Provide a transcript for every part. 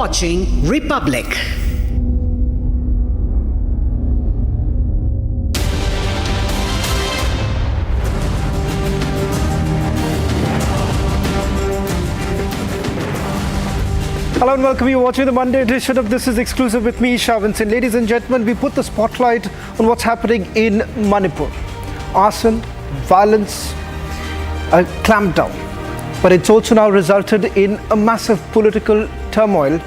watching Republic. Hello and welcome. You're watching the Monday edition of This Is Exclusive with me, Shavan. Ladies and gentlemen, we put the spotlight on what's happening in Manipur. Arson, violence, a clampdown. But it's also now resulted in a massive political turmoil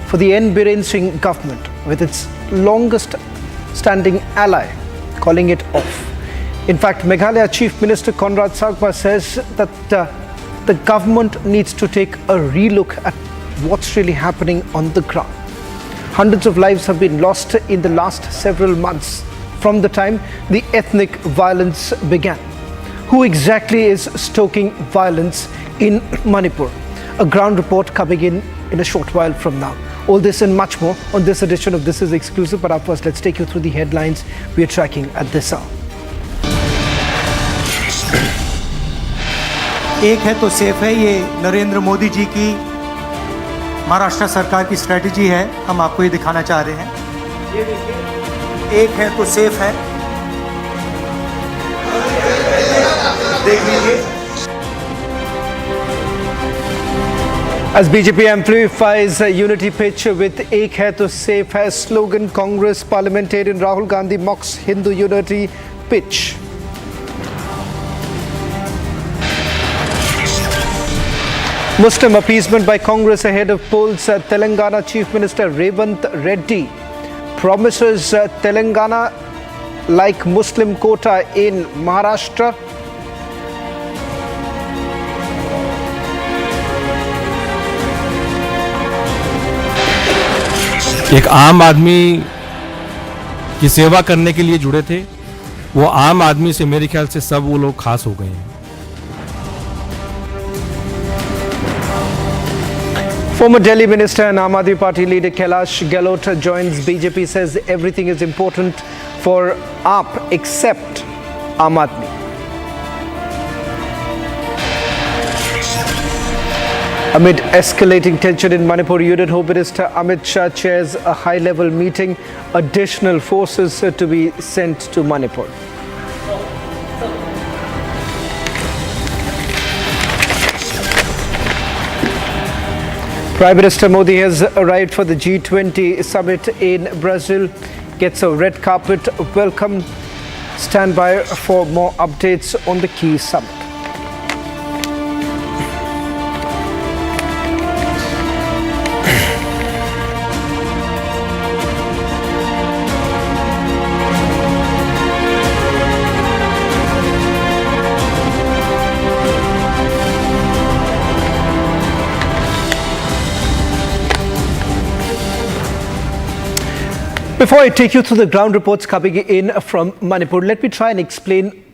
for the N. Biren Singh government, with its longest standing ally calling it off. In fact, Meghalaya Chief Minister Conrad Sagma says that the government needs to take a relook at what's really happening on the ground. Hundreds of lives have been lost in the last several months from the time the ethnic violence began. Who exactly is stoking violence in Manipur? A ground report coming in a short while from now. All this and much more on this edition of This Is Exclusive. But up first, let's take you through the headlines we are tracking at this hour. एक है तो safe है, ये नरेंद्र मोदी जी की महाराष्ट्र सरकार की strategy है, हम आपको ये दिखाना चाह रहे हैं। ये देखिए, एक है तो सेफ है, देख लीजिए। As BJP amplifies a unity pitch with Ek Hai to Safe Hai slogan, Congress parliamentarian Rahul Gandhi mocks Hindu unity pitch. Muslim appeasement by Congress ahead of polls. Telangana Chief Minister Revant Reddy promises Telangana like Muslim quota in Maharashtra. एक आम आदमी की सेवा करने के लिए जुड़े थे, वो आम आदमी से मेरे ख्याल से सब वो लोग खास हो गए हैं। Former Delhi Minister and Aam Aadmi Party leader Kailash Gahlot joins BJP, says everything is important for AAP except Aam Aadmi. Amid escalating tension in Manipur, Union Home Minister Amit Shah chairs a high-level meeting. Additional forces to be sent to Manipur. Prime Minister Modi has arrived for the G20 summit in Brazil. Gets a red carpet welcome. Stand by for more updates on the key summit. Before I take you through the ground reports coming in from Manipur, let me try and explain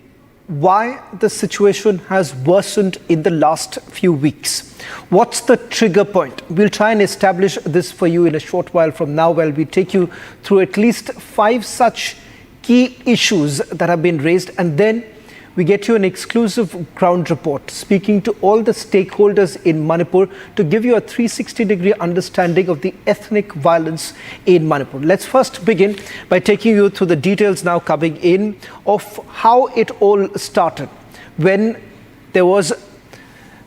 why the situation has worsened in the last few weeks. What's the trigger point? We'll try and establish this for you in a short while from now, while we take you through at least 5 such key issues that have been raised, and then we get you an exclusive ground report speaking to all the stakeholders in Manipur to give you a 360-degree understanding of the ethnic violence in Manipur. Let's first begin by taking you through the details now coming in of how it all started when there was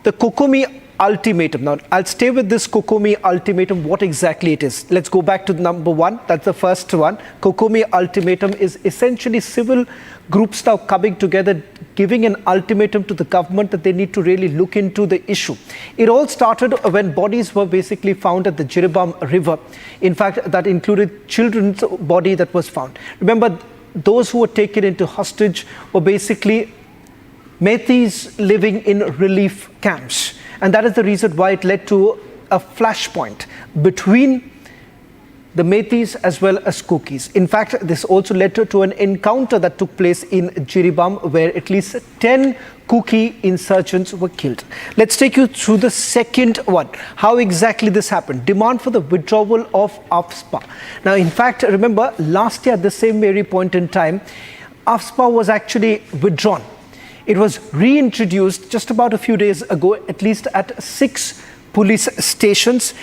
the Kokumi ultimatum. Now, I'll stay with this Kokumi ultimatum, what exactly it is. Let's go back to number 1. That's the first one. Kokumi ultimatum is essentially civil groups now coming together, giving an ultimatum to the government that they need to really look into the issue. It all started when bodies were basically found at the Jiribam river. In fact, that included children's body that was found. Remember, those who were taken into hostage were basically Meiteis living in relief camps. And that is the reason why it led to a flashpoint between the Meiteis as well as Kukis. In fact, this also led to an encounter that took place in Jiribam, where at least 10 Kuki insurgents were killed. Let's take you through the second one. How exactly this happened? Demand for the withdrawal of AFSPA. Now, in fact, remember, last year at the same very point in time, AFSPA was actually withdrawn. It was reintroduced just about a few days ago, at least at 6 police stations.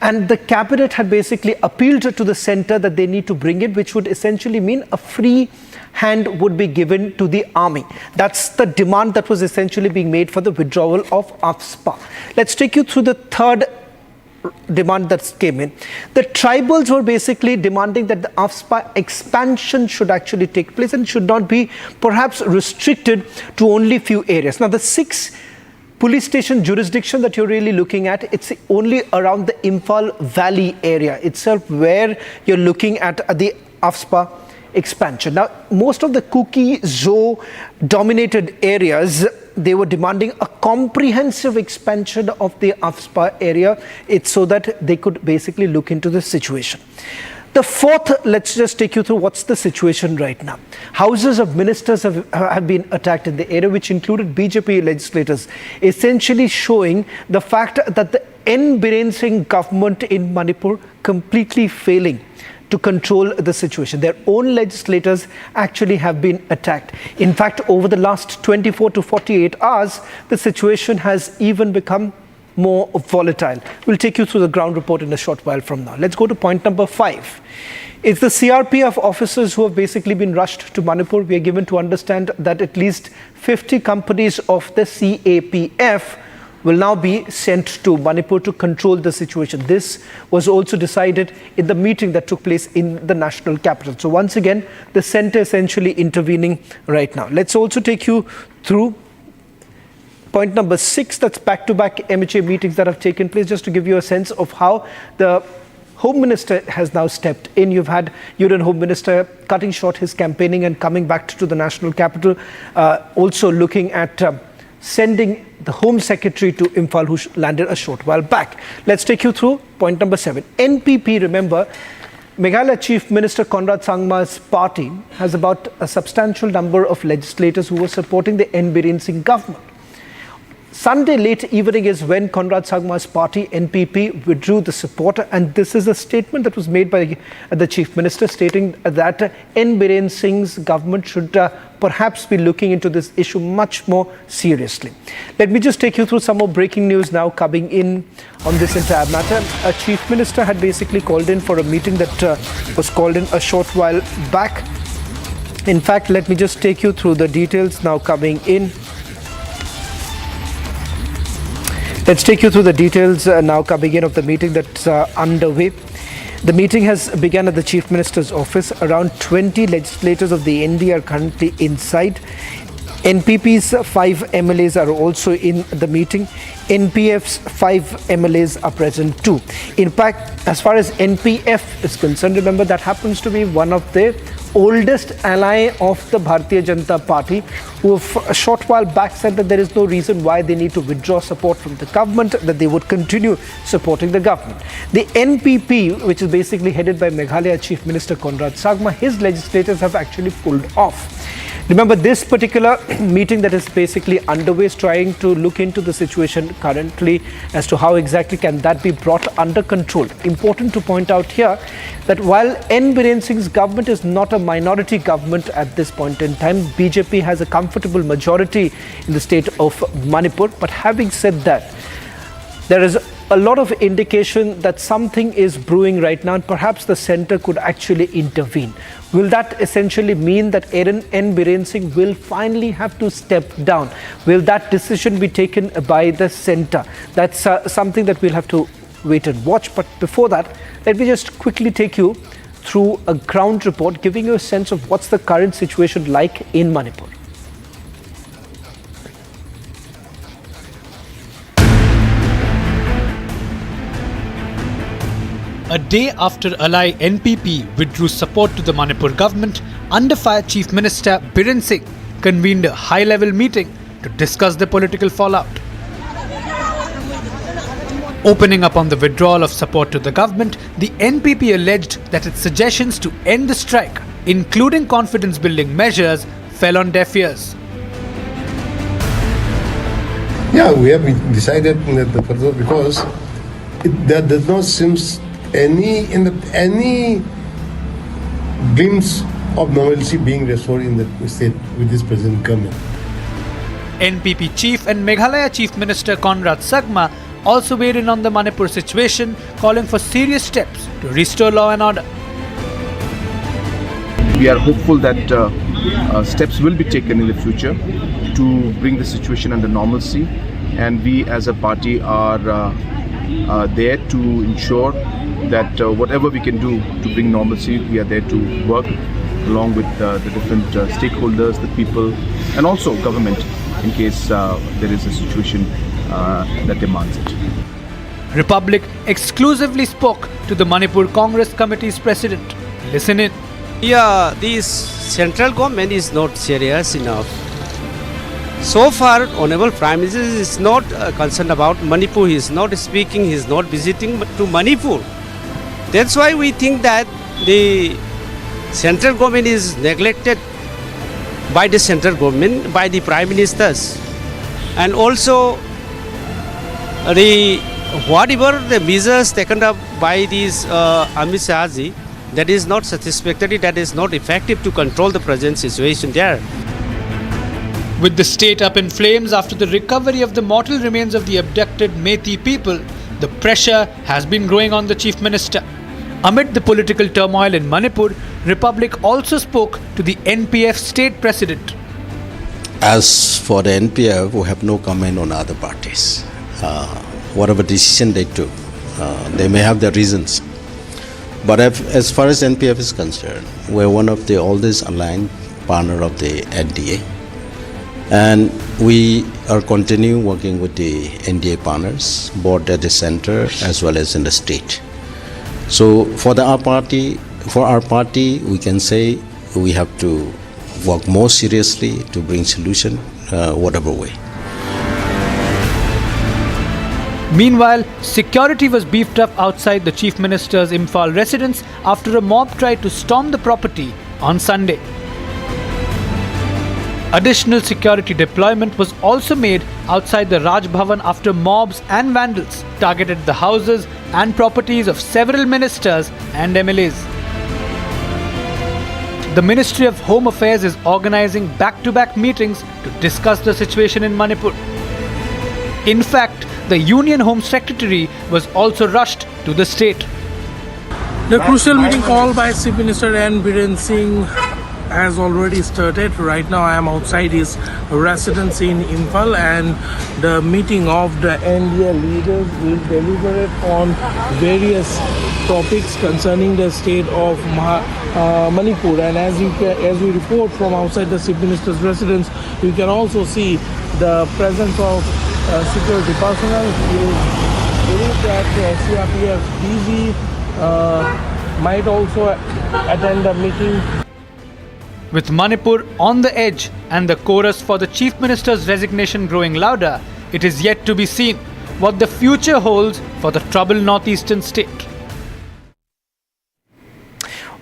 And the cabinet had basically appealed to the centre that they need to bring it, which would essentially mean a free hand would be given to the army. That's the demand that was essentially being made for the withdrawal of AFSPA. Let's take you through the third demand that came in. The tribals were basically demanding that the AFSPA expansion should actually take place and should not be perhaps restricted to only few areas. Now, the 6 police station jurisdiction that you're really looking at, it's only around the Imphal Valley area itself where you're looking at the AFSPA expansion. Now, most of the Kuki Zo dominated areas, they were demanding a comprehensive expansion of the AFSPA area. It's so that they could basically look into the situation. The fourth, let's just take you through what's the situation right now. Houses of ministers have been attacked in the area, which included BJP legislators, essentially showing the fact that the N. Biren Singh government in Manipur completely failing to control the situation. Their own legislators actually have been attacked. In fact, over the last 24 to 48 hours, the situation has even become more volatile. We'll take you through the ground report in a short while from now. Let's go to point number 5. It's the CRPF officers who have basically been rushed to Manipur. We are given to understand that at least 50 companies of the CAPF will now be sent to Manipur to control the situation. This was also decided in the meeting that took place in the national capital. So once again, the centre essentially intervening right now. Let's also take you through point number 6, that's back-to-back MHA meetings that have taken place, just to give you a sense of how the Home Minister has now stepped in. You've had Union Home Minister cutting short his campaigning and coming back to the national capital, also looking at sending the Home Secretary to Imphal, who landed a short while back. Let's take you through point number 7. NPP, remember, Meghalaya Chief Minister Conrad Sangma's party has about a substantial number of legislators who were supporting the N. Biren Singh government. Sunday late evening is when Conrad Sangma's party, NPP, withdrew the support, and this is a statement that was made by the Chief Minister stating that N. Biren Singh's government should perhaps be looking into this issue much more seriously. Let me just take you through some more breaking news now coming in on this entire matter. A Chief Minister had basically called in for a meeting that was called in a short while back. In fact, let me just take you through the details now coming in. Let's take you through the details now coming in of the meeting that's underway. The meeting has begun at the Chief Minister's office. Around 20 legislators of the ND are currently inside. NPP's 5 MLAs are also in the meeting. NPF's 5 MLAs are present too. In fact, as far as NPF is concerned, remember that happens to be one of the oldest ally of the Bharatiya Janata Party, who a short while back said that there is no reason why they need to withdraw support from the government, that they would continue supporting the government. The NPP, which is basically headed by Meghalaya Chief Minister Conrad Sangma, his legislators have actually pulled off. Remember, this particular meeting that is basically underway is trying to look into the situation currently as to how exactly can that be brought under control. Important to point out here that while N. Biren Singh's government is not a minority government at this point in time, BJP has a comfortable majority in the state of Manipur. But having said that, there is a lot of indication that something is brewing right now, and perhaps the centre could actually intervene. Will that essentially mean that N. Biren Singh will finally have to step down? Will that decision be taken by the centre? That's something that we'll have to wait and watch. But before that, let me just quickly take you through a ground report, giving you a sense of what's the current situation like in Manipur. A day after ally NPP withdrew support to the Manipur government, Under Fire Chief Minister Biren Singh convened a high-level meeting to discuss the political fallout. Opening up on the withdrawal of support to the government, the NPP alleged that its suggestions to end the strike, including confidence-building measures, fell on deaf ears. Yeah, we have decided that further because there does not seem any glimpse of normalcy being restored in the state with this present government. NPP Chief and Meghalaya Chief Minister Conrad Sangma also weighed in on the Manipur situation, calling for serious steps to restore law and order. We are hopeful that steps will be taken in the future to bring the situation under normalcy, and we as a party are there to ensure that whatever we can do to bring normalcy, we are there to work along with the different stakeholders, the people, and also government in case there is a situation that demands it. Republic exclusively spoke to the Manipur Congress Committee's president. Listen in. Yeah, this central government is not serious enough. So far, Honorable Prime Minister is not concerned about Manipur. He is not speaking, he is not visiting to Manipur. That's why we think that the central government is neglected by the central government, by the Prime Ministers. And also, whatever the measures taken up by these Amit Shahji, that is not satisfactory, that is not effective to control the present situation there. With the state up in flames after the recovery of the mortal remains of the abducted Meitei people, the pressure has been growing on the Chief Minister. Amid the political turmoil in Manipur, Republic also spoke to the NPF state president. As for the NPF, we have no comment on other parties. Whatever decision they took, they may have their reasons. But as far as NPF is concerned, we're one of the oldest aligned partner of the NDA. And we are continuing working with the NDA partners, both at the center as well as in the state. So for our party, we can say we have to work more seriously to bring solution whatever way. Meanwhile, security was beefed up outside the Chief Minister's Imphal residence after a mob tried to storm the property on Sunday. Additional security deployment was also made outside the Raj Bhavan after mobs and vandals targeted the houses and properties of several ministers and MLAs. The Ministry of Home Affairs is organizing back-to-back meetings to discuss the situation in Manipur. In fact, the Union Home Secretary was also rushed to the state. The crucial meeting called by Chief Minister N. Biren Singh has already started. Right now I am outside his residence in Imphal, and the meeting of the NDA leaders will deliberate on various topics concerning the state of Manipur. And as we report from outside the Chief Minister's residence, you can also see the presence of security personnel. We believe that CRPF DG might also attend the meeting. With Manipur on the edge and the chorus for the Chief Minister's resignation growing louder, it is yet to be seen what the future holds for the troubled northeastern state.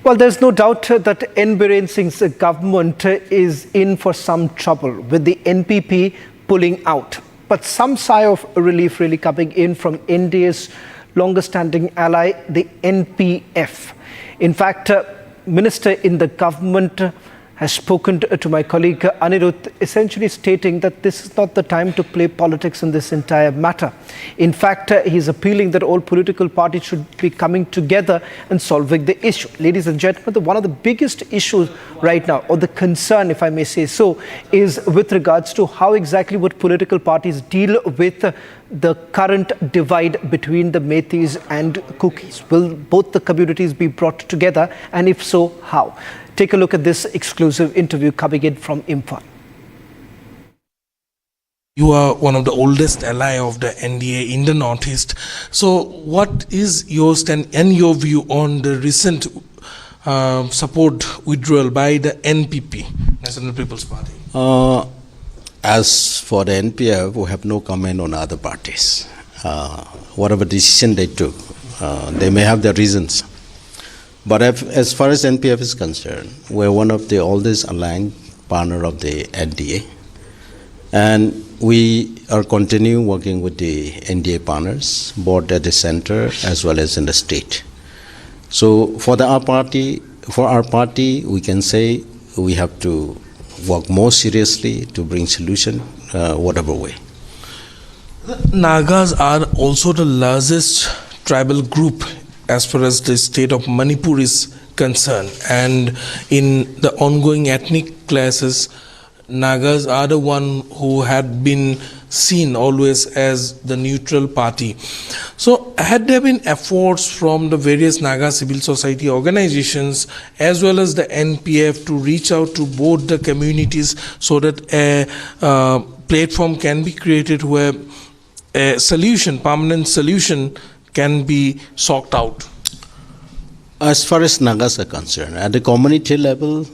Well, there's no doubt that N. Biren Singh's government is in for some trouble with the NPP pulling out. But some sigh of relief really coming in from India's longest-standing ally, the NPF. In fact, Minister in the government has spoken to my colleague Anirudh, essentially stating that this is not the time to play politics in this entire matter. In fact, he's appealing that all political parties should be coming together and solving the issue. Ladies and gentlemen, one of the biggest issues right now, or the concern, if I may say so, is with regards to how exactly would political parties deal with the current divide between the Meiteis and Kukis. Will both the communities be brought together, and if so, how? Take a look at this exclusive interview coming in from Imphal. You are one of the oldest ally of the NDA in the Northeast. So what is your stand and your view on the recent support withdrawal by the NPP, National People's Party? As for the NPF, we have no comment on other parties. Whatever decision they took, they may have their reasons. But as far as NPF is concerned, we're one of the oldest aligned partner of the NDA. And we are continuing working with the NDA partners, both at the center as well as in the state. So for our party, we can say we have to work more seriously to bring solution whatever way. Nagas are also the largest tribal group as far as the state of Manipur is concerned, and in the ongoing ethnic clashes, Nagas are the one who had been seen always as the neutral party. So, had there been efforts from the various Naga civil society organizations as well as the NPF to reach out to both the communities so that a platform can be created where a solution, permanent solution, can be sought out? As far as Nagas are concerned, at the community level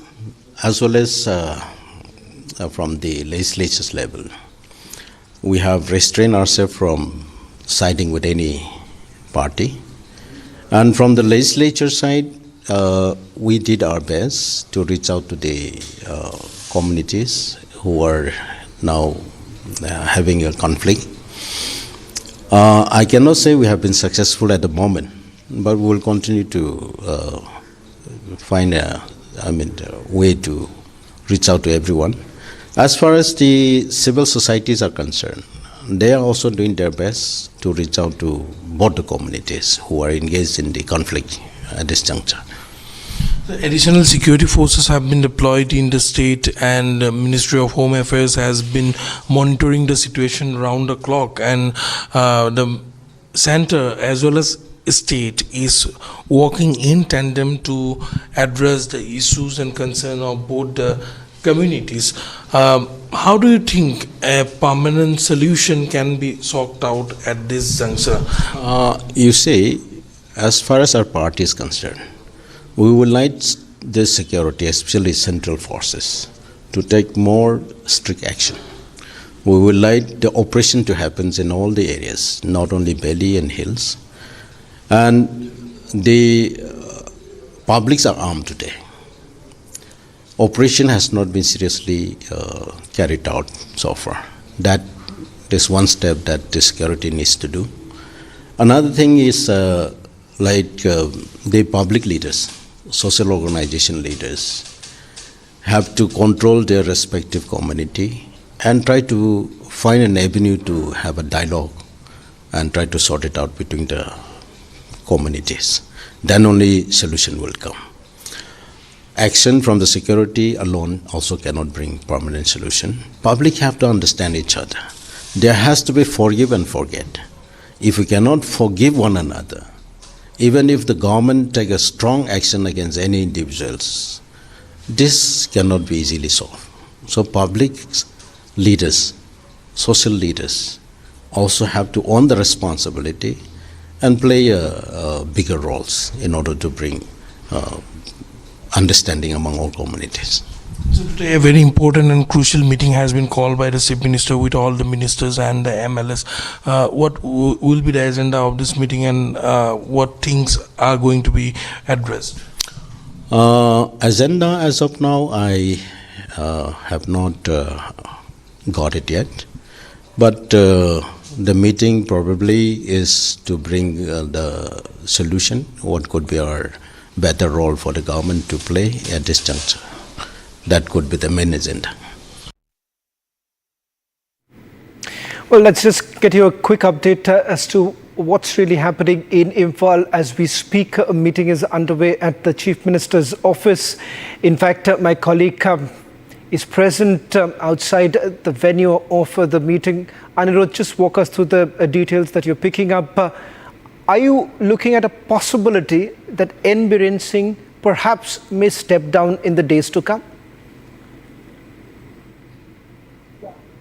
as well as from the legislature's level, we have restrained ourselves from siding with any party. And from the legislature side, we did our best to reach out to the communities who are now having a conflict. I cannot say we have been successful at the moment, but we will continue to find a way to reach out to everyone. As far as the civil societies are concerned, they are also doing their best to reach out to both the communities who are engaged in the conflict at this juncture. The additional security forces have been deployed in the state, and the Ministry of Home Affairs has been monitoring the situation round the clock, and the center as well as state is working in tandem to address the issues and concern of both the communities. How do you think a permanent solution can be sought out at this juncture? You see, as far as our party is concerned, we would like the security, especially central forces, to take more strict action. We would like the operation to happen in all the areas, not only valley and hills. And the publics are armed today. Operation has not been seriously carried out so far. That is one step that the security needs to do. Another thing is the public leaders, social organization leaders, have to control their respective community and try to find an avenue to have a dialogue and try to sort it out between the communities. Then only solution will come. Action from the security alone also cannot bring permanent solution. Public have to understand each other. There has to be forgive and forget. If we cannot forgive one another, even if the government take a strong action against any individuals, this cannot be easily solved. So public leaders, social leaders also have to own the responsibility and play bigger roles in order to bring understanding among all communities. So today a very important and crucial meeting has been called by the Chief Minister with all the ministers and the MLS. What will be the agenda of this meeting, and what things are going to be addressed? Agenda as of now, I have not got it yet. But the meeting probably is to bring the solution, what could be our better role for the government to play at this juncture. That could be the main agenda. Well, let's just get you a quick update as to what's really happening in Imphal as we speak. A meeting is underway at the Chief Minister's office. In fact, my colleague is present outside the venue of the meeting. Anirudh, just walk us through the details that you're picking up. Are you looking at a possibility that N. Biren Singh perhaps may step down in the days to come?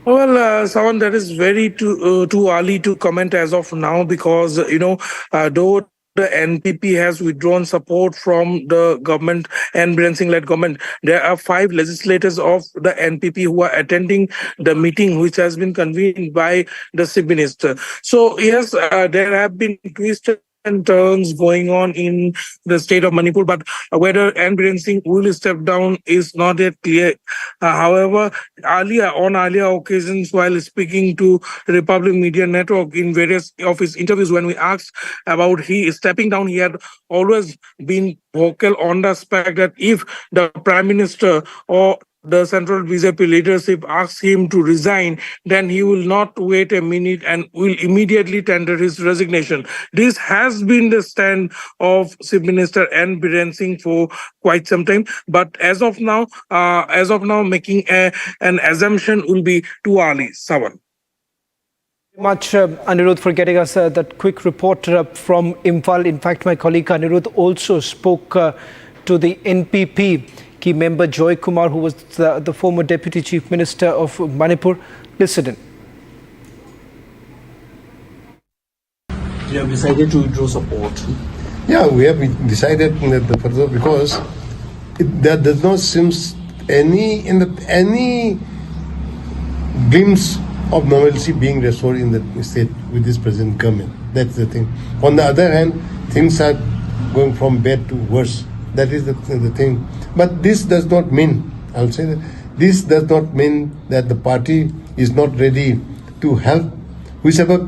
Well, Sawan, that is very too early to comment as of now, because, though the NPP has withdrawn support from the government and Biren Singh-led government, there are 5 legislators of the NPP who are attending the meeting which has been convened by the Chief Minister. So, yes, there have been twists and turns going on in the state of Manipur, but whether N. Biren Singh will step down is not yet clear. However, on earlier occasions, while speaking to the Republic Media Network in various of his interviews, when we asked about he stepping down, he had always been vocal on the aspect that if the Prime Minister or the central BJP leadership asks him to resign, then he will not wait a minute and will immediately tender his resignation. This has been the stand of Chief Minister N. Biren Singh for quite some time. But as of now, making an assumption will be too early. Sawan. Much, Anirudh, for getting us that quick report from Imphal. In fact, my colleague Anirudh also spoke to the NPP key member Joy Kumar, who was the former Deputy Chief Minister of Manipur. Listen in. You have decided to withdraw support. Yeah, we have decided that further because there does not seem any glimpse of normalcy being restored in the state with this present government. That's the thing. On the other hand, things are going from bad to worse. That is the thing. But this does not mean, I'll say that, this does not mean that the party is not ready to help whichever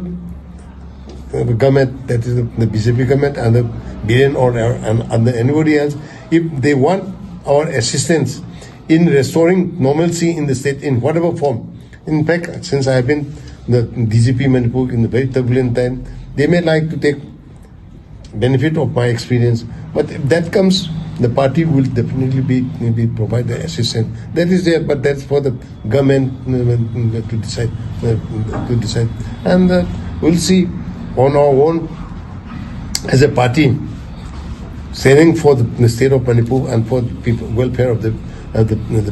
government, that is the BJP government and the Biren or anybody else, if they want our assistance in restoring normalcy in the state in whatever form. In fact, since I have been the DGP Manipur in the very turbulent time, they may like to take benefit of my experience. But if that comes, the party will definitely be provide the assistance. That is there, but that's for the government to decide. And we'll see on our own as a party, saving for the state of Manipur and for the people, welfare of the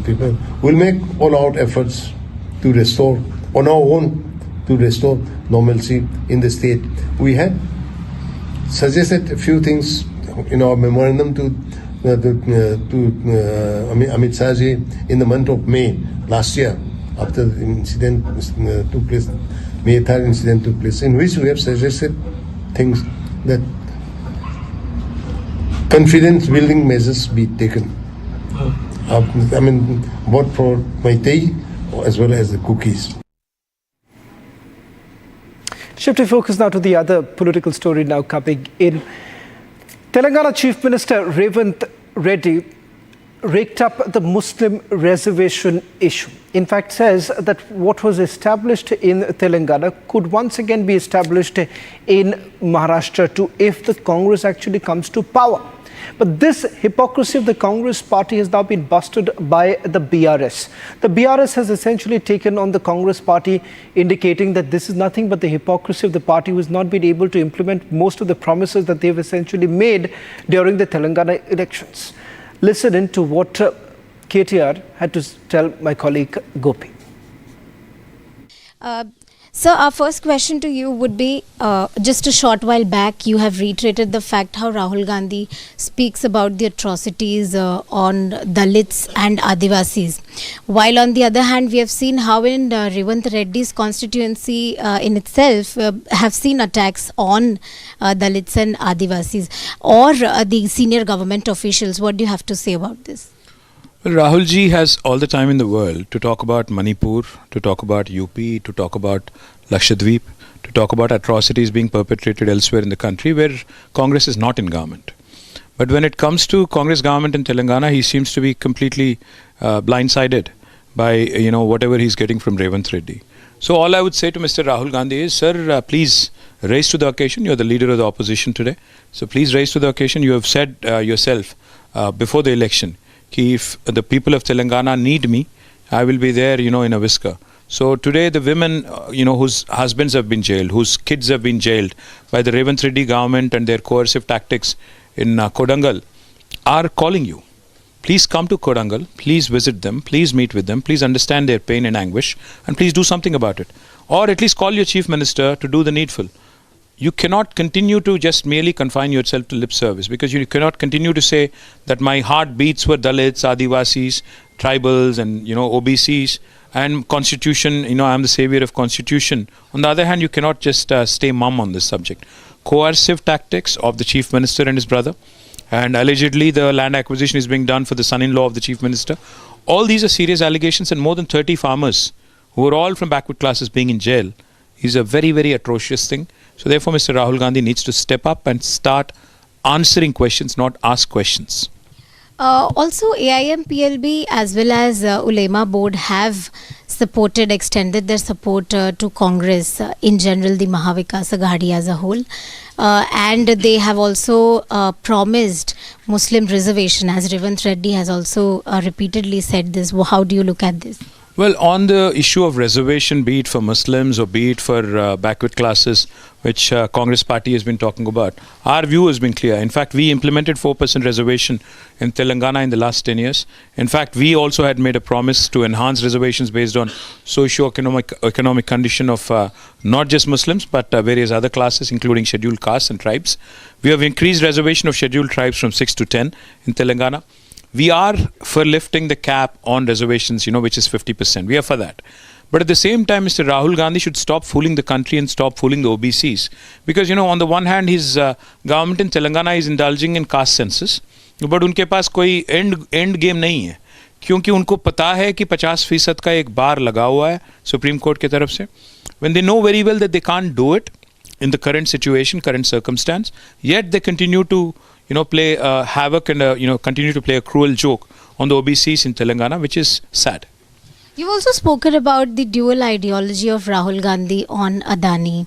people. We'll make all out efforts to restore on our own, to restore normalcy in the state. We had suggested a few things in our memorandum to Amit Shahji in the month of May last year, after the incident took place, May 3rd incident took place, in which we have suggested things that confidence building measures be taken. Both for Meitei as well as the Kukis. Shifting focus now to the other political story now coming in. Telangana Chief Minister Revanth Reddy raked up the Muslim reservation issue. In fact, says that what was established in Telangana could once again be established in Maharashtra too if the Congress actually comes to power. But this hypocrisy of the Congress party has now been busted by the BRS. The BRS has essentially taken on the Congress party, indicating that this is nothing but the hypocrisy of the party who has not been able to implement most of the promises that they've essentially made during the Telangana elections. Listen in to what KTR had to tell my colleague Gopi. Sir, our first question to you would be, just a short while back, you have reiterated the fact how Rahul Gandhi speaks about the atrocities on Dalits and Adivasis. While on the other hand, we have seen how in Revanth Reddy's constituency in itself have seen attacks on Dalits and Adivasis or the senior government officials. What do you have to say about this? Well, Rahul ji has all the time in the world to talk about Manipur, to talk about UP, to talk about Lakshadweep, to talk about atrocities being perpetrated elsewhere in the country where Congress is not in government. But when it comes to Congress government in Telangana, he seems to be completely blindsided by whatever he's getting from Revanth Reddy. So all I would say to Mr. Rahul Gandhi is, sir, please rise to the occasion. You're the leader of the opposition today. So please rise to the occasion. You have said yourself before the election, if the people of Telangana need me, I will be there, in a whisker. So today the women, whose husbands have been jailed, whose kids have been jailed by the Revanth Reddy government and their coercive tactics in Kodangal are calling you. Please come to Kodangal, please visit them, please meet with them, please understand their pain and anguish, and please do something about it. Or at least call your chief minister to do the needful. You cannot continue to just merely confine yourself to lip service, because you cannot continue to say that my heart beats for Dalits, Adivasis, tribals and OBCs and Constitution, I am the savior of Constitution. On the other hand, you cannot just stay mum on this subject. Coercive tactics of the chief minister and his brother, and allegedly the land acquisition is being done for the son-in-law of the chief minister. All these are serious allegations, and more than 30 farmers who are all from backward classes being in jail is a very, very atrocious thing. So therefore, Mr. Rahul Gandhi needs to step up and start answering questions, not ask questions. Also, AIM, PLB as well as Ulema Board have extended their support to Congress in general, the Mahavikas Aghadi as a whole. And they have also promised Muslim reservation, as Revant Reddy has also repeatedly said this. How do you look at this? Well, on the issue of reservation, be it for Muslims or be it for backward classes, which Congress party has been talking about, our view has been clear. In fact, we implemented 4% reservation in Telangana in the last 10 years. In fact, we also had made a promise to enhance reservations based on socio-economic condition of not just Muslims, but various other classes, including scheduled castes and tribes. We have increased reservation of scheduled tribes from 6 to 10 in Telangana. We are for lifting the cap on reservations, which is 50%. We are for that. But at the same time, Mr. Rahul Gandhi should stop fooling the country and stop fooling the OBCs. Because, on the one hand, his government in Telangana is indulging in caste census. But उनके पास कोई end game नहीं है. क्योंकि उनको पता है कि 50% का एक बार लगा हुआ है सुप्रीम कोर्ट की तरफ से. When they know very well that they can't do it in the current situation, current circumstance, yet they continue to play havoc and continue to play a cruel joke on the OBCs in Telangana, which is sad. You've also spoken about the dual ideology of Rahul Gandhi on Adani.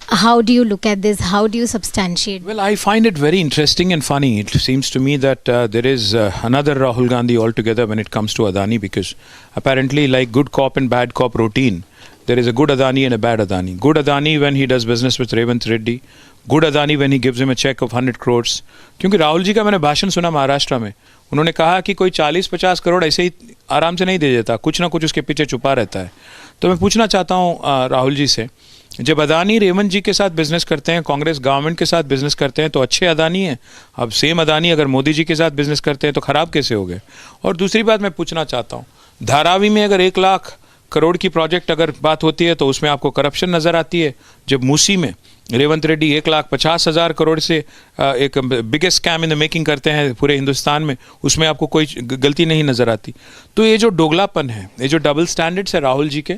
How do you look at this? How do you substantiate? Well, I find it very interesting and funny. It seems to me that there is another Rahul Gandhi altogether when it comes to Adani, because apparently, like good cop and bad cop routine, there is a good Adani and a bad Adani. Good Adani when he does business with Revanth Reddy. Good Adani when he gives him a check of 100 crores. क्योंकि राहुल जी का मैंने भाषण सुना महाराष्ट्र में, उन्होंने कहा कि कोई 40-50 करोड़ ऐसे ही आराम से नहीं दे देता, कुछ ना कुछ उसके पीछे छुपा रहता है. तो मैं पूछना चाहता हूँ राहुल जी से, जब अदानी रेवंत जी के साथ बिजनेस करते हैं, कांग्रेस गवर्नमेंट के साथ बिजनेस करते हैं, तो अच्छे अदानी हैं. अब सेम अदानी अगर मोदी जी के साथ बिजनेस करते हैं तो ख़राब कैसे हो गए? और दूसरी बात मैं पूछना चाहता हूँ, धारावी में अगर 1 लाख करोड़ की प्रोजेक्ट अगर बात होती है तो उसमें आपको करप्शन नज़र आती है. जब मूसी में रेवंत रेड्डी 1,50,000 करोड़ से एक biggest scam in the making करते हैं पूरे हिंदुस्तान में, उसमें आपको कोई गलती नहीं नज़र आती. तो ये जो दोगलापन है, ये जो डबल स्टैंडर्ड्स है राहुल जी के,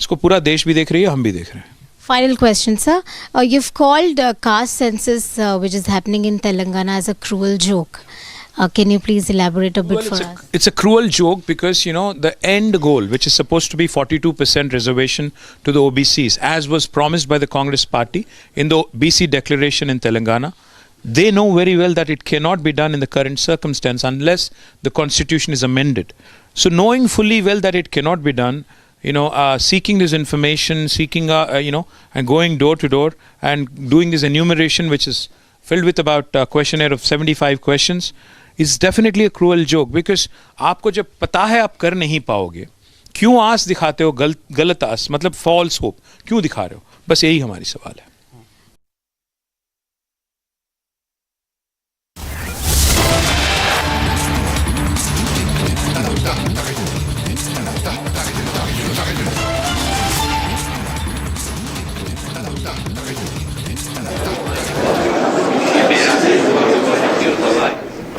इसको पूरा देश भी देख रही है, हम भी देख रहे हैं. Final question, sir. You've called caste census, which is happening in Telangana, as a cruel joke. Can you please elaborate a bit for us? It's a cruel joke because, the end goal, which is supposed to be 42% reservation to the OBCs, as was promised by the Congress party in the BC declaration in Telangana, they know very well that it cannot be done in the current circumstance unless the constitution is amended. So knowing fully well that it cannot be done, seeking this information, and going door to door and doing this enumeration, which is filled with about a questionnaire of 75 questions, is definitely a cruel joke. Because आपको जब पता है आप कर नहीं पाओगे, क्यों आस दिखाते हो? गलत आस, मतलब फॉल्स होप क्यों दिखा रहे हो? बस यही हमारी सवाल है.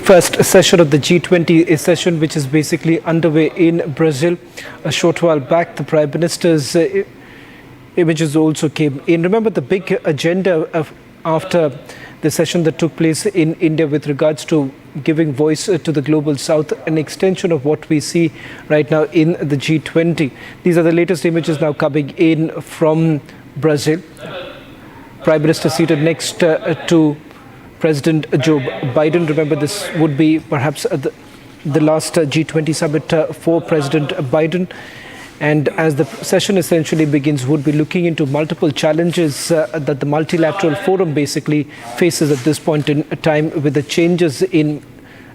First session of the G20, a session which is basically underway in Brazil. A short while back, the Prime Minister's images also came in. Remember the big agenda after the session that took place in India with regards to giving voice to the Global South, an extension of what we see right now in the G20. These are the latest images now coming in from Brazil. Prime Minister seated next to President Joe Biden. Remember, this would be perhaps the last G20 summit for President Biden. And as the session essentially begins, would be looking into multiple challenges that the multilateral forum basically faces at this point in time with the changes in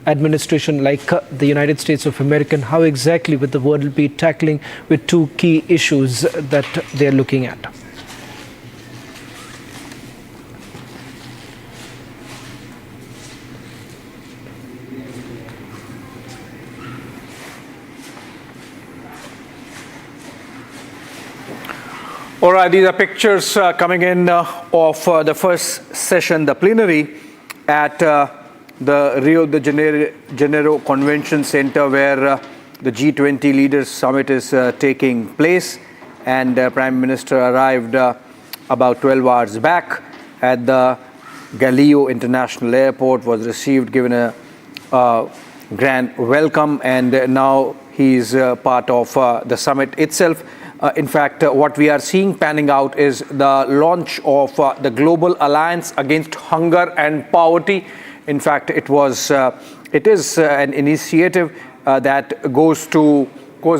administration like the United States of America. And how exactly would the world be tackling with two key issues that they are looking at? All right, these are pictures coming in of the first session, the plenary at the Rio de Janeiro Convention Center, where the G20 Leaders Summit is taking place. And Prime Minister arrived about 12 hours back at the Gahlot International Airport, was received, given a grand welcome, and now he's part of the summit itself. In fact, what we are seeing panning out is the launch of the Global Alliance Against Hunger and Poverty. In fact, it is an initiative that goes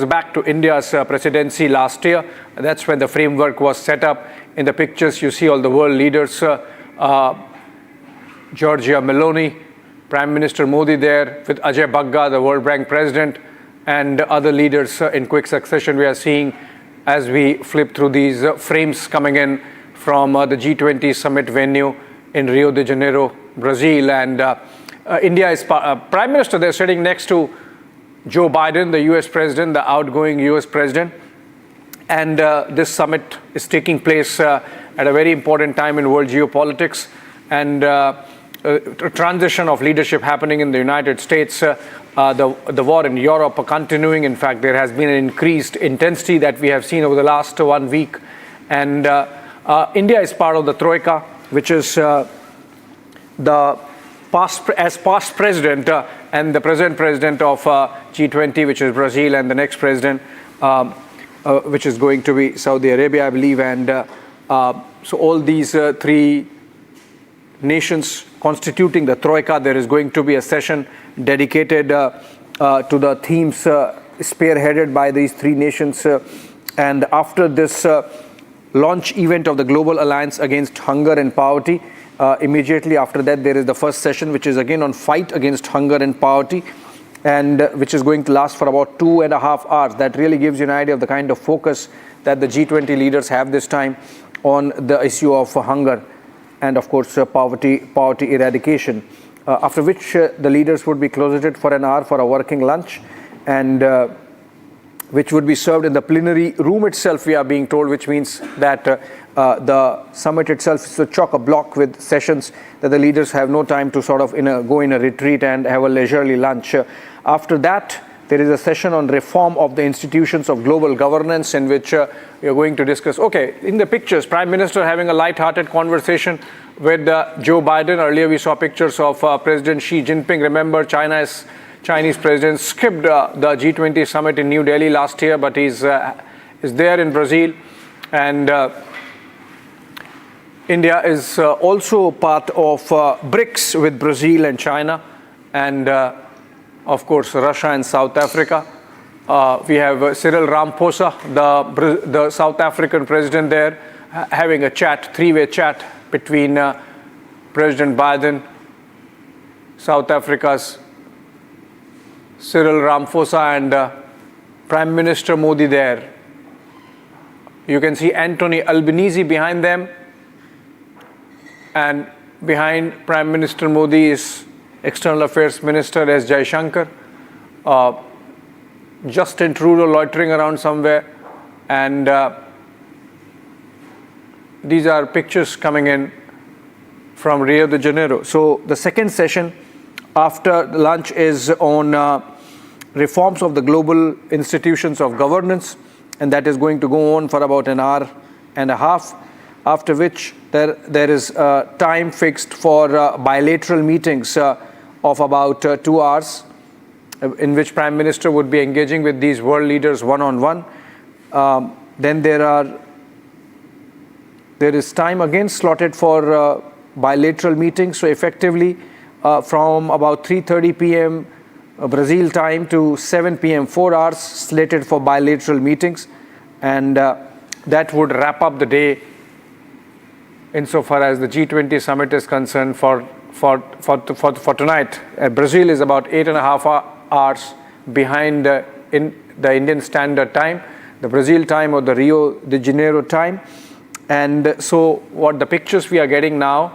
back to India's presidency last year. That's when the framework was set up. In the pictures, you see all the world leaders, Giorgia Meloni, Prime Minister Modi there, with Ajay Bagga, the World Bank president, and other leaders in quick succession. We are seeing, as we flip through these frames coming in from the G20 summit venue in Rio de Janeiro, Brazil. And India is Prime Minister there sitting next to Joe Biden, the US president, the outgoing US president. And this summit is taking place at a very important time in world geopolitics, and a transition of leadership happening in the United States. The war in Europe are continuing. In fact, there has been an increased intensity that we have seen over the last 1 week. And India is part of the Troika, which is the past president and the present president of G20, which is Brazil, and the next president, which is going to be Saudi Arabia, I believe. And so all these three nations constituting the Troika, there is going to be a session dedicated to the themes spearheaded by these three nations. And after this launch event of the Global Alliance Against Hunger and Poverty, immediately after that, there is the first session, which is again on fight against hunger and poverty, and which is going to last for about 2.5 hours. That really gives you an idea of the kind of focus that the G20 leaders have this time on the issue of hunger and, of course, poverty eradication. After which the leaders would be closeted for an hour for a working lunch, and which would be served in the plenary room itself, we are being told, which means that the summit itself is chock-a-block with sessions that the leaders have no time to sort of go in a retreat and have a leisurely lunch. After that, there is a session on reform of the institutions of global governance, in which we are going to discuss, in the pictures, Prime Minister having a light-hearted conversation with Joe Biden. Earlier we saw pictures of President Xi Jinping. Remember, Chinese president skipped the G20 summit in New Delhi last year, but is there in Brazil. And India is also part of BRICS with Brazil and China, and of course Russia and South Africa. We have Cyril Ramaphosa, the South African president there, having a three-way chat between President Biden, South Africa's Cyril Ramaphosa, and Prime Minister Modi there. You can see Anthony Albanese behind them, and behind Prime Minister Modi is External Affairs Minister S. Jaishankar, Justin Trudeau loitering around somewhere, and these are pictures coming in from Rio de Janeiro. So the second session after lunch is on reforms of the global institutions of governance, and that is going to go on for about 1.5 hours, after which there is time fixed for bilateral meetings of about 2 hours, in which Prime Minister would be engaging with these world leaders one-on-one. Then there is time again slotted for bilateral meetings. So effectively from about 3:30 p.m. Brazil time to 7 p.m., 4 hours slated for bilateral meetings. And that would wrap up the day insofar as the G20 summit is concerned for tonight. Brazil is about 8.5 hours behind in the Indian Standard Time, the Brazil time or the Rio de Janeiro time. And so what the pictures we are getting now,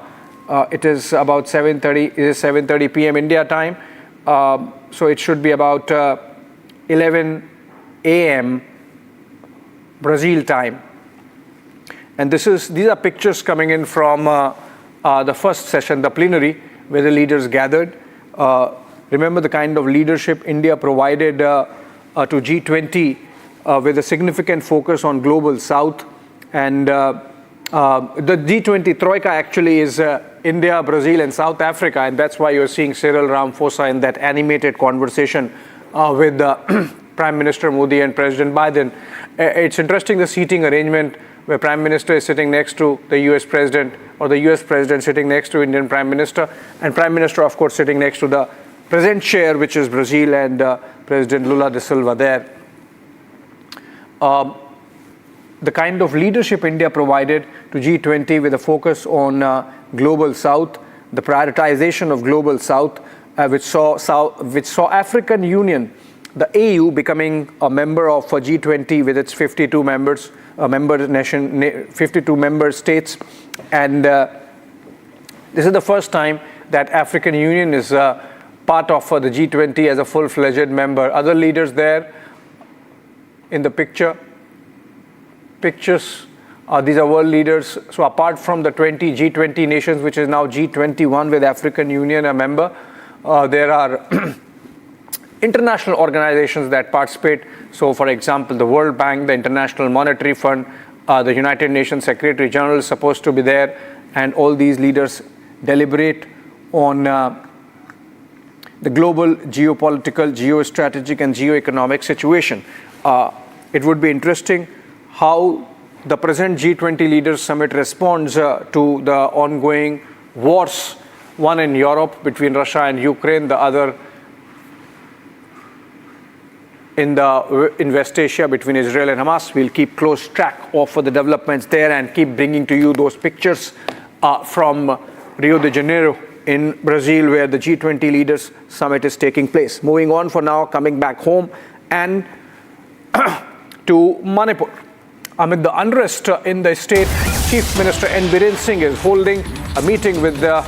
it is about 7:30 p.m. India time. So it should be about 11 a.m. Brazil time. And these are pictures coming in from the first session, the plenary, where the leaders gathered. Remember the kind of leadership India provided to G20 with a significant focus on global south and the G20 Troika actually is India, Brazil, and South Africa, and that's why you're seeing Cyril Ramaphosa in that animated conversation with Prime Minister Modi and President Biden. It's interesting, the seating arrangement where Prime Minister is sitting next to the US President, or the US President sitting next to Indian Prime Minister, and Prime Minister, of course, sitting next to the present chair, which is Brazil, and President Lula da Silva there. The kind of leadership India provided to G20 with a focus on Global South, the prioritization of Global South, which saw African Union, the AU, becoming a member of G20 with its 52 members, 52 member states, and this is the first time that African Union is part of the G20 as a full-fledged member. Other leaders there in the pictures, these are world leaders. So apart from the G20 nations, which is now G21 with African Union a member, there are international organizations that participate. So for example, the World Bank, the International Monetary Fund, the United Nations Secretary General is supposed to be there, and all these leaders deliberate on the global geopolitical, geostrategic, and geoeconomic situation. It would be interesting how the present G20 Leaders Summit responds to the ongoing wars, one in Europe between Russia and Ukraine, the other in West Asia between Israel and Hamas. We'll keep close track of the developments there and keep bringing to you those pictures from Rio de Janeiro in Brazil, where the G20 Leaders Summit is taking place. Moving on for now, coming back home and to Manipur. Amid the unrest in the state, Chief Minister N. Biren Singh is holding a meeting with the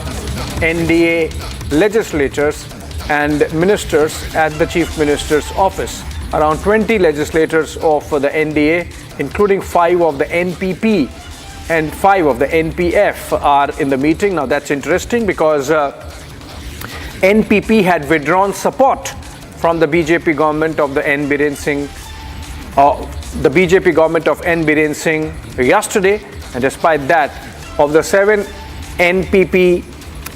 NDA legislators and ministers at the Chief Minister's office. Around 20 legislators of the NDA, including 5 of the NPP and 5 of the NPF, are in the meeting. Now that's interesting because NPP had withdrawn support from the BJP government of the N. Biren Singh, the BJP government of N. Biren Singh yesterday, and despite that, of the 7 NPP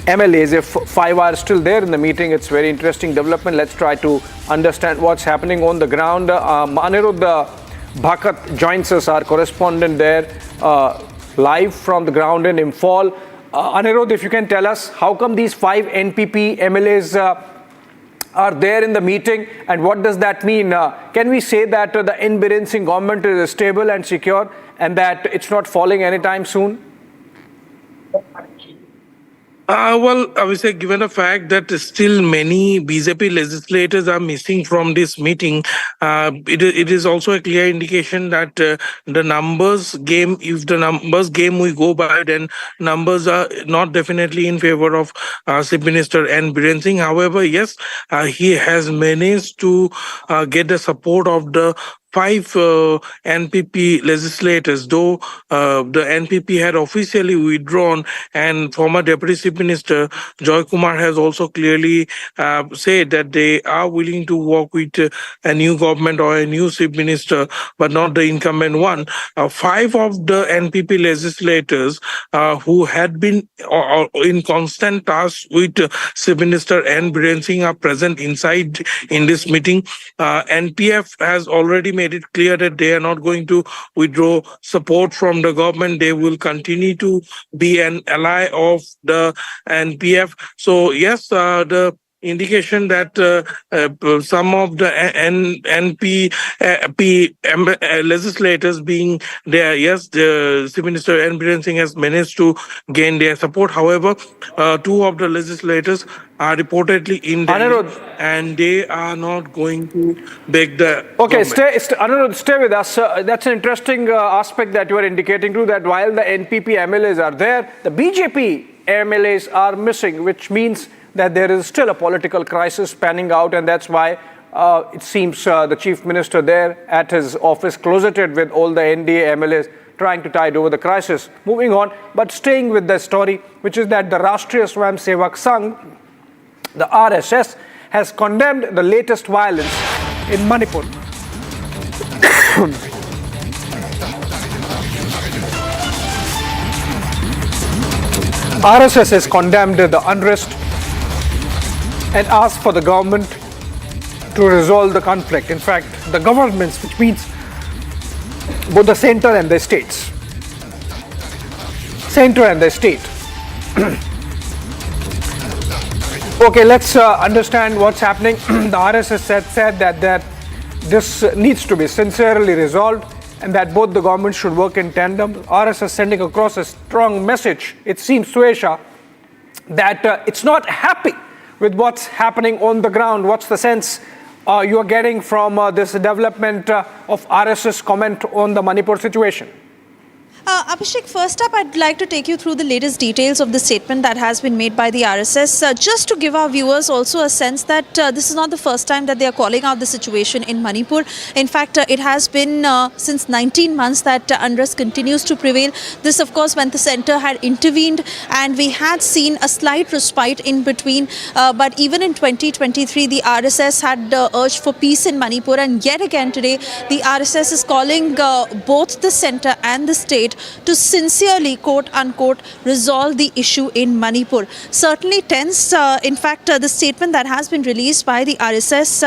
MLAs, if 5 are still there in the meeting, it's very interesting development. Let's try to understand what's happening on the ground. Anirudh Bhakat joins us, our correspondent there, live from the ground in Imphal. Anirudh, if you can tell us, how come these 5 NPP MLAs are there in the meeting, and what does that mean? Can we say that the N. Biren Singh government is stable and secure, and that it's not falling anytime soon? Well, I would say, given the fact that still many BJP legislators are missing from this meeting, it is also a clear indication that the numbers game, if the numbers game we go by, then numbers are not definitely in favor of Chief Minister N. Biren Singh. However, yes, he has managed to get the support of the 5 NPP legislators, though the NPP had officially withdrawn, and former Deputy Chief Minister Joy Kumar has also clearly said that they are willing to work with a new government or a new Chief Minister, but not the incumbent one. 5 of the NPP legislators who had been in constant touch with Chief Minister N. Biren Singh are present inside in this meeting. NPF has already made it clear that they are not going to withdraw support from the government. They will continue to be an ally of the NPF. So yes, the indication that some of the NPP legislators being there, yes, the Chief Minister N. Biren Singh has managed to gain their support. However, 2 of the legislators are reportedly in Delhi, and they are not going to beg the government. Anirudh, stay with us. That's an interesting aspect that you are indicating to, that while the NPP MLAs are there, the BJP MLAs are missing, which means that there is still a political crisis panning out, and that's why it seems the Chief Minister there at his office, closeted with all the NDA MLAs, trying to tide over the crisis. Moving on, but staying with the story, which is that the Rashtriya Swayam Sevak Sangh, the RSS, has condemned the latest violence in Manipur. RSS has condemned the unrest and asked for the government to resolve the conflict. In fact, the governments, which means both the center and the states. Center and the state. Okay, let's understand what's happening. The RSS said that this needs to be sincerely resolved and that both the governments should work in tandem. RSS sending across a strong message, it seems, Suesha, that it's not happy with what's happening on the ground. What's the sense you are getting from this development of RSS comment on the Manipur situation? Abhishek, first up, I'd like to take you through the latest details of the statement that has been made by the RSS, just to give our viewers also a sense that this is not the first time that they are calling out the situation in Manipur. In fact, it has been since 19 months that unrest continues to prevail. This, of course, when the centre had intervened and we had seen a slight respite in between. But even in 2023, the RSS had urged for peace in Manipur. And yet again today, the RSS is calling both the centre and the state to sincerely, quote unquote, resolve the issue in Manipur. Certainly tense. In fact, the statement that has been released by the RSS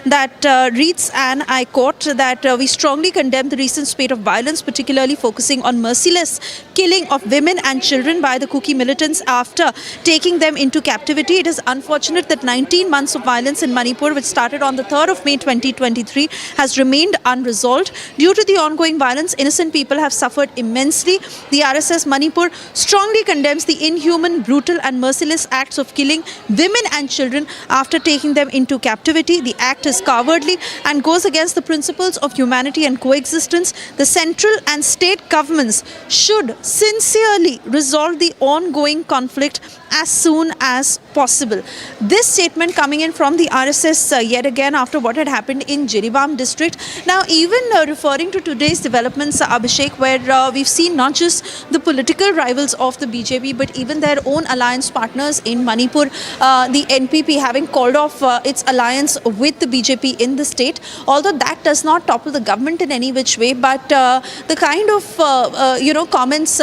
that reads, and I quote, that we strongly condemn the recent spate of violence, particularly focusing on merciless killing of women and children by the Kuki militants after taking them into captivity. It is unfortunate that 19 months of violence in Manipur, which started on the 3rd of May 2023, has remained unresolved. Due to the ongoing violence, innocent people have suffered immensely. The RSS Manipur strongly condemns the inhuman, brutal and merciless acts of killing women and children after taking them into captivity. The act is cowardly and goes against the principles of humanity and coexistence. The central and state governments should sincerely resolve the ongoing conflict as soon as possible. This statement coming in from the RSS yet again after what had happened in Jiribam district. Now, even referring to today's developments, Abhishek, where we've seen not just the political rivals of the BJP, but even their own alliance partners in Manipur, the NPP having called off its alliance with the BJP in the state. Although that does not topple the government in any which way, but the kind of comments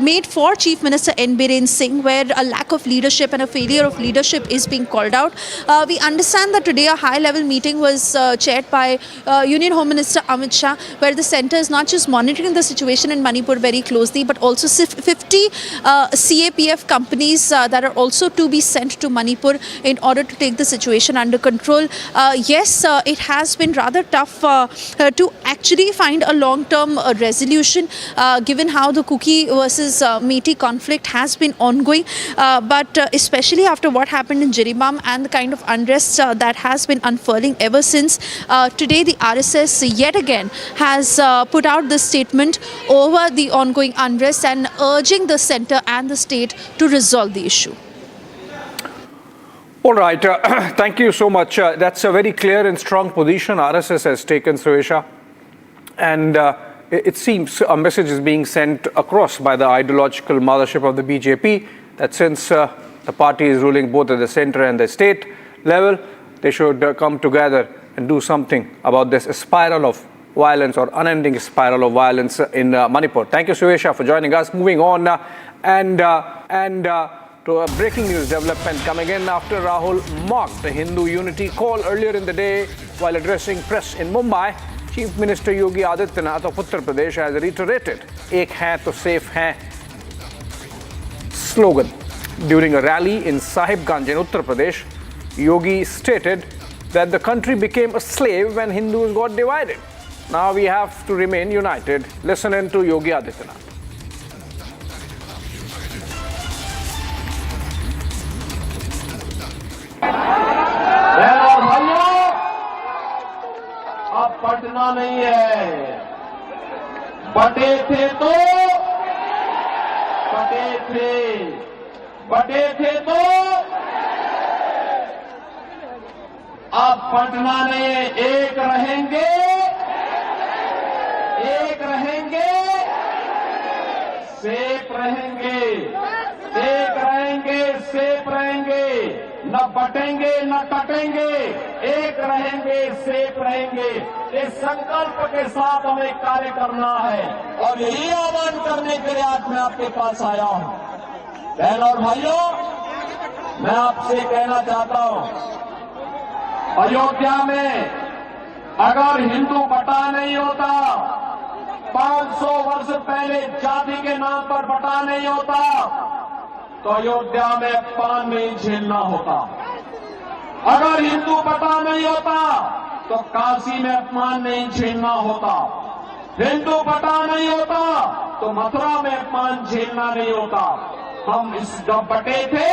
made for Chief Minister N. Biren Singh, where a lack of leadership and a failure of leadership is being called out. We understand that today a high-level meeting was chaired by Union Home Minister Amit Shah, where the centre is not just monitoring the situation in Manipur very closely, but also 50 CAPF companies that are also to be sent to Manipur in order to take the situation under control. Yes, it has been rather tough to actually find a long-term resolution, given how the Kuki versus Meitei conflict has been ongoing. But especially after what happened in Jiribam and the kind of unrest that has been unfurling ever since, today the RSS yet again has put out this statement over the ongoing unrest and urging the centre and the state to resolve the issue. All right, thank you so much. That's a very clear and strong position RSS has taken, Suesha. And it seems a message is being sent across by the ideological mothership of the BJP that since the party is ruling both at the centre and the state level, they should come together and do something about this spiral of violence or unending spiral of violence in Manipur. Thank you, Suesha, for joining us. Moving on to a breaking news development coming in after Rahul mocked the Hindu unity call earlier in the day while addressing press in Mumbai. Chief Minister Yogi Adityanath of Uttar Pradesh has reiterated "Ek hai to safe hai" slogan. During a rally in Sahibganj in Uttar Pradesh, Yogi stated that the country became a slave when Hindus got divided. Now we have to remain united. Listen in to Yogi Adityanath. अब पटना नहीं है, बटे थे तो अब पटना नहीं, एक रहेंगे, सेफ रहेंगे, एक रहेंगे, सेफ रहेंगे। न बटेंगे न कटेंगे, एक रहेंगे, सेफ रहेंगे। इस संकल्प के साथ हमें कार्य करना है और यही आह्वान करने के लिए आज मैं आपके पास आया हूं। बहनों और भाइयों, मैं आपसे कहना चाहता हूं, अयोध्या में अगर हिंदू बटा नहीं होता, 500 वर्ष पहले जाति के नाम पर बटा नहीं होता, तो अयोध्या में अपमान नहीं झेलना होता। अगर हिंदू बटा नहीं होता तो काशी में अपमान नहीं झेलना होता। हिंदू बटा नहीं होता तो मथुरा में अपमान झेलना नहीं होता। हम इस जब बटे थे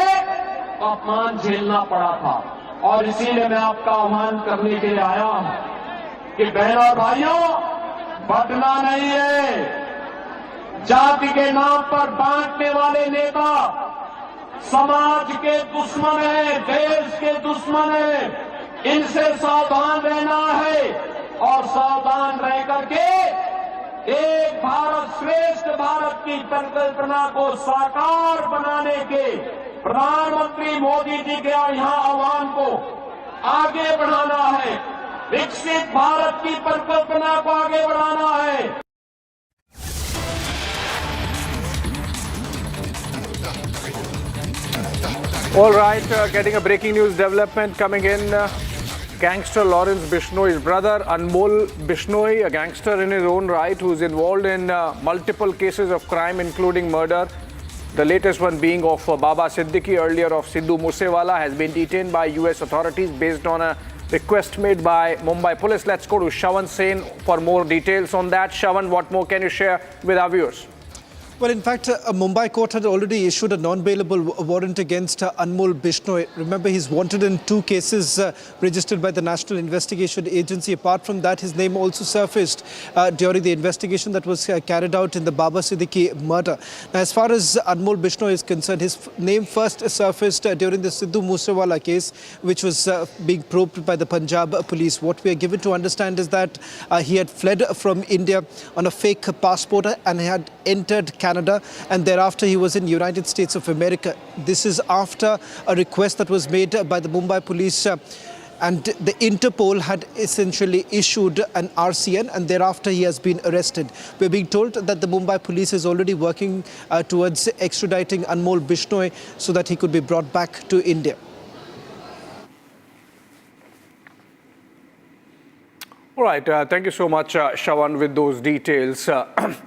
तो अपमान झेलना पड़ा था और इसीलिए मैं आपका आह्वान करने के लिए आया हूं कि बहनों और भाइयों, बटना नहीं है। जाति के नाम पर बांटने वाले नेता समाज के दुश्मन है, देश के दुश्मन है। इनसे सावधान रहना है और सावधान रह करके एक भारत श्रेष्ठ भारत की परिकल्पना को साकार बनाने के प्रधानमंत्री मोदी जी के यहाँ आह्वान को आगे बढ़ाना है। विकसित भारत की परिकल्पना को आगे बढ़ाना है। All right, getting a breaking news development coming in. Gangster Lawrence Bishnoi's brother, Anmol Bishnoi, a gangster in his own right, who's involved in multiple cases of crime, including murder. The latest one being of Baba Siddiqui, earlier of Sidhu Moosewala, has been detained by US authorities based on a request made by Mumbai police. Let's go to Shawan Sen for more details on that. Shawan, what more can you share with our viewers? Well, in fact, a Mumbai court had already issued a non-bailable warrant against Anmol Bishnoi. Remember, he's wanted in 2 cases registered by the National Investigation Agency. Apart from that, his name also surfaced during the investigation that was carried out in the Baba Siddiqui murder. Now, as far as Anmol Bishnoi is concerned, his name first surfaced during the Sidhu Moosewala case, which was being probed by the Punjab police. What we are given to understand is that he had fled from India on a fake passport and had entered Canada, and thereafter he was in United States of America. This is after a request that was made by the Mumbai police and the Interpol had essentially issued an RCN, and thereafter he has been arrested. We're being told that the Mumbai police is already working towards extraditing Anmol Bishnoi so that he could be brought back to India. All right, thank you so much, Shawan, with those details.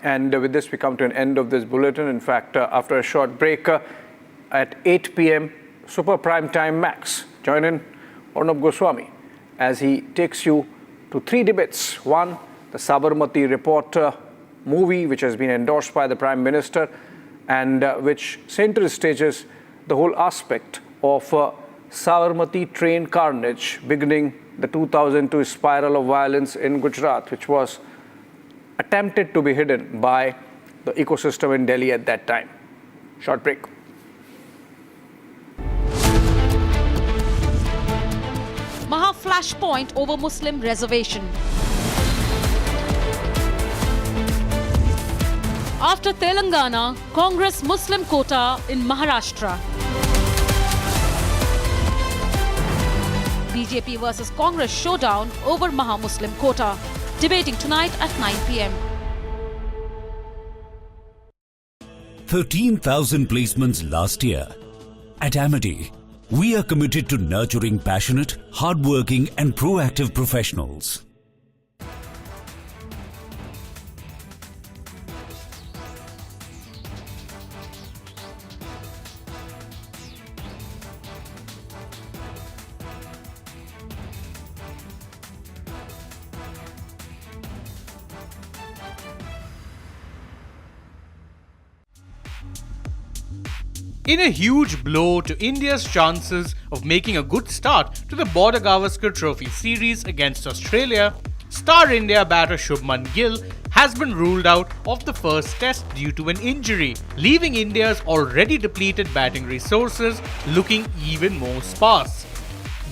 And with this, we come to an end of this bulletin. In fact, after a short break at 8 p.m, Super Prime Time Max. Join in Arnab Goswami as he takes you to 3 debates. One, the Sabarmati Report movie, which has been endorsed by the Prime Minister and which center stages the whole aspect of Sabarmati train carnage, beginning the 2002 spiral of violence in Gujarat, which was attempted to be hidden by the ecosystem in Delhi at that time. Short break. Maha flashpoint over Muslim reservation. After Telangana, Congress Muslim quota in Maharashtra. BJP versus Congress showdown over Maha-Muslim quota. Debating tonight at 9 p.m. 13,000 placements last year. At Amity, we are committed to nurturing passionate, hardworking and proactive professionals. In a huge blow to India's chances of making a good start to the Border Gavaskar Trophy series against Australia, star India batter Shubman Gill has been ruled out of the first test due to an injury, leaving India's already depleted batting resources looking even more sparse.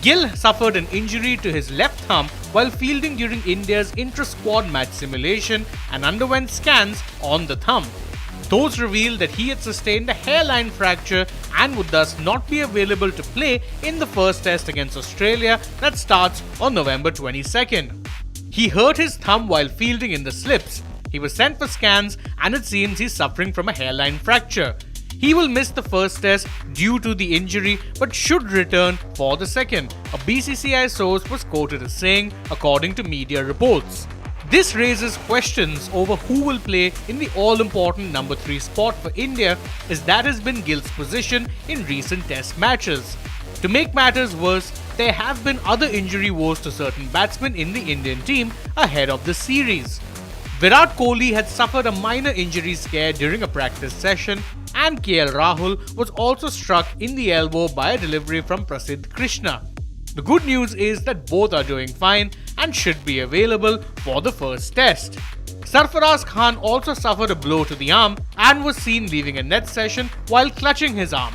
Gill suffered an injury to his left thumb while fielding during India's intra-squad match simulation and underwent scans on the thumb. Those revealed that he had sustained a hairline fracture and would thus not be available to play in the first test against Australia that starts on November 22nd. He hurt his thumb while fielding in the slips. He was sent for scans and it seems he's suffering from a hairline fracture. He will miss the first test due to the injury but should return for the second, a BCCI source was quoted as saying, according to media reports. This raises questions over who will play in the all-important number 3 spot for India, as that has been Gill's position in recent test matches. To make matters worse, there have been other injury woes to certain batsmen in the Indian team ahead of the series. Virat Kohli had suffered a minor injury scare during a practice session, and KL Rahul was also struck in the elbow by a delivery from Prasidh Krishna. The good news is that both are doing fine and should be available for the first test. Sarfaraz Khan also suffered a blow to the arm and was seen leaving a net session while clutching his arm.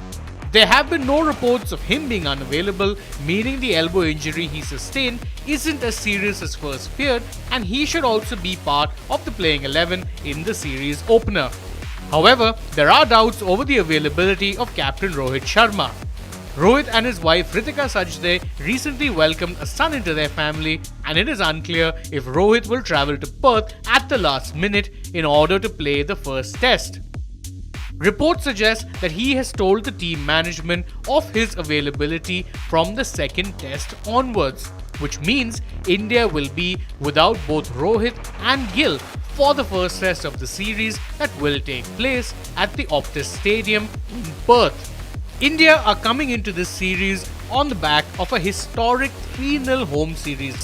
There have been no reports of him being unavailable, meaning the elbow injury he sustained isn't as serious as first feared, and he should also be part of the playing 11 in the series opener. However, there are doubts over the availability of captain Rohit Sharma. Rohit and his wife Ritika Sajde recently welcomed a son into their family, and it is unclear if Rohit will travel to Perth at the last minute in order to play the first test. Reports suggest that he has told the team management of his availability from the second test onwards, which means India will be without both Rohit and Gill for the first test of the series that will take place at the Optus Stadium in Perth. India are coming into this series on the back of a historic 3-0 home series.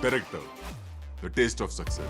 Director, the taste of success.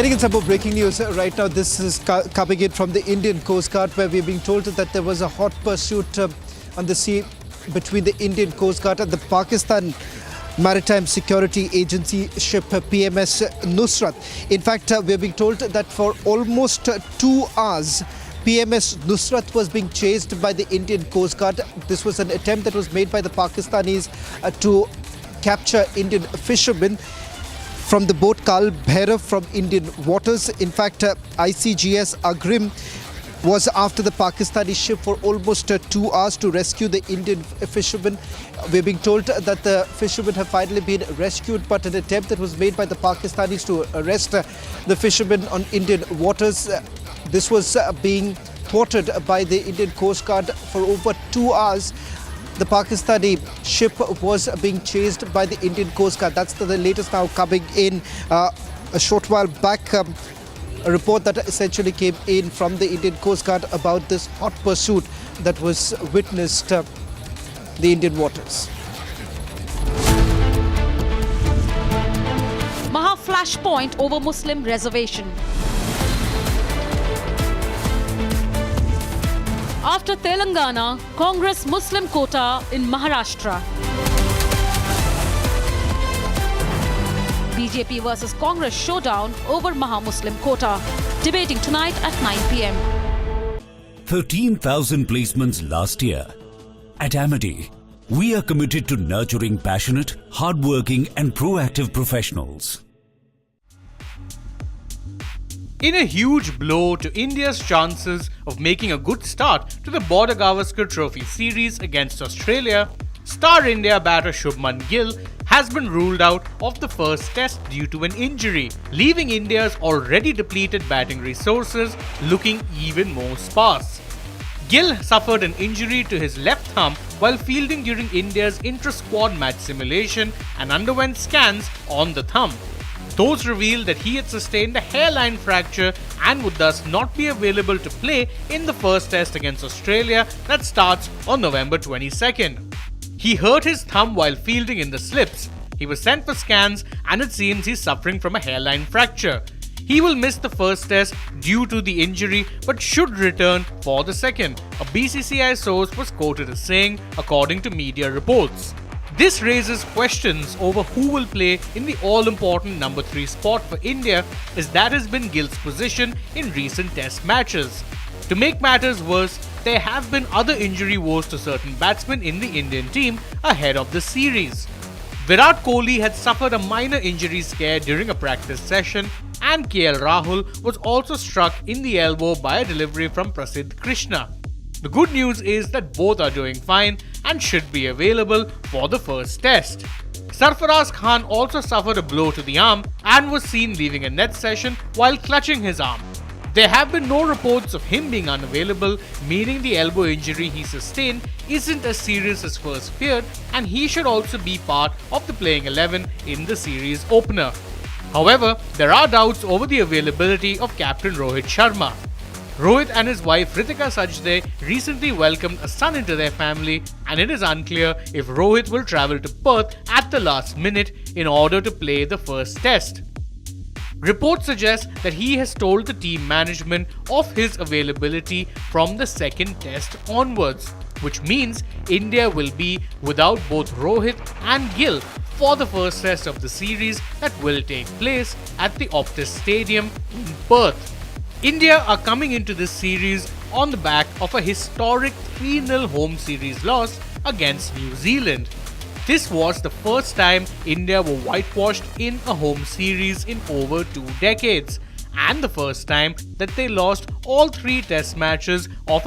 Getting in some more breaking news right now. This is coming in from the Indian Coast Guard, where we're being told that there was a hot pursuit on the sea between the Indian Coast Guard and the Pakistan Maritime Security Agency ship PMS Nusrat. In fact, we're being told that for almost 2 hours, PMS Nusrat was being chased by the Indian Coast Guard. This was an attempt that was made by the Pakistanis to capture Indian fishermen from the boat Kal Bhairav from Indian waters. In fact, ICGS Agrim was after the Pakistani ship for almost 2 hours to rescue the Indian fishermen. We're being told that the fishermen have finally been rescued, but an attempt that was made by the Pakistanis to arrest the fishermen on Indian waters, this was being thwarted by the Indian Coast Guard for over 2 hours. The Pakistani ship was being chased by the Indian Coast Guard. That's the latest now coming in. A short while back, a report that essentially came in from the Indian Coast Guard about this hot pursuit that was witnessed the Indian waters. Maha flashpoint over Muslim reservation. After Telangana, Congress Muslim quota in Maharashtra. BJP versus Congress showdown over Maha-Muslim quota. Debating tonight at 9 p.m. 13,000 placements last year. At Amity, we are committed to nurturing passionate, hardworking and proactive professionals. In a huge blow to India's chances of making a good start to the Border Gavaskar Trophy series against Australia, star India batter Shubman Gill has been ruled out of the first test due to an injury, leaving India's already depleted batting resources looking even more sparse. Gill suffered an injury to his left thumb while fielding during India's intra-squad match simulation and underwent scans on the thumb. Those revealed that he had sustained a hairline fracture and would thus not be available to play in the first test against Australia that starts on November 22nd. He hurt his thumb while fielding in the slips. He was sent for scans and it seems he's suffering from a hairline fracture. He will miss the first test due to the injury but should return for the second, a BCCI source was quoted as saying, according to media reports. This raises questions over who will play in the all-important number 3 spot for India, as that has been Gill's position in recent test matches. To make matters worse, there have been other injury woes to certain batsmen in the Indian team ahead of the series. Virat Kohli had suffered a minor injury scare during a practice session, and KL Rahul was also struck in the elbow by a delivery from Prasidh Krishna. The good news is that both are doing fine and should be available for the first test. Sarfaraz Khan also suffered a blow to the arm and was seen leaving a net session while clutching his arm. There have been no reports of him being unavailable, meaning the elbow injury he sustained isn't as serious as first feared, and he should also be part of the playing 11 in the series opener. However, there are doubts over the availability of captain Rohit Sharma. Rohit and his wife Ritika Sajde recently welcomed a son into their family, and it is unclear if Rohit will travel to Perth at the last minute in order to play the first test. Reports suggest that he has told the team management of his availability from the second test onwards, which means India will be without both Rohit and Gill for the first test of the series that will take place at the Optus Stadium in Perth. India are coming into this series on the back of a historic 3-0 home series loss against New Zealand. This was the first time India were whitewashed in a home series in over 2 decades, and the first time that they lost all 3 test matches of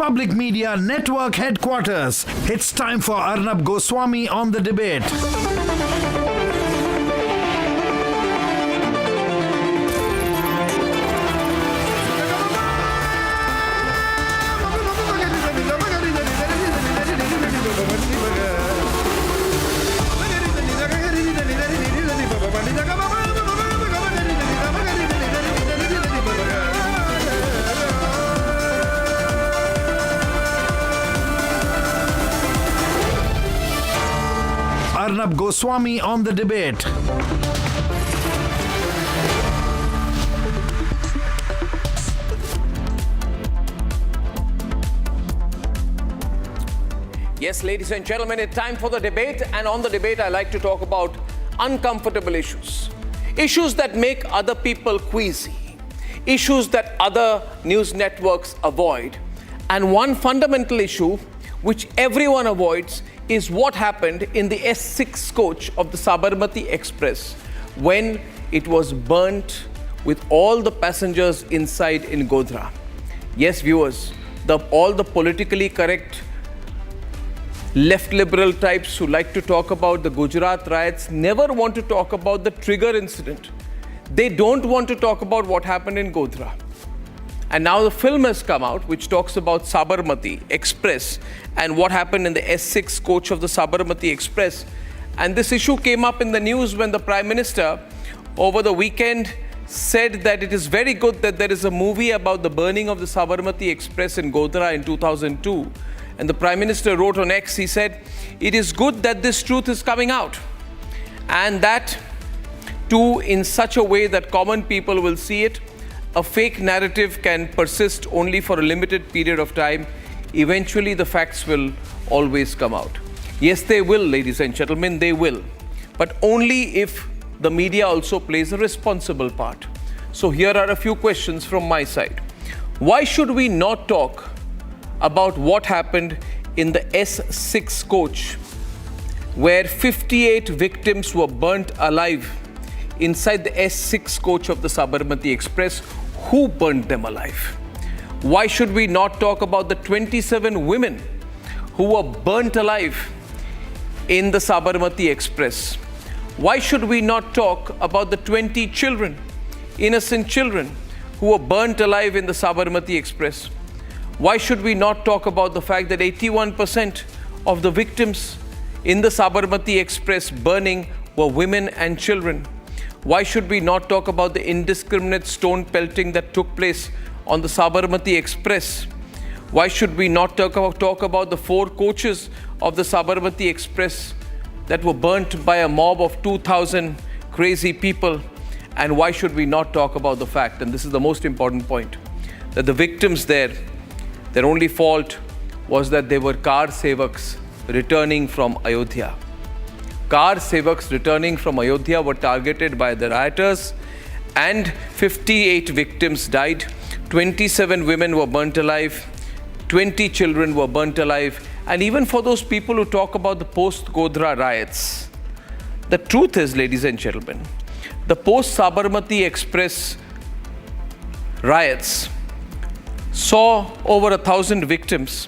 Republic Media Network headquarters. It's time for Arnab Goswami on the debate. Arnab Goswami on the debate. Yes, ladies and gentlemen, it's time for the debate, and on the debate I like to talk about uncomfortable issues. Issues that make other people queasy. Issues that other news networks avoid. And one fundamental issue which everyone avoids is what happened in the S6 coach of the Sabarmati Express when it was burnt with all the passengers inside in Godhra. Yes, viewers, all the politically correct left liberal types who like to talk about the Gujarat riots never want to talk about the trigger incident. They don't want to talk about what happened in Godhra. And now the film has come out which talks about Sabarmati Express and what happened in the S6 coach of the Sabarmati Express. And this issue came up in the news when the Prime Minister over the weekend said that it is very good that there is a movie about the burning of the Sabarmati Express in Godhra in 2002. And the Prime Minister wrote on X, he said, it is good that this truth is coming out. And that too in such a way that common people will see it. A fake narrative can persist only for a limited period of time. Eventually, the facts will always come out. Yes, they will, ladies and gentlemen, they will. But only if the media also plays a responsible part. So here are a few questions from my side. Why should we not talk about what happened in the S6 coach, where 58 victims were burnt alive inside the S6 coach of the Sabarmati Express? Who burnt them alive? Why should we not talk about the 27 women who were burnt alive in the Sabarmati Express? Why should we not talk about the 20 children, innocent children, who were burnt alive in the Sabarmati Express? Why should we not talk about the fact that 81% of the victims in the Sabarmati Express burning were women and children? Why should we not talk about the indiscriminate stone pelting that took place on the Sabarmati Express? Why should we not talk about the 4 coaches of the Sabarmati Express that were burnt by a mob of 2,000 crazy people? And why should we not talk about the fact, and this is the most important point, that the victims there, their only fault was that they were car sevaks returning from Ayodhya. Car sevaks returning from Ayodhya were targeted by the rioters and 58 victims died. 27 women were burnt alive. 20 children were burnt alive. And even for those people who talk about the post-Godhra riots, the truth is, ladies and gentlemen, the post-Sabarmati Express riots saw over 1,000 victims,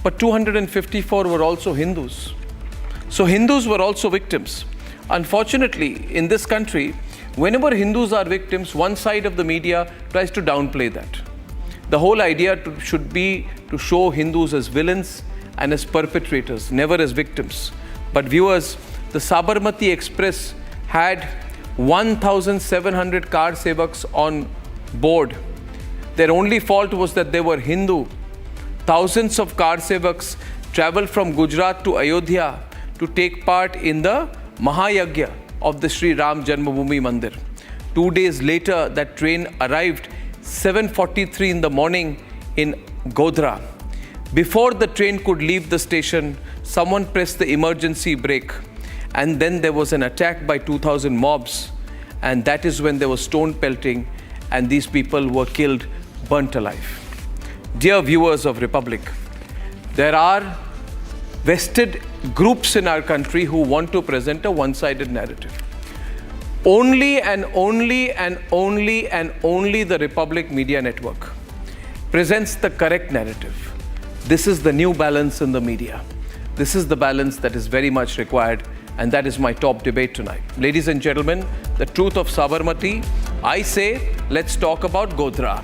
but 254 were also Hindus. So Hindus were also victims. Unfortunately, in this country, whenever Hindus are victims, one side of the media tries to downplay that. The whole idea should be to show Hindus as villains and as perpetrators, never as victims. But viewers, the Sabarmati Express had 1,700 car sevaks on board. Their only fault was that they were Hindu. Thousands of car sevaks traveled from Gujarat to Ayodhya to take part in the Mahayagya of the Sri Ram Janmabhoomi Mandir. 2 days later, that train arrived 7:43 in the morning in Godhra. Before the train could leave the station, someone pressed the emergency brake, and then there was an attack by 2,000 mobs, and that is when there was stone pelting, and these people were killed, burnt alive. Dear viewers of Republic, there are vested groups in our country who want to present a one-sided narrative. Only and only and only and only the Republic Media Network presents the correct narrative. This is the new balance in the media. This is the balance that is very much required, and that is my top debate tonight. Ladies and gentlemen, the truth of Sabarmati, I say, let's talk about Godhra.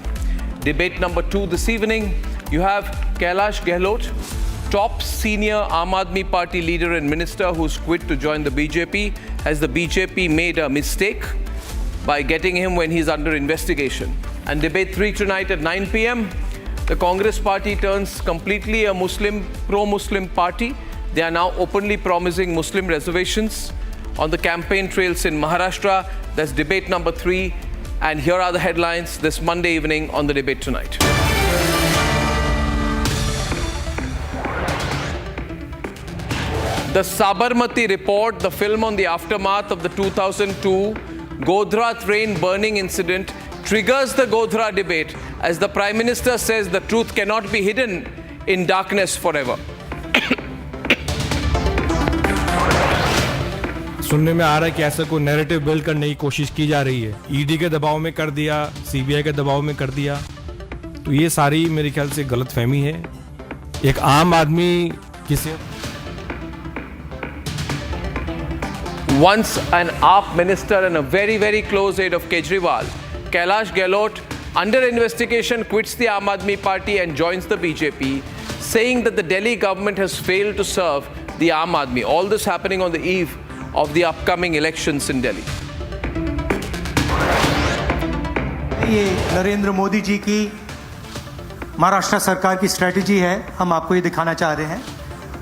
Debate number 2 this evening, you have Gahlot, top senior Aam Aadmi Party leader and minister who's quit to join the BJP. Has the BJP made a mistake by getting him when he's under investigation? And debate 3 tonight at 9 p.m. The Congress party turns completely a pro-Muslim party. They are now openly promising Muslim reservations on the campaign trails in Maharashtra. That's debate number 3. And here are the headlines this Monday evening on the debate tonight. The Sabarmati Report, the film on the aftermath of the 2002 Godhra train burning incident, triggers the Godhra debate as the Prime Minister says the truth cannot be hidden in darkness forever. सुनने में आ रहा है कि ऐसा कोई narrative build करने की कोशिश की जा रही है, ईडी के दबाव में कर दिया, सीबीआई के दबाव में कर दिया, तो ये सारी मेरे ख्याल से गलतफहमी है। एक आम आदमी किसी Once an AAP minister and a very, very close aide of Kejriwal, Gahlot, under investigation, quits the Aam Aadmi Party and joins the BJP, saying that the Delhi government has failed to serve the Aam Aadmi. All this happening on the eve of the upcoming elections in Delhi. ये नरेंद्र मोदी जी की महाराष्ट्र सरकार की strategy है, हम आपको ये दिखाना चाह रहे हैं।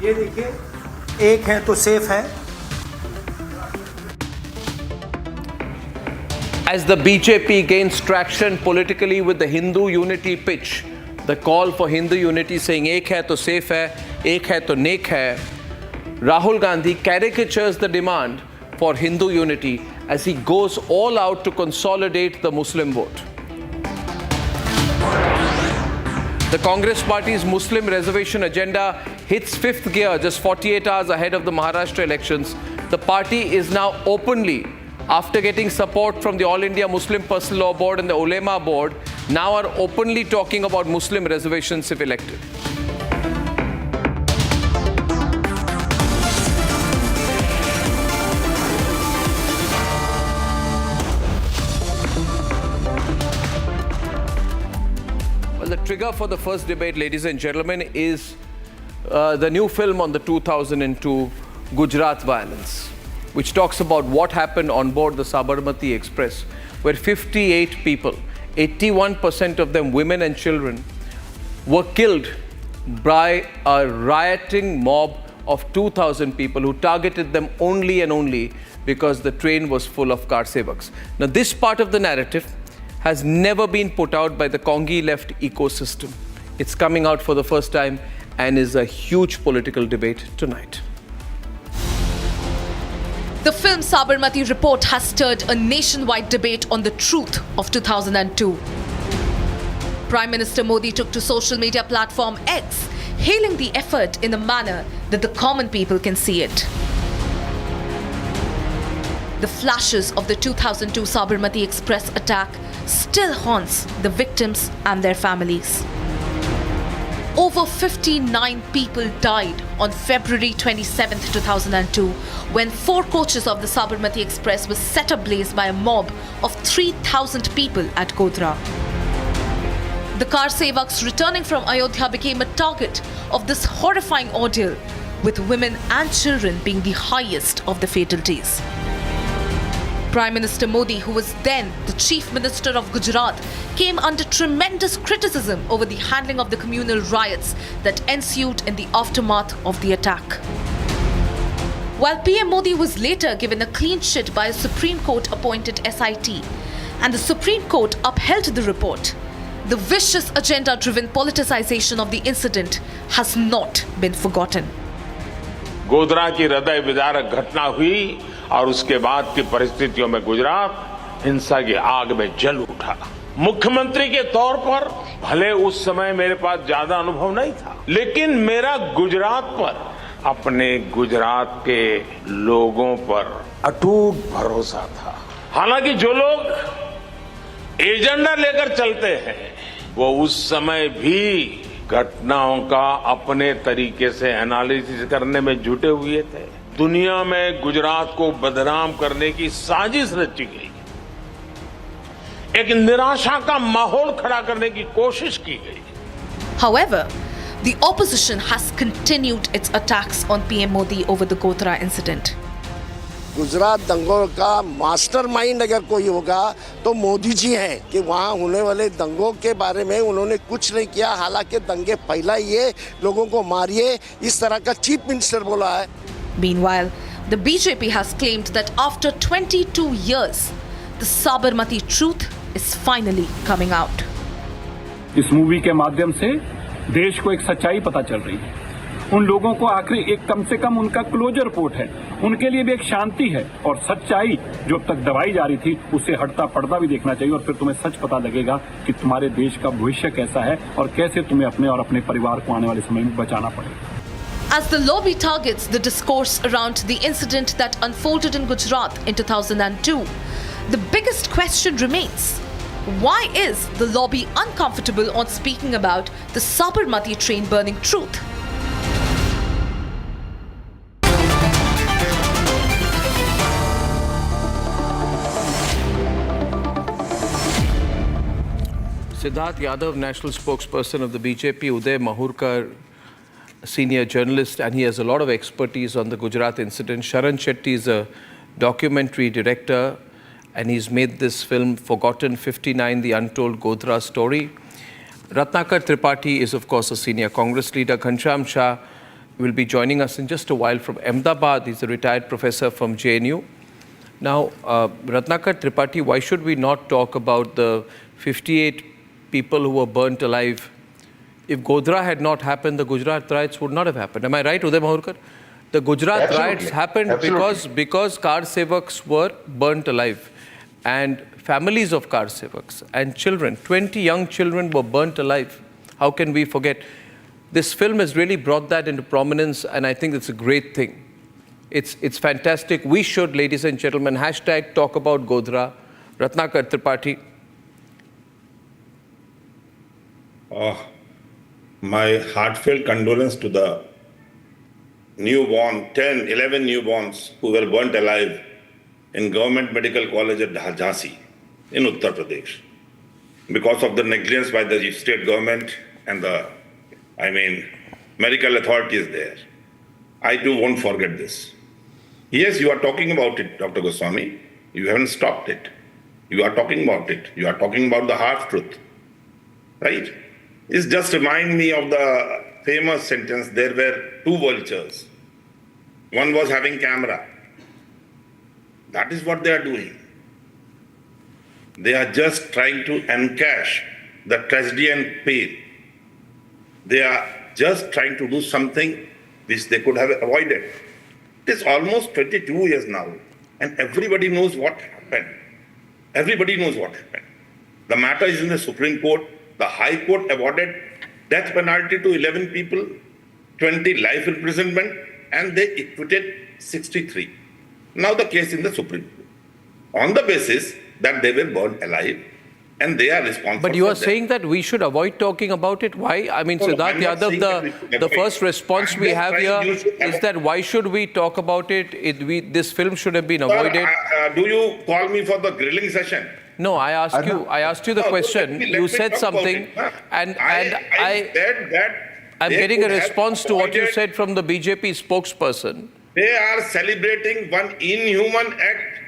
ये देखिए, एक है तो सेफ है। As the BJP gains traction politically with the Hindu unity pitch, the call for Hindu unity saying ek hai to safe hai, ek hai to nek hai, Rahul Gandhi caricatures the demand for Hindu unity as he goes all out to consolidate the Muslim vote. The Congress party's Muslim reservation agenda hits 5th gear just 48 hours ahead of the Maharashtra elections. The party is now openly, after getting support from the All India Muslim Personal Law Board and the Ulema Board, now are openly talking about Muslim reservations if elected. Well, the trigger for the first debate, ladies and gentlemen, is the new film on the 2002 Gujarat violence, which talks about what happened on board the Sabarmati Express, where 58 people, 81% of them women and children, were killed by a rioting mob of 2,000 people who targeted them only and only because the train was full of car sevaks. Now, this part of the narrative has never been put out by the Congi left ecosystem. It's coming out for the first time and is a huge political debate tonight. The film Sabarmati Report has stirred a nationwide debate on the truth of 2002. Prime Minister Modi took to social media platform X, hailing the effort in a manner that the common people can see it. The flashes of the 2002 Sabarmati Express attack still haunts the victims and their families. Over 59 people died on February 27, 2002, when 4 coaches of the Sabarmati Express were set ablaze by a mob of 3,000 people at Godhra. The car sevaks returning from Ayodhya became a target of this horrifying ordeal, with women and children being the highest of the fatalities. Prime Minister Modi, who was then the Chief Minister of Gujarat, came under tremendous criticism over the handling of the communal riots that ensued in the aftermath of the attack. While PM Modi was later given a clean sheet by a Supreme Court appointed SIT, and the Supreme Court upheld the report, the vicious agenda-driven politicization of the incident has not been forgotten. Godhra की हृदय विदारक घटना हुई और उसके बाद की परिस्थितियों में गुजरात हिंसा की आग में जल उठा। मुख्यमंत्री के तौर पर भले उस समय मेरे पास ज्यादा अनुभव नहीं था, लेकिन मेरा गुजरात पर, अपने गुजरात के लोगों पर अटूट भरोसा था। हालांकि जो लोग एजेंडा लेकर चलते हैं, वो उस समय भी घटनाओं का अपने तरीके से एनालिसिस करने में जुटे हुए थे। दुनिया में गुजरात को बदनाम करने की साजिश रची गई, एक निराशा का माहौल खड़ा करने की कोशिश की गई। However, the opposition has continued its attacks on PM Modi over the Godhra incident. Gujarat दंगों का मास्टरमाइंड अगर कोई होगा तो मोदी जी हैं कि वहाँ होने वाले दंगों के बारे में उन्होंने कुछ नहीं किया, हालांकि दंगे फैलाइए, लोगों को मारिए, इस तरह का चीफ मिनिस्टर बोला है। Meanwhile, the BJP has claimed that after 22 years, the Sabarmati truth is finally coming out. इस मूवी के माध्यम से देश को एक सच्चाई पता चल रही है। उन लोगों को आखिरी एक कम से कम उनका क्लोजर रिपोर्ट है, उनके लिए भी एक शांति है और सच्चाई जो अब तक दबाई जा रही थी उसे हटता पर्दा भी देखना चाहिए और फिर तुम्हें सच पता लगेगा कि तुम्हारे देश का भविष्य कैसा है और कैसे तुम्हें अपने और अपने परिवार को आने वाले समय में बचाना पड़ेगा। As the lobby targets the discourse around the incident that unfolded in Gujarat in 2002, the biggest question remains: why is the lobby uncomfortable on speaking about the Sabarmati train burning truth? Siddharth Yadav, national spokesperson of the BJP, Uday Mahurkar, senior journalist, and he has a lot of expertise on the Gujarat incident. Sharan Shetty is a documentary director, and he's made this film, Forgotten 59, The Untold Godhra Story. Ratnakar Tripathi is, of course, a senior Congress leader. Ghanshyam Shah will be joining us in just a while from Ahmedabad. He's a retired professor from JNU. Now, Ratnakar Tripathi, why should we not talk about the 58 people who were burnt alive? If Godhra had not happened, the Gujarat riots would not have happened. Am I right, Uday Mahurkar? The Gujarat riots happened because car sevaks were burnt alive. And families of car sevaks and children, 20 young children were burnt alive. How can we forget? This film has really brought that into prominence, and I think it's a great thing. It's fantastic. We should, ladies and gentlemen, hashtag talk about Godhra. Ratnakar Tripathi. My heartfelt condolence to the newborn, 10, 11 newborns who were burnt alive in Government Medical College at Jhansi in Uttar Pradesh because of the negligence by the state government and the, medical authorities there. I too won't forget this. Yes, you are talking about it, Dr. Goswami. You haven't stopped it. You are talking about it. You are talking about the half truth. Right? It just reminds me of the famous sentence, there were two vultures. One was having camera. That is what they are doing. They are just trying to encash the tragedy and pain. They are just trying to do something which they could have avoided. It is almost 22 years now, and everybody knows what happened. Everybody knows what happened. The matter is in the Supreme Court. The High Court awarded death penalty to 11 people, 20 life imprisonment, and they acquitted 63. Now the case in the Supreme Court. On the basis that they were burned alive and they are responsible. But you are saying that we should avoid talking about it? Why? Siddharth Yadav, the first response we have here is that why should we talk about it? This film should have been avoided. Do you call me for the grilling session? No, I asked you the question. You said something, and I said that I'm getting a response to what you said from the BJP spokesperson. They are celebrating one inhuman act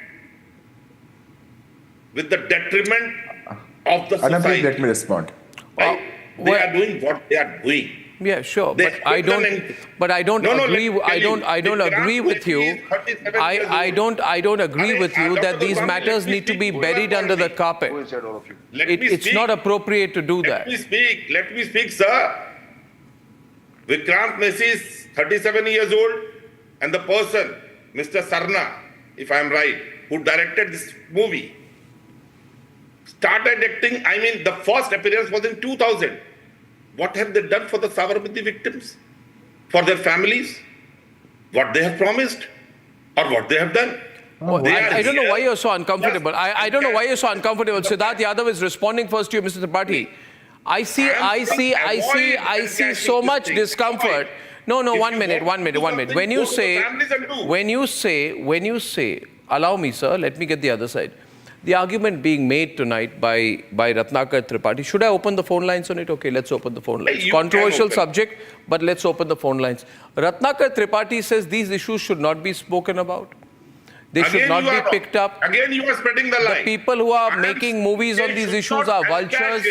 with the detriment of the society. Let me respond. They are doing what they are doing. Yeah, sure, but I don't agree with you. I don't agree with you that these matters need to be buried under the carpet. It's not appropriate to do that. Let me speak, sir. Vikrant Messi is 37 years old, and the person, Mr. Sarna, if I am right, who directed this movie, started acting, the first appearance was in 2000. What have they done for the Sabarmati victims? For their families? What they have promised? Or what they have done? I don't know why you're so uncomfortable. I don't know why you're so uncomfortable. Siddharth Yadav is responding first to you, Mr. Tripathi. I see so much discomfort. No, 1 minute. When you say, allow me, sir, let me get the other side. The argument being made tonight by Ratnakar Tripathi, should I open the phone lines on it? Okay, let's open the phone lines. Controversial subject, but let's open the phone lines. Ratnakar Tripathi says these issues should not be spoken about. They should not be picked up. Again, you are spreading the lie. The people who are making movies on these issues are vultures.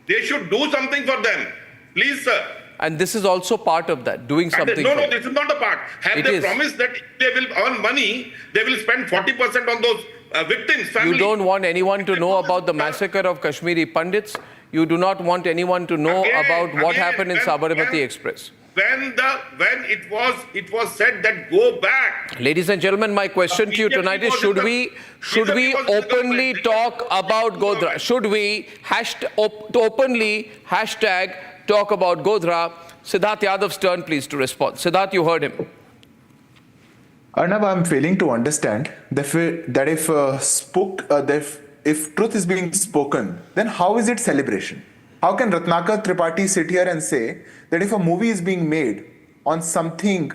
They should do something for them. Please, sir. And this is also part of that, doing something. No, this is not a part. Have they promised that if they will earn money, they will spend 40% on those victims' families? You don't want anyone to know about the massacre of Kashmiri Pandits. You do not want anyone to know about what happened in Sabarmati Express. When it was said that go back. Ladies and gentlemen, my question to you tonight is: should we openly talk about Godhra? Should we openly hashtag talk about Godhra? Siddharth Yadav's turn, please, to respond. Siddharth, you heard him. Arnab, I'm failing to understand that if truth is being spoken, then how is it celebration? How can Ratnakar Tripathi sit here and say that if a movie is being made on something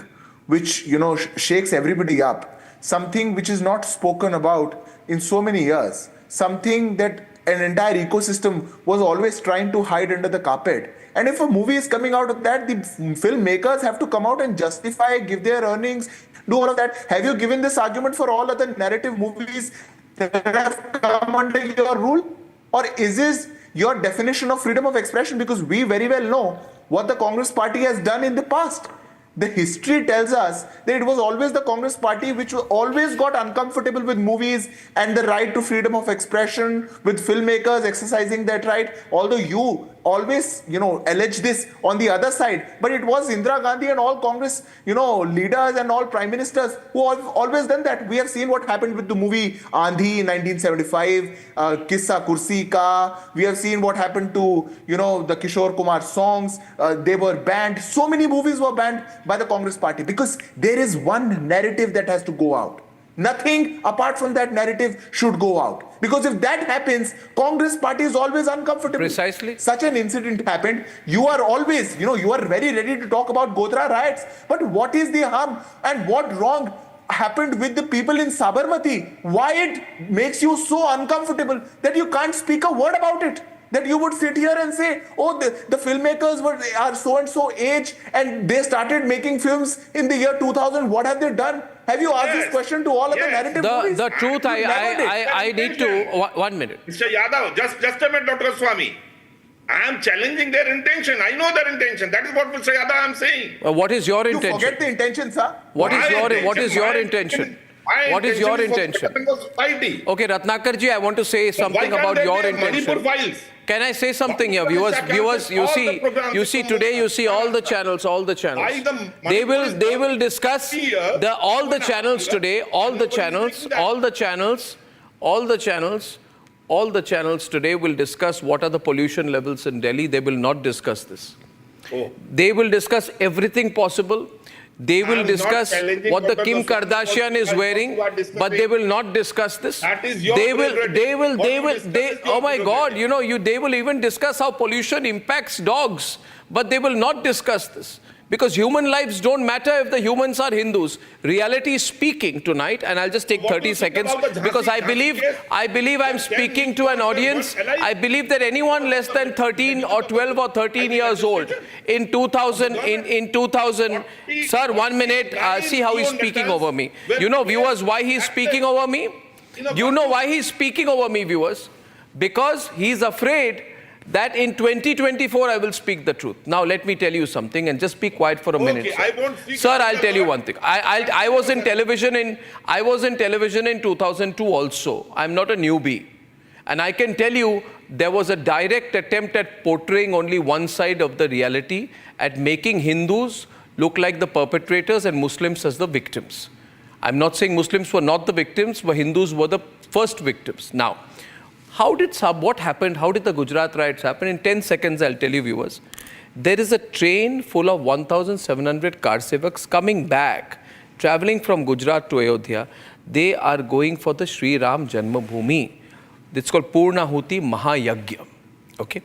which, shakes everybody up, something which is not spoken about in so many years, something that an entire ecosystem was always trying to hide under the carpet, and if a movie is coming out of that, the filmmakers have to come out and justify, give their earnings, do all of that. Have you given this argument for all other narrative movies that have come under your rule? Or is this your definition of freedom of expression? Because we very well know what the Congress party has done in the past. The history tells us that it was always the Congress party which always got uncomfortable with movies and the right to freedom of expression, with filmmakers exercising that right. Although you always, allege this on the other side, but it was Indira Gandhi and all Congress, leaders and all prime ministers who have always done that. We have seen what happened with the movie Andhi in 1975, Kissa Kursi Ka. We have seen what happened to, the Kishore Kumar songs. They were banned. So many movies were banned by the Congress party because there is one narrative that has to go out. Nothing apart from that narrative should go out. Because if that happens, Congress party is always uncomfortable. Precisely. Such an incident happened. You are always, you are very ready to talk about Godhra riots. But what is the harm and what wrong happened with the people in Sabarmati? Why it makes you so uncomfortable that you can't speak a word about it? That you would sit here and say, oh, the filmmakers are so-and-so age and they started making films in the year 2000. What have they done? Have you asked this question to all of the narrative movies? The truth, I need to... 1 minute. Mr. Yadav, just a minute, Dr. Goswami. I am challenging their intention. I know their intention. That is what Mr. Yadav I am saying. What is your intention? You forget the intention, sir. What is your intention? What is your intention? Okay, Ratnakarji, I want to say something about your intention. Can I say something here? Viewers, you see today, you see all the channels. They will discuss all the channels today, all the channels today will discuss what are the pollution levels in Delhi. They will not discuss this. They will discuss everything possible. They will discuss what the Kim Kardashian is wearing, but they will not discuss this. They will, oh my God, they will even discuss how pollution impacts dogs, but they will not discuss this. Because human lives don't matter if the humans are Hindus. Reality speaking tonight, and I'll just take 30 seconds because I believe I'm speaking to an audience. I believe that anyone less than 13 or 12 or 13 years old in 2000, sir, 1 minute, see how he's speaking over me. Viewers, why he's speaking over me? You know why he's speaking over me, viewers? Because he's afraid that in 2024 I will speak the truth. Now let me tell you something and just be quiet for a minute. Sir, I'll tell you one thing. I was in television in 2002 also. I'm not a newbie. And I can tell you there was a direct attempt at portraying only one side of the reality, at making Hindus look like the perpetrators and Muslims as the victims. I'm not saying Muslims were not the victims, but Hindus were the first victims. Now, what happened? How did the Gujarat riots happen? In 10 seconds, I'll tell you, viewers. There is a train full of 1,700 car sevaks coming back, traveling from Gujarat to Ayodhya. They are going for the Sri Ram Janmabhoomi. It's called Purnahuti Mahayagya. Okay.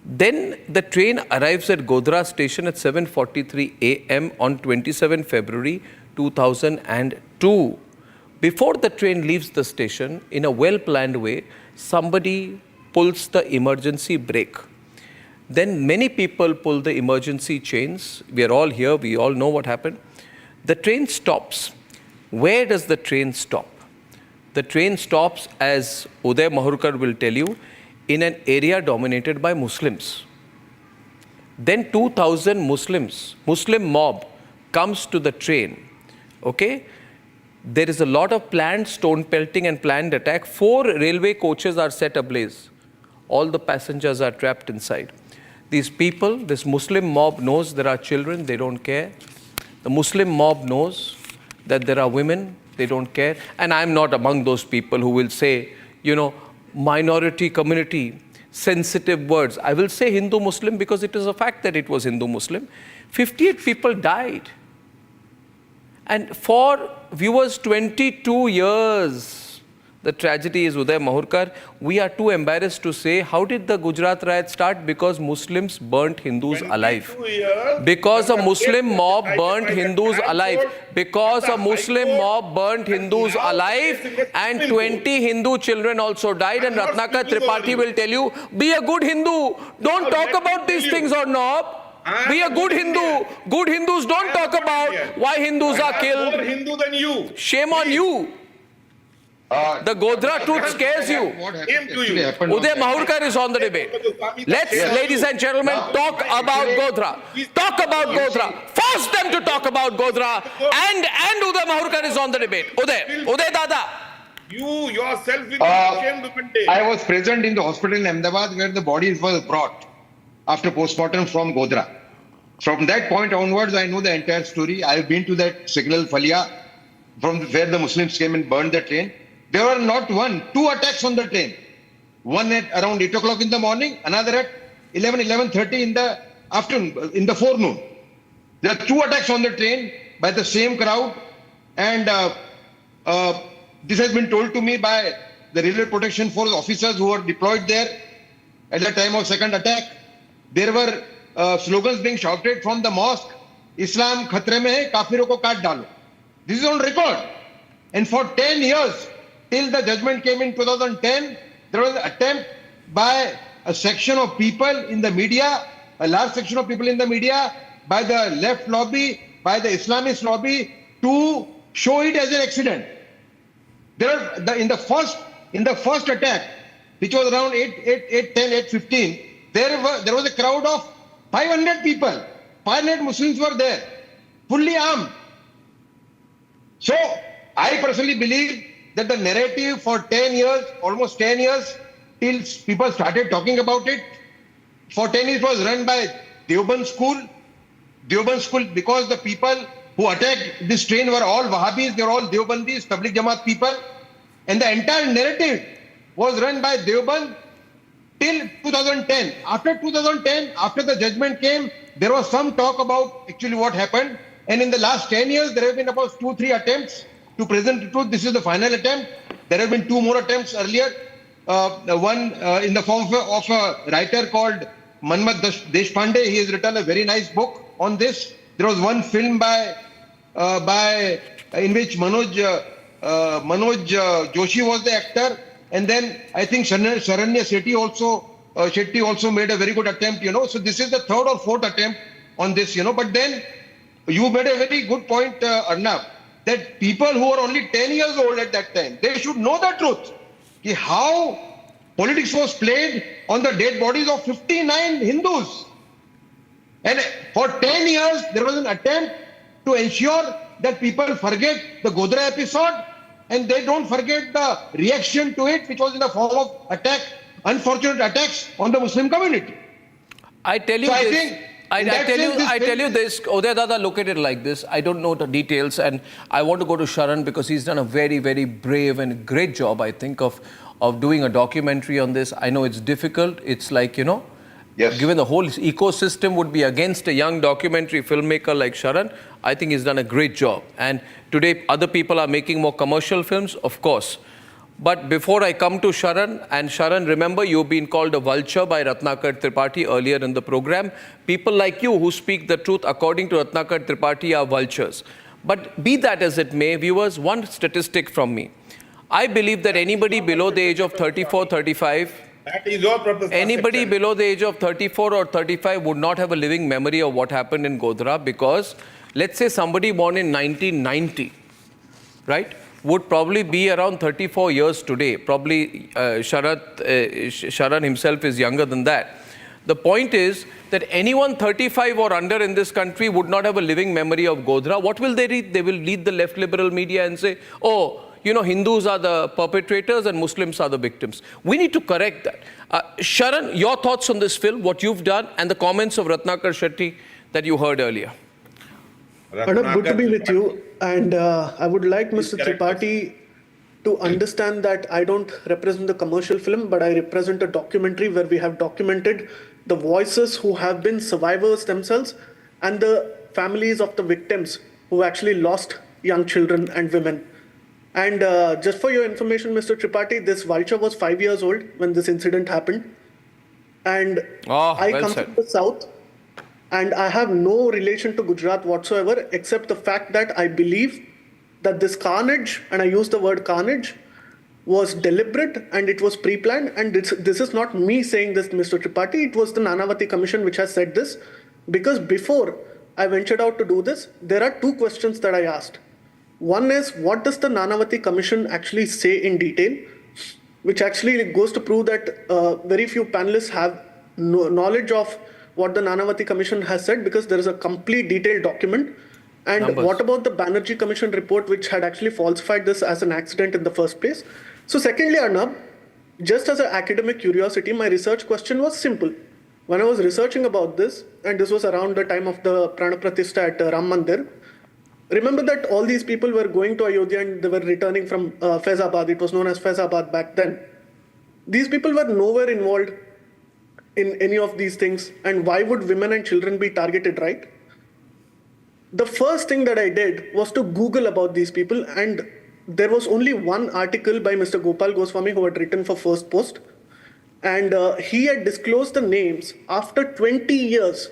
Then the train arrives at Godhra station at 7:43 a.m. on 27 February 2002. Before the train leaves the station, in a well-planned way, somebody pulls the emergency brake. Then many people pull the emergency chains. We are all here, we all know what happened. The train stops. Where does the train stop? The train stops, as Uday Mahurkar will tell you, in an area dominated by Muslims. Then 2,000 Muslim mob comes to the train. Okay? There is a lot of planned stone pelting and planned attack. 4 railway coaches are set ablaze. All the passengers are trapped inside. These people, this Muslim mob knows there are children, they don't care. The Muslim mob knows that there are women, they don't care. And I'm not among those people who will say, you know, minority community, sensitive words. I will say Hindu-Muslim because it is a fact that it was Hindu-Muslim. 58 people died. And for viewers, 22 years, the tragedy is Uday Mahurkar. We are too embarrassed to say, how did the Gujarat riot start? Because Muslims burnt Hindus alive. Because a Muslim mob burnt Hindus alive. Because a Muslim mob burnt Hindus alive, and 20 Hindu children also died. And Ratnakar Tripathi will tell you, be a good Hindu. Don't talk about these things, Arnab. Be a good Hindu. Good Hindus don't talk about why Hindus are killed. More Hindu than you. Shame on you. The Godhra truth scares you. Uday Mahurkar is on the debate. Let's, ladies and gentlemen, talk about Godhra. Talk about Godhra. Force them to talk about Godhra. And Uday Mahurkar is on the debate. Uday Dada. You yourself will be ashamed one day. I was present in the hospital in Ahmedabad where the bodies were brought after postmortem from Godhra. From that point onwards, I know the entire story. I have been to that Signal Falia, from where the Muslims came and burned the train. There were not 1, 2 attacks on the train. One at around 8 o'clock in the morning, another at 11:30 in the afternoon, in the forenoon. There are 2 attacks on the train by the same crowd, and this has been told to me by the Railway Protection Force officers who were deployed there at the time of second attack. There were slogans being shouted from the mosque, Islam khatre mein hai, kafiro ko kaat dalo. This is on record. And for 10 years, till the judgment came in 2010, there was an attempt by a section of people in the media, a large section of people in the media, by the left lobby, by the Islamist lobby, to show it as an accident. There are in the first attack, which was around 8:15, there was a crowd of 500 people. 500 Muslims were there, fully armed. So I personally believe that the narrative for 10 years, almost 10 years, till people started talking about it, for 10 years was run by Deoband School. Deoband School, because the people who attacked this train were all Wahhabis, they were all Deobandis, Tabligh Jamaat people. And the entire narrative was run by Deoband till 2010. After 2010, after the judgment came, there was some talk about actually what happened. And in the last 10 years, there have been about 2-3 attempts to present the truth. This is the final attempt. There have been 2 more attempts earlier. One in the form of a writer called Manmat Deshpande. He has written a very nice book on this. There was one film in which Manoj Joshi was the actor. And then I think Sharanya Shetty also made a very good attempt, So this is the 3rd or 4th attempt on this, But then you made a very good point, Arnab, that people who were only 10 years old at that time, they should know the truth. How politics was played on the dead bodies of 59 Hindus. And for 10 years, there was an attempt to ensure that people forget the Godhra episode and they don't forget the reaction to it, which was in the form of unfortunate attacks on the Muslim community. I tell you this, Uday Dada, look at it like this. I don't know the details, and I want to go to Sharan because he's done a very, very brave and great job, I think, of doing a documentary on this. I know it's difficult. It's like, given the whole ecosystem would be against a young documentary filmmaker like Sharan, I think he's done a great job. And today, other people are making more commercial films, of course. But before I come to Sharan, and Sharan, remember you've been called a vulture by Ratnakar Tripathi earlier in the program. People like you who speak the truth according to Ratnakar Tripathi are vultures. But be that as it may, viewers, one statistic from me. I believe that anybody below the age of 34, 35, anybody below the age of 34 or 35 would not have a living memory of what happened in Godhra, because let's say somebody born in 1990, right, would probably be around 34 years today. Probably Sharan himself is younger than that. The point is that anyone 35 or under in this country would not have a living memory of Godhra. What will they read? They will read the left liberal media and say, oh, you know, Hindus are the perpetrators and Muslims are the victims. We need to correct that. Sharan, your thoughts on this film, what you've done, and the comments of Ratnakar Shetty that you heard earlier. Arnab, good to be with you. And I would like Mr. Tripathi to understand that I don't represent the commercial film, but I represent a documentary where we have documented the voices who have been survivors themselves and the families of the victims who actually lost young children and women. And just for your information, Mr. Tripathi, this vulture was 5 years old when this incident happened. And I come from the south, and I have no relation to Gujarat whatsoever, except the fact that I believe that this carnage, and I use the word carnage, was deliberate and it was pre-planned. And this is not me saying this, Mr. Tripathi. It was the Nanavati Commission which has said this. Because before I ventured out to do this, there are two questions that I asked. One is, what does the Nanavati Commission actually say in detail? Which actually goes to prove that very few panelists have knowledge of what the Nanavati Commission has said, because there is a complete detailed document. And what about the Banerjee Commission report, which had actually falsified this as an accident in the first place? So secondly, Arnab, just as an academic curiosity, my research question was simple. When I was researching about this, and this was around the time of the Prana Pratishtha at Ram Mandir, remember that all these people were going to Ayodhya and they were returning from Faizabad. It was known as Faizabad back then. These people were nowhere involved in any of these things. And why would women and children be targeted, right? The first thing that I did was to Google about these people, and there was only one article by Mr. Gopal Goswami who had written for First Post, and he had disclosed the names after 20 years.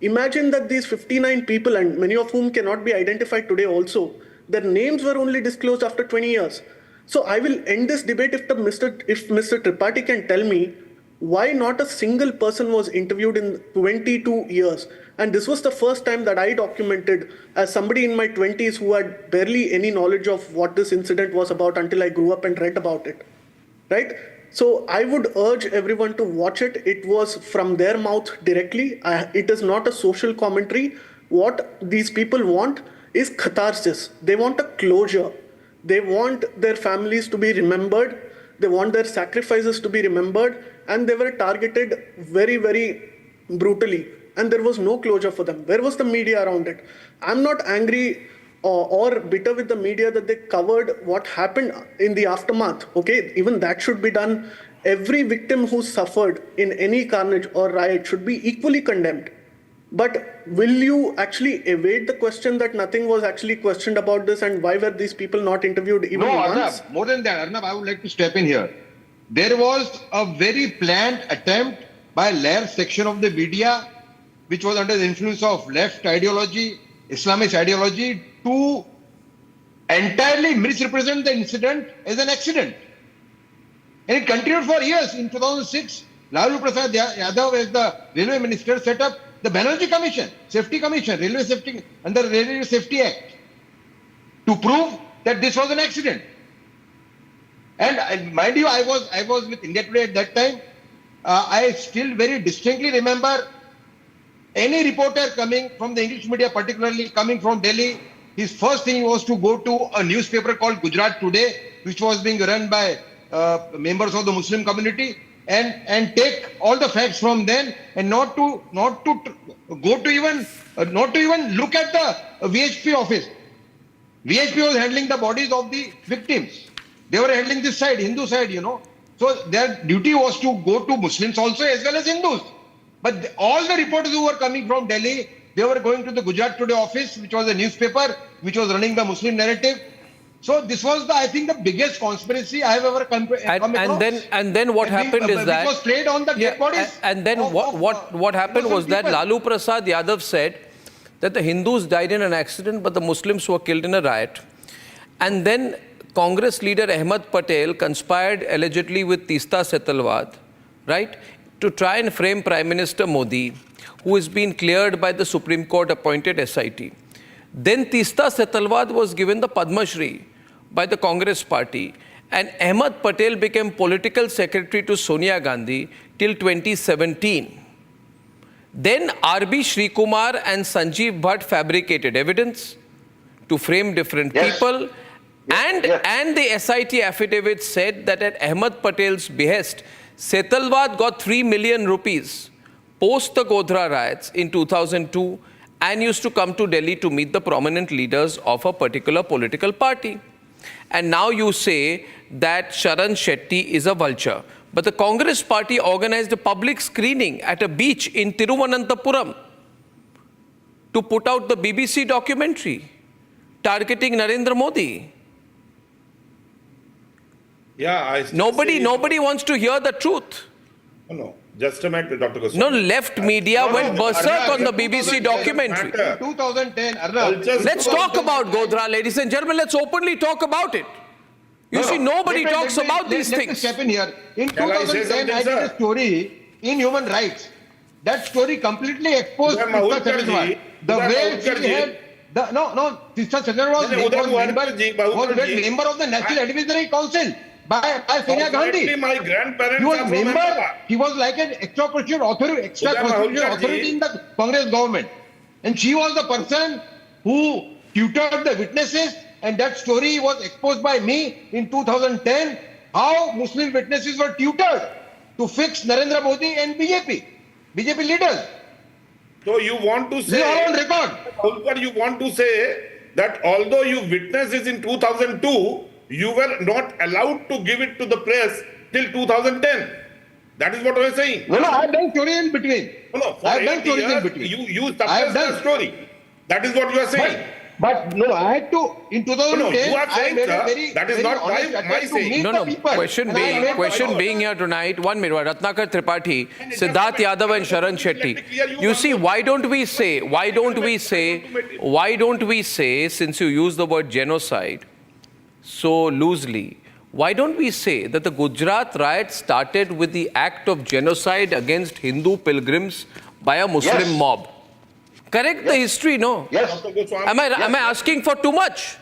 Imagine that these 59 people, and many of whom cannot be identified today also, their names were only disclosed after 20 years. So I will end this debate if Mr. Tripathi can tell me why not a single person was interviewed in 22 years. And this was the first time that I documented as somebody in my 20s who had barely any knowledge of what this incident was about until I grew up and read about it, right? So I would urge everyone to watch it. It was from their mouth directly. It is not a social commentary. What these people want is catharsis. They want a closure. They want their families to be remembered. They want their sacrifices to be remembered. And they were targeted very, very brutally. And there was no closure for them. Where was the media around it? I'm not angry or bitter with the media that they covered what happened in the aftermath. Okay, even that should be done. Every victim who suffered in any carnage or riot should be equally condemned. But will you actually evade the question that nothing was actually questioned about this, and why were these people not interviewed even once? Arnab, more than that, Arnab, I would like to step in here. There was a very planned attempt by a left section of the media, which was under the influence of left ideology, Islamist ideology, to entirely misrepresent the incident as an accident. And it continued for years. In 2006, Lalu Prasad Yadav, as the railway minister, set up the Banerjee Commission, Safety Commission, Railway Safety, under the Railway Safety Act, to prove that this was an accident. And mind you, I was with India Today at that time. I still very distinctly remember any reporter coming from the English media, particularly coming from Delhi, his first thing was to go to a newspaper called Gujarat Today, which was being run by members of the Muslim community, and take all the facts from them, and not to even look at the VHP office. VHP was handling the bodies of the victims. They were handling this side, Hindu side, you know. So their duty was to go to Muslims also as well as Hindus. But all the reporters who were coming from Delhi, they were going to the Gujarat Today office, which was a newspaper which was running the Muslim narrative. So this was I think, the biggest conspiracy I have ever come across. And then what happened is that it was played on the dead bodies. And then what happened was that Lalu Prasad Yadav said that the Hindus died in an accident, but the Muslims were killed in a riot. And then Congress leader Ahmed Patel conspired allegedly with Teesta Setalwad, right, to try and frame Prime Minister Modi, who has been cleared by the Supreme Court appointed SIT. Then Teesta Setalwad was given the Padma Shri by the Congress party, and Ahmed Patel became political secretary to Sonia Gandhi till 2017. Then R.B. Srikumar and Sanjeev Bhatt fabricated evidence to frame different people, and the SIT affidavit said that at Ahmed Patel's behest, Setalwad got 3 million rupees post the Godhra riots in 2002 and used to come to Delhi to meet the prominent leaders of a particular political party. And now you say that Sharan Shetty is a vulture. But the Congress party organized a public screening at a beach in Tiruvananthapuram to put out the BBC documentary targeting Narendra Modi. Yeah, nobody wants to hear the truth. No. Just a minute, Dr. Goswami. No, left media went berserk on the BBC documentary. 2010, let's talk about Godhra, ladies and gentlemen. Let's openly talk about it. You see, nobody talks about these things. Let me step in here. In 2010, I did a story in human rights. That story completely exposed Teesta Setalwad. The way she had... Teesta Setalwad was member of the National Advisory Council by Sonia Gandhi. My grandparents he was member. He was like an extra constitutional authority in the Congress government. And she was the person who tutored the witnesses, and that story was exposed by me in 2010, how Muslim witnesses were tutored to fix Narendra Modi and BJP leaders. So you want to say... They are on record. You want to say that although you witnessed this in 2002, you were not allowed to give it to the press till 2010. That is what I was saying. No, I have done stories in between. I have done stories in between. You suppressed the story. That is what you are saying. But no, I had to, in 2010, you are saying, I made a very, that is not my saying. Question being here tonight, 1 minute, Ratnakar Tripathi, Siddharth Yadav and Sharan Shetty. You see, why don't we say, since you use the word genocide so loosely, why don't we say that the Gujarat riot started with the act of genocide against Hindu pilgrims by a Muslim mob? Correct the history, no? Yes. Am I asking for too much?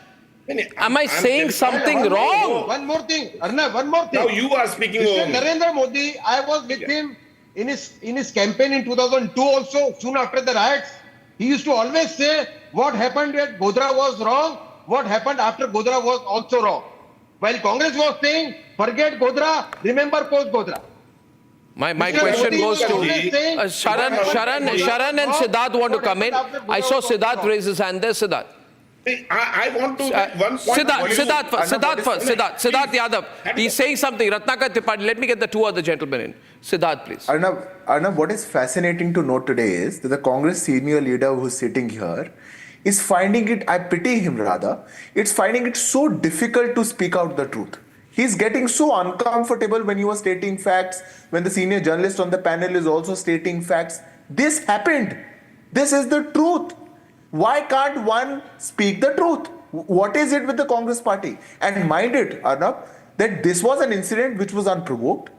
Am I saying something wrong? One more thing, Arnab, one more thing. Now you are speaking Mr. Narendra Modi, I was with him in his campaign in 2002 also, soon after the riots. He used to always say what happened at Godhra was wrong, what happened after Godhra was also wrong. While Congress was saying, forget Godhra, remember post-Godhra. My question goes to Sharan and Siddharth want to come in. I saw Siddharth raise his hand there. Siddharth. I want to make one point. Siddharth Yadav. He's saying something. Ratnakar Tripathi. Let me get the two other gentlemen in. Siddharth, please. Arnab, what is fascinating to note today is that the Congress senior leader who's sitting here is finding it, I pity him rather, it's finding it so difficult to speak out the truth. He's getting so uncomfortable when you are stating facts, when the senior journalist on the panel is also stating facts. This happened. This is the truth. Why can't one speak the truth? What is it with the Congress party? And mind it, Arnab, that this was an incident which was unprovoked.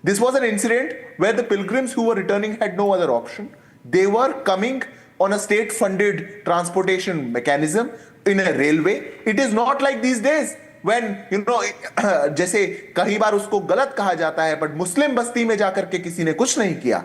This was an incident where the pilgrims who were returning had no other option. They were coming on a state-funded transportation mechanism in a railway. It is not like these days. When, जैसे कई बार उसको गलत कहा जाता है, but मुस्लिम बस्ती में जाकर के किसी ने कुछ नहीं किया.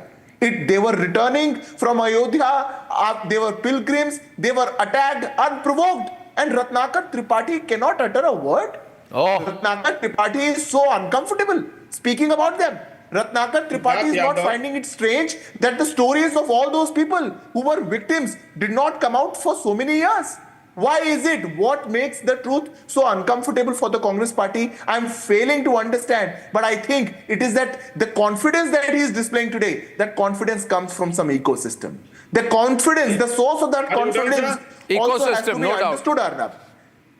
They were returning from Ayodhya, they were pilgrims, they were attacked unprovoked, and Ratnakar Tripathi cannot utter a word. Ratnakar Tripathi is so uncomfortable speaking about them. Ratnakar Tripathi is not finding it strange that the stories of all those people who were victims did not come out for so many years. Why is it? What makes the truth so uncomfortable for the Congress party? I'm failing to understand, but I think it is that the confidence that he is displaying today, that confidence comes from some ecosystem. The confidence, the source of that confidence also has to be understood, Arnab.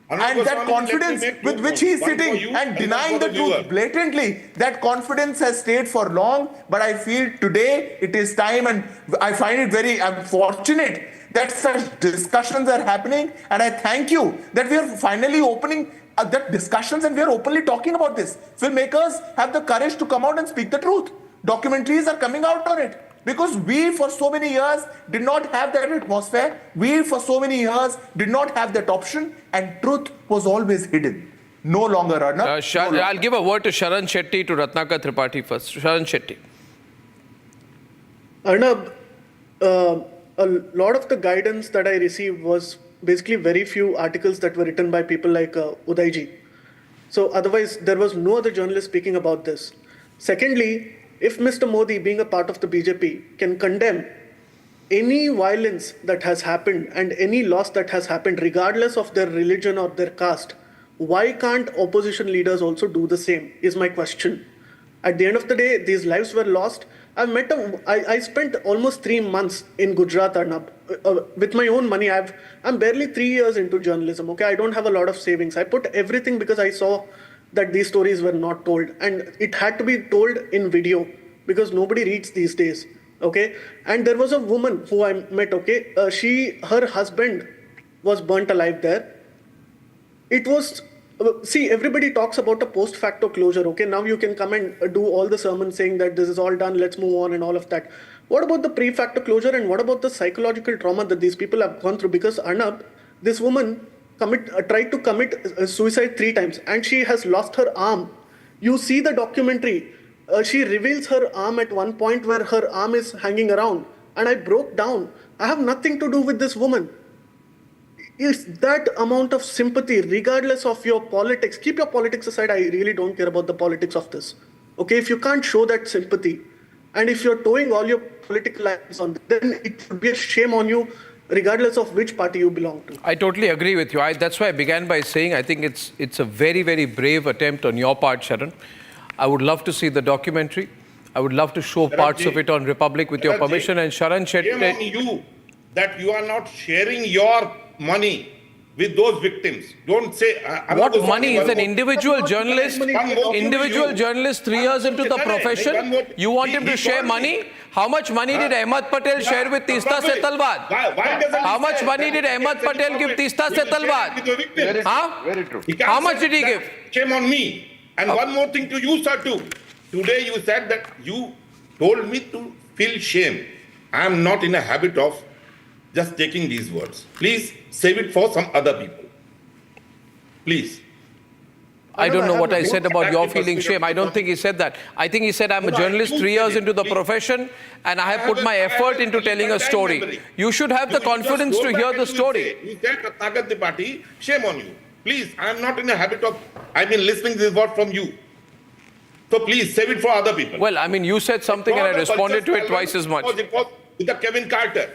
And that confidence with which he is sitting and denying the truth blatantly, that confidence has stayed for long. But I feel today it is time, and I find it I'm fortunate that such discussions are happening. And I thank you that we are finally opening that discussions and we are openly talking about this. Filmmakers have the courage to come out and speak the truth. Documentaries are coming out on it. Because we for so many years did not have that atmosphere. We for so many years did not have that option, and truth was always hidden. No longer, Arnab. I'll give a word to Sharan Shetty, to Ratnakar Tripathi first. Sharan Shetty. Arnab, a lot of the guidance that I received was basically very few articles that were written by people like Udayji. So otherwise, there was no other journalist speaking about this. Secondly, if Mr. Modi, being a part of the BJP, can condemn any violence that has happened and any loss that has happened, regardless of their religion or their caste, why can't opposition leaders also do the same, is my question. At the end of the day, these lives were lost. I spent almost 3 months in Gujarat, Arnab, with my own money. I'm barely 3 years into journalism, okay? I don't have a lot of savings. I put everything because I saw that these stories were not told, and it had to be told in video because nobody reads these days, okay? And there was a woman who I met, okay? Her husband was burnt alive there. It was, see, everybody talks about a post facto closure, okay? Now you can come and do all the sermons saying that this is all done, let's move on and all of that. What about the pre facto closure, and what about the psychological trauma that these people have gone through? Because Arnab, this woman tried to commit suicide 3 times, and she has lost her arm. You see the documentary. She reveals her arm at one point where her arm is hanging around, and I broke down. I have nothing to do with this woman. Is that amount of sympathy, regardless of your politics? Keep your politics aside. I really don't care about the politics of this. Okay, if you can't show that sympathy, and if you're towing all your political lives on, then it should be a shame on you, regardless of which party you belong to. I totally agree with you. That's why I began by saying I think it's a very, very brave attempt on your part, Sharan. I would love to see the documentary. I would love to show parts of it on Republic with your permission. And Sharan Shetty, shame on you that you are not sharing your money with those victims. Don't say... what money? Is an individual journalist, 3 years into the profession, you want him to share money? How much money did Ahmed Patel share with Tista se Talwar? How much money did Ahmed Patel give Tista se Talwar? Very true. How much did he give? Shame on me. And one more thing to you, sir, too. Today you said that you told me to feel shame. I am not in a habit of just taking these words. Please save it for some other people. Please. I don't know what I said about your feeling shame. I don't think he said that. I think he said I'm a journalist 3 years into the profession and I have put my effort into telling a story. You should have the confidence to hear the story. You said Ratnakar Tripathi, shame on you. Please, I am not in a habit of, I've been listening to this word from you. So please, save it for other people. Well, I mean, you said something and I responded to it twice as much. It was with the Kevin Carter.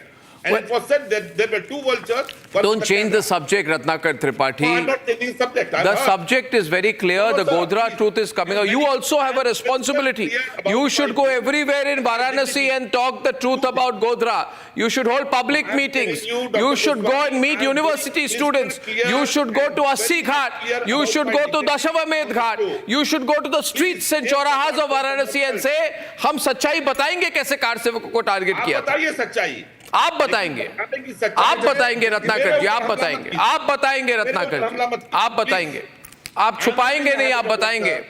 And it was said that there were 2 vultures. Don't change the subject, Ratnakar Tripathi. No, I'm not changing the subject. The subject is very clear. The Godhra truth is coming out. You also have a responsibility. You should go everywhere in Varanasi and talk the truth about Godhra. You should hold public meetings. You should go and meet university students. You should go to Assi Ghat. You should go to Dashavamed Ghat. You should go to the streets and chaurahas of Varanasi and say, हम सच्चाई बताएंगे कैसे car सेवकों को target किया था। बताइए सच्चाई। आप बताएंगे रत्नाकर जी, आप बताएंगे रत्नाकर जी, आप बताएंगे, आप छुपाएंगे नहीं, आप बताएंगे,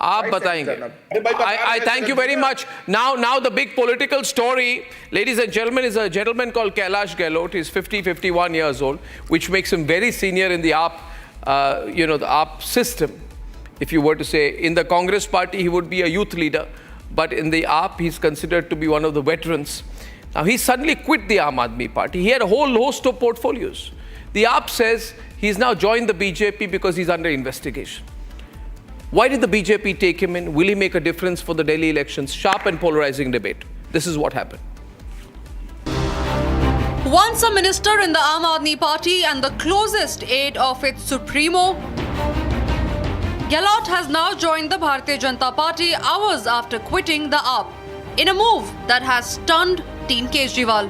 I thank you very much. Now the big political story, ladies and gentlemen, is a gentleman called Kailash Gahlot. He's 51 years old, which makes him very senior in the AAP, the AAP system. If you were to say, in the Congress party, he would be a youth leader, but in the AAP, he's considered to be one of the veterans. Now, he suddenly quit the Aam Aadmi Party. He had a whole host of portfolios. The AAP says he's now joined the BJP because he's under investigation. Why did the BJP take him in? Will he make a difference for the Delhi elections? Sharp and polarizing debate. This is what happened. Once a minister in the Aam Aadmi Party and the closest aide of its supremo, Gahlot has now joined the Bharatiya Janata Party hours after quitting the AAP, in a move that has stunned Team Kejriwal.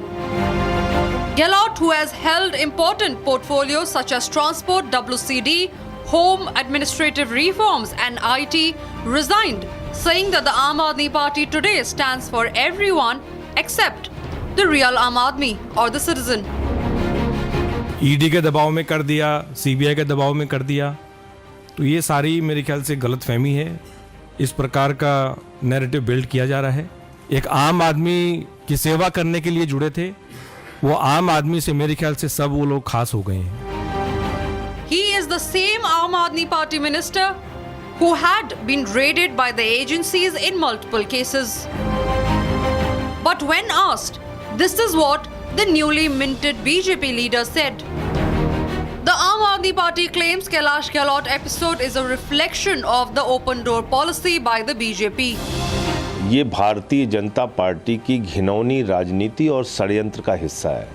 Gahlot, who has held important portfolios such as transport, WCD, home, administrative reforms and IT, resigned, saying that the Aam Aadmi Party today stands for everyone except the real Aam Aadmi or the citizen. ED के दबाव में कर दिया, CBI के दबाव में कर दिया, तो ये सारी मेरे ख्याल से गलतफहमी है। इस प्रकार का नैरेटिव बिल्ड किया जा रहा है। एक आम आदमी की सेवा करने के लिए जुड़े थे, वो आम आदमी से मेरे ख्याल से सब वो लोग खास हो गए हैं। He is the same Aam Aadmi Party minister who had been raided by the agencies in multiple cases. But when asked, this is what the newly minted BJP leader said. The Aam Aadmi Party claims Kailash Gahlot episode is a reflection of the open door policy by the BJP. ये Bharatiya Janata party की घिनौनी राजनीति और षड्यंत्र का हिस्सा है।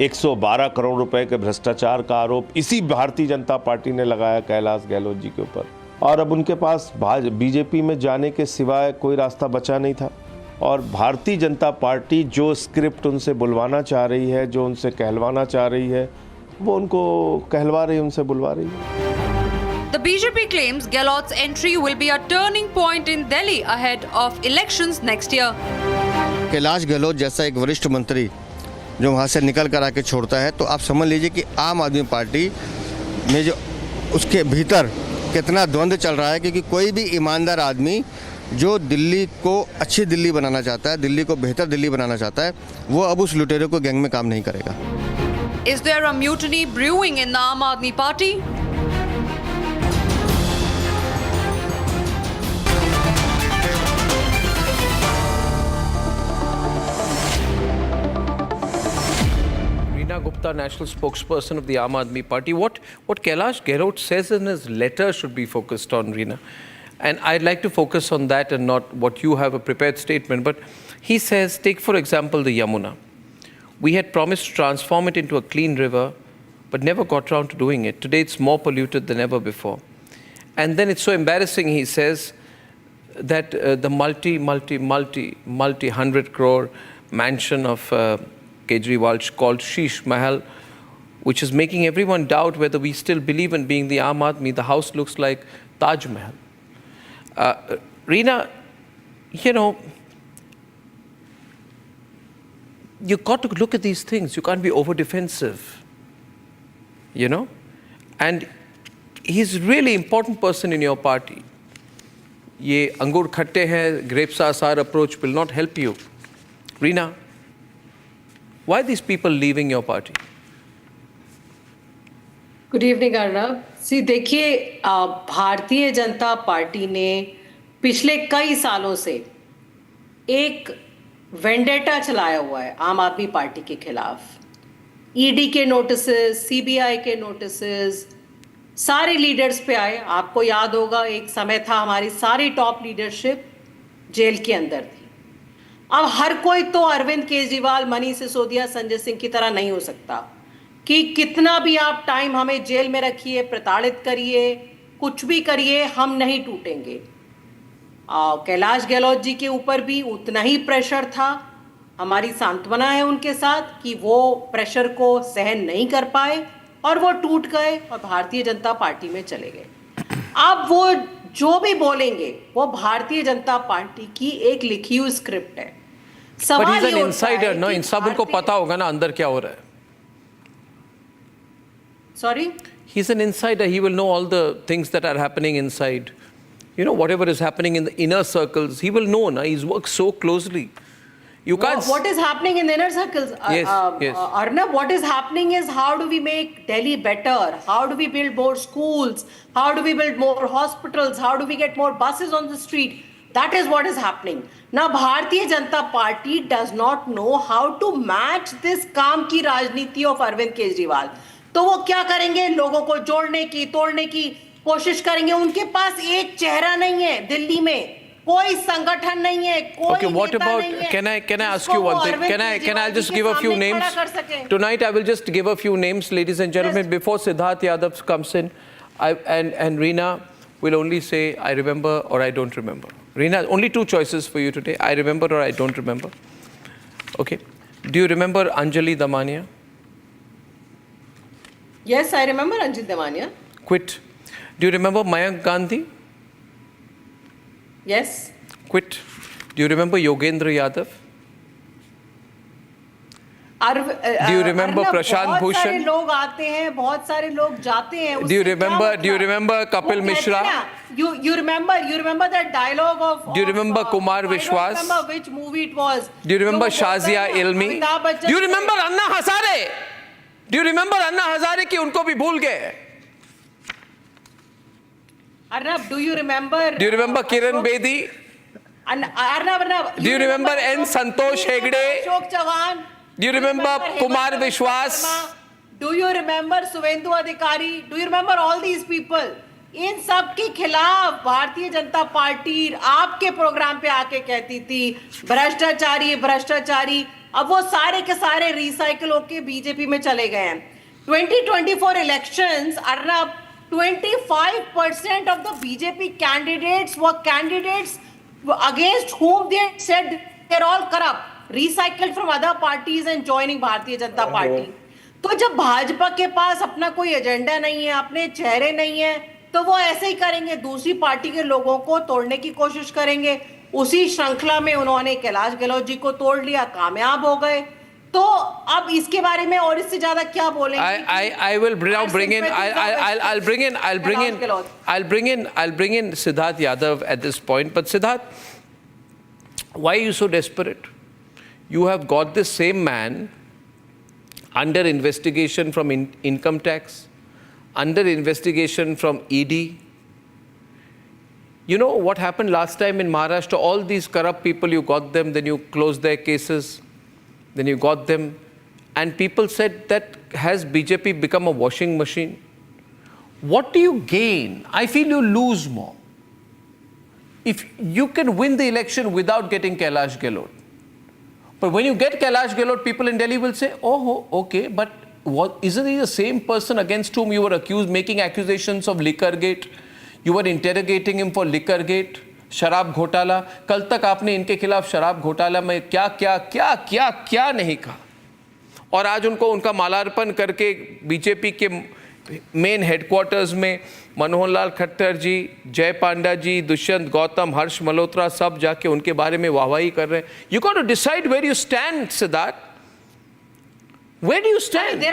112 करोड़ रुपए के भ्रष्टाचार का आरोप इसी भारतीय जनता पार्टी ने लगाया कैलाश गहलोत जी के ऊपर, और अब उनके पास बीजेपी में जाने के सिवाय कोई रास्ता बचा नहीं था। और भारतीय जनता पार्टी जो स्क्रिप्ट उनसे बुलवाना चाह रही है, जो उनसे कहलवाना चाह रही है, वो उनको कहलवा रही है, उनसे बुलवा रही है। The BJP claims Gahlot's entry will be a turning point in Delhi ahead of elections next year. Kailash Gehlot जैसा एक वरिष्ठ मंत्री जो वहाँ से निकल कर आके छोड़ता है, तो आप समझ लीजिए कि आम आदमी पार्टी में जो उसके भीतर कितना द्वंद्व चल रहा है, क्योंकि कोई भी ईमानदार आदमी जो दिल्ली को अच्छी दिल्ली बनाना चाहता है, दिल्ली को बेहतर दिल्ली बनाना चाहता है, वो अब उस लुटेरे को गैंग में काम नहीं करेगा। Is there a mutiny brewing in the Aam Aadmi Party? Gupta, national spokesperson of the Aam Aadmi Party. What Kailash Gahlot says in his letter should be focused on, Reena. And I'd like to focus on that and not what you have a prepared statement. But he says, take for example the Yamuna. We had promised to transform it into a clean river, but never got around to doing it. Today it's more polluted than ever before. And then it's so embarrassing, he says, that the multi 100 crore mansion of Kejriwal called Sheesh Mahal, which is making everyone doubt whether we still believe in being the Aam Aadmi. The house looks like Taj Mahal. Reena, you know, you've got to look at these things. You can't be over-defensive, you know? And he's a really important person in your party. Ye angur khatte hai, grapes are sour approach will not help you. Reena, why are these people leaving your party? Good evening Arnab. देखिए, Bharatiya Janata party ने पिछले कई सालों से एक vendetta चलाया हुआ है आम आदमी पार्टी के खिलाफ। ईडी के नोटिसेस, सीबीआई के नोटिसेस सारे लीडर्स पे आए। आपको याद होगा, एक समय था हमारी सारी टॉप लीडरशिप जेल के अंदर थी। अब हर कोई तो अरविंद केजरीवाल, मनीष सिसोदिया, संजय सिंह की तरह नहीं हो सकता कि कितना भी आप टाइम हमें जेल में रखिए, प्रताड़ित करिए, कुछ भी करिए, हम नहीं टूटेंगे। कैलाश गहलोत जी के ऊपर भी उतना ही प्रेशर था। हमारी सांत्वना है उनके साथ कि वो प्रेशर को सहन नहीं कर पाए और वो टूट गए और भारतीय जनता पार्टी में चले गए। अब वो जो भी बोलेंगे वो भारतीय जनता पार्टी की एक लिखी हुई स्क्रिप्ट है। But he's an insider, no? इन सब उनको पता होगा ना अंदर क्या हो रहा है। Sorry? He's an insider. He will know all the things that are happening inside. You know, whatever is happening in the inner circles, he will know. Na? He's worked so closely. You can't. What is happening in the inner circles? Yes, yes. Arnab, what is happening is how do we make Delhi better? How do we build more schools? How do we build more hospitals? How do we get more buses on the street? That is what is happening. Now, Bharatiya Janata Party does not know how to match this काम की राजनीति of Arvind Kejriwal. तो वो क्या करेंगे? लोगों को जोड़ने की, तोड़ने की कोशिश करेंगे। उनके पास एक चेहरा नहीं है दिल्ली में, कोई संगठन नहीं है, कोई Okay, what about, can I ask you one thing? Can I just give a few names? Tonight I will just give a few names, ladies and gentlemen, before Siddharth Yadav comes in. And Reena will only say, I remember or I don't remember. Reena, only two choices for you today. I remember or I don't remember. Okay. Do you remember Anjali Damania? Yes, I remember Ranjit Damania. Quit. Do you remember Mayank Gandhi? Yes. Quit. Do you remember Yogendra Yadav? Do you remember Prashant बहुत सारे Bhushan? लोग आते हैं, बहुत सारे लोग जाते हैं. Do you उससे क्या remember? Do you मतलब? remember Kapil वो कहते Mishra? हैं ना, You remember that dialogue of. Do you remember Kumar I Vishwas? don't remember which movie it was. Do you remember जो वो बोलता Shazia है ना, Ilmi? Amitabh Bachchan Do you से- remember Anna Hazare? Do you remember Anna Hazare कि उनको भी भूल गए? Arnab, do you remember? Do you remember Kiran Bedi? Arnab. Do you remember N. Santosh Hegde? Ashok Chavan. Do you remember Kumar Vishwas? Do you remember Suvendu Adhikari? Do you remember all these people? इन सब के खिलाफ Bharatiya Janata party आपके programme पे आके कहती थी भ्रष्टाचारी भ्रष्टाचारी. अब वो सारे के सारे रिसाइकल होके बीजेपी में चले गए हैं. 2024 elections, Arnab, 25% of the BJP candidates were candidates against whom they said they're all corrupt, recycled from other parties and joining Bharatiya Janata party. तो जब भाजपा के पास अपना कोई एजेंडा नहीं है, अपने चेहरे नहीं है, तो वो ऐसे ही करेंगे, दूसरी पार्टी के लोगों को तोड़ने की कोशिश करेंगे. उसी श्रृंखला में उन्होंने कैलाश गहलोत जी को तोड़ लिया, कामयाब हो गए. तो अब इसके बारे में और इससे ज्यादा क्या बोलेंगे? I will now bring in. I'll bring in Siddharth Yadav at this point. But Siddharth, why are you so desperate? You have got this same man under investigation from income tax, under investigation from ED. You know what happened last time in Maharashtra? All these corrupt people, you got them, then you closed their cases. Then you got them, and people said that has BJP become a washing machine? What do you gain? I feel you lose more. If you can win the election without getting Kailash Gahlot. But when you get Kailash Gahlot, people in Delhi will say, oh, okay, but isn't he the same person against whom you were accused, making accusations of Liquorgate? You were interrogating him for Liquorgate. शराब घोटाला. कल तक आपने इनके खिलाफ शराब घोटाला में क्या क्या क्या क्या क्या नहीं कहा, और आज उनको उनका मालार्पण करके बीजेपी के मेन हेडक्वार्टर्स में मनोहर लाल खट्टर जी, जय पांडा जी, दुष्यंत गौतम, हर्ष मल्होत्रा सब जाके उनके बारे में वाहवाही कर रहे हैं. You got to decide where you stand, Siddharth. Where do you stand?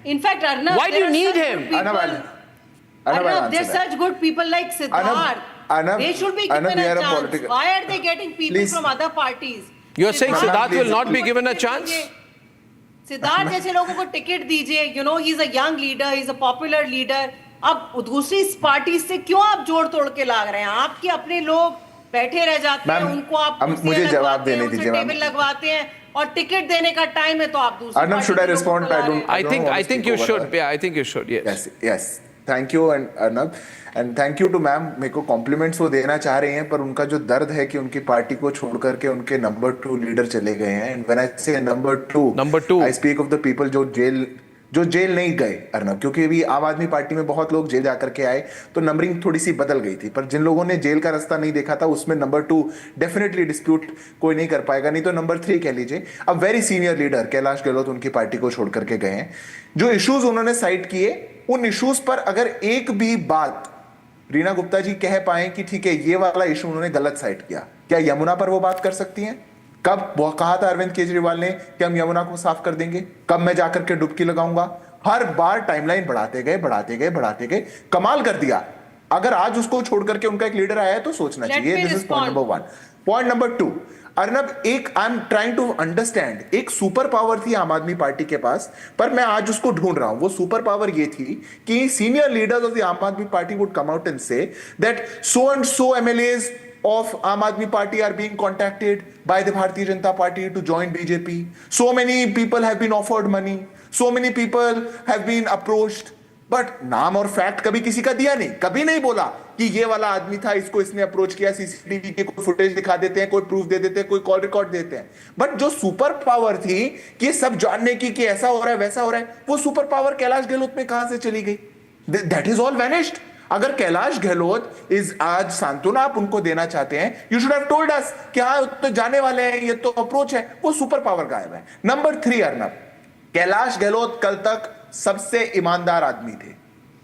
In fact, Arnab, why do you need him? Arnab, there's such good people like Siddharth. They should be given a chance. Why are they getting people from other parties? You are saying Siddharth will not be given a chance? Siddharth जैसे लोगों को ticket दीजिए. You know, he's a young leader, he's a popular leader. अब दूसरी party से क्यों आप जोड़ तोड़ के लाग रहे हैं? आपके अपने लोग बैठे रह जाते हैं, उनको आप मुझे जवाब देने दीजिए. टेबल लगवाते हैं और टिकट देने का टाइम है तो आप दूसरी. Arnab, should I respond? I think you should. Yeah, I think you should. Yes. Thank you and Arnab, and thank you to ma'am. मेरे को कॉम्प्लीमेंट्स वो देना चाह रही हैं, पर उनका जो दर्द है कि उनकी पार्टी को छोड़ करके उनके नंबर 2 लीडर चले गए हैं. एंड व्हेन आई से number 2 I speak of the people जो जेल नहीं गए, अर्नब, क्योंकि अभी आम आदमी पार्टी में बहुत लोग जेल जाकर के आए तो नंबरिंग थोड़ी सी बदल गई थी. पर जिन लोगों ने जेल का रास्ता नहीं देखा था उसमें नंबर 2 डेफिनेटली डिस्प्यूट कोई नहीं कर पाएगा. नहीं तो नंबर 3 कह लीजिए. अब very senior leader Kailash Gehlot उनकी पार्टी को छोड़ करके गए हैं. जो इश्यूज उन्होंने साइट किए, उन इश्यूज पर अगर एक भी बात रीना गुप्ता जी कह पाए कि ठीक है ये वाला इशू उन्होंने गलत साइट किया, क्या यमुना पर वो बात कर सकती हैं? कब वो कहा था अरविंद केजरीवाल ने कि हम यमुना को साफ कर देंगे, कब मैं जाकर के डुबकी लगाऊंगा? हर बार टाइमलाइन बढ़ाते गए, कमाल कर दिया. अगर आज उसको छोड़ करके उनका एक लीडर आया है तो सोचना चाहिए. This is point number 1. Point number 2, Arnab, एक I am trying to understand, एक सुपर पावर थी आम आदमी पार्टी के पास, पर मैं आज उसको ढूंढ रहा हूं. वो सुपर पावर ये थी कि सीनियर लीडर्स ऑफ द आम आदमी party would come out and say that so and so MLAs of Aam Aadmi Party are being contacted by the Bharatiya Janata Party to join BJP. So many people have been offered money. So many people have been approached. But नाम और fact कभी किसी का दिया नहीं. कभी नहीं बोला कि ये वाला आदमी था, इसको इसने अप्रोच किया. सीसीटीवी के कोई फुटेज दिखा देते हैं, कोई प्रूफ दे देते हैं, कोई कॉल रिकॉर्ड देते हैं. बट जो सुपर पावर थी कि सब जानने की कि ऐसा हो रहा है वैसा हो रहा है, वो सुपर पावर कैलाश गहलोत में कहां से चली गई? That is all vanished. अगर कैलाश गहलोत इज आज सांत्वना आप उनको देना चाहते हैं, you should have told us कि हाँ तो जाने वाले हैं, ये तो अप्रोच है. वो सुपर पावर गायब है. नंबर 3, अर्नब, कैलाश गहलोत कल तक सबसे ईमानदार आदमी थे.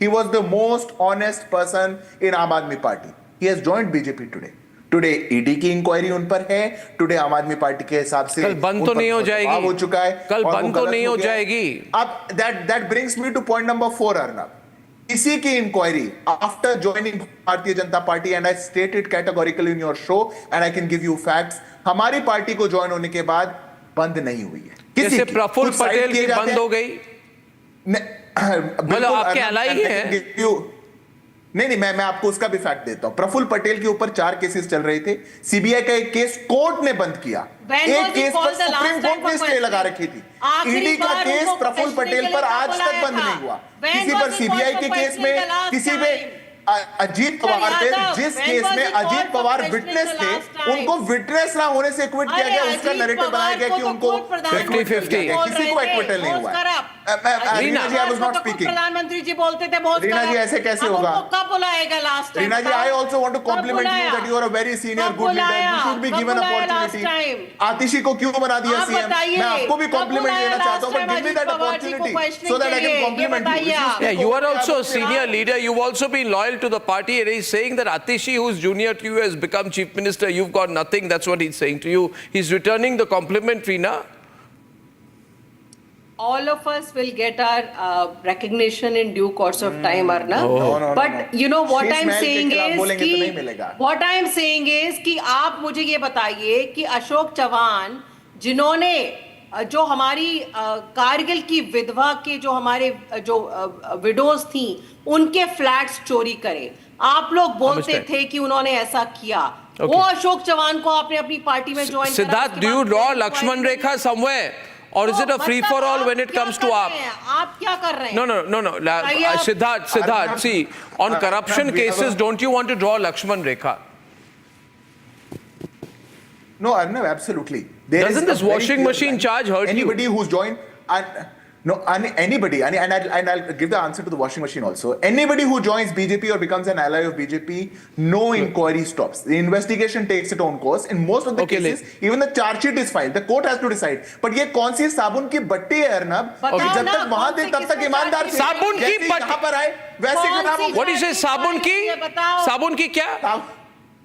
He was the most honest person in आम आदमी party. He has joined BJP today. Today ED की इंक्वायरी उन पर है. Today आम आदमी पार्टी के हिसाब से कल बंद तो नहीं हो जाएगी. हो चुका है. कल बंद तो नहीं हो जाएगी. अब that brings me to point number 4, Arnab. इसी की inquiry after joining Bharatiya Janata party, and I stated categorically in your show and I can give you facts, हमारी पार्टी को ज्वाइन होने के बाद बंद नहीं हुई है. जैसे प्रफुल्ल पटेल की बंद हो गई, मतलब आपके अलाई है. नहीं, मैं आपको उसका भी फैक्ट देता हूं. प्रफुल्ल पटेल के ऊपर 4 केसेस चल रहे थे. सीबीआई का एक केस कोर्ट ने बंद किया. एक केस पर सुप्रीम कोर्ट ने स्टे लगा रखी थी. ईडी का केस प्रफुल्ल पटेल पर आज तक बंद नहीं हुआ. किसी पर सीबीआई के केस में, किसी में अजीत पवार थे, जिस केस में अजीत पवार विटनेस थे, उनको विटनेस ना होने से एक्विट किया गया. उसका नैरेटिव बनाया गया कि उनको 50-50, किसी को एक्विटल नहीं हुआ. Reena ji, I was not speaking. प्रधानमंत्री जी बोलते थे बहुत. रीना जी, ऐसे कैसे होगा? कब बुलाएगा last time? Reena ji, I also want to compliment you that you are a very senior good leader. You should be given opportunity. Atishi को क्यों बना दिया सीएम? मैं आपको भी कॉम्प्लीमेंट देना चाहता हूं, but give me that opportunity so that I can compliment you. Yeah, you are also a senior leader. You've also been loyal to the party. And he's saying that Atishi, who's junior to you, has become chief minister. You've got nothing. That's what he's saying to you. He's returning the compliment, Reena. All of us will get our recognition in due course of time, Arnab. No. But you know what I'm saying is कि आप मुझे ये बताइए कि अशोक चौहान, जिन्होंने जो हमारी कारगिल की विधवा के जो हमारे जो विडोज थी, उनके फ्लैट्स चोरी करे. आप लोग बोलते थे कि उन्होंने ऐसा किया. वो अशोक चौहान को आपने अपनी पार्टी में join. Siddharth, do you draw Lakshman Rekha somewhere? Or is it a free for all when it comes to AAP? आप क्या कर रहे हैं? No. Siddharth, see, on corruption cases, don't you want to draw Lakshman Rekha? No, Arnab, absolutely. Doesn't this washing machine charge hurt you? Anybody who's joined, anybody, and I'll give the answer to the washing machine also. Anybody who joins BJP or becomes an ally of BJP, no inquiry stops. The investigation takes its own course. In most of the cases, even the charge sheet is filed. The court has to decide. But ये कौन सी साबुन की बट्टी है, अर्नब? जब तक वहां थे तब तक ईमानदार थे. साबुन की बट्टी यहाँ पर आए वैसे खराब. What do you say? साबुन की क्या?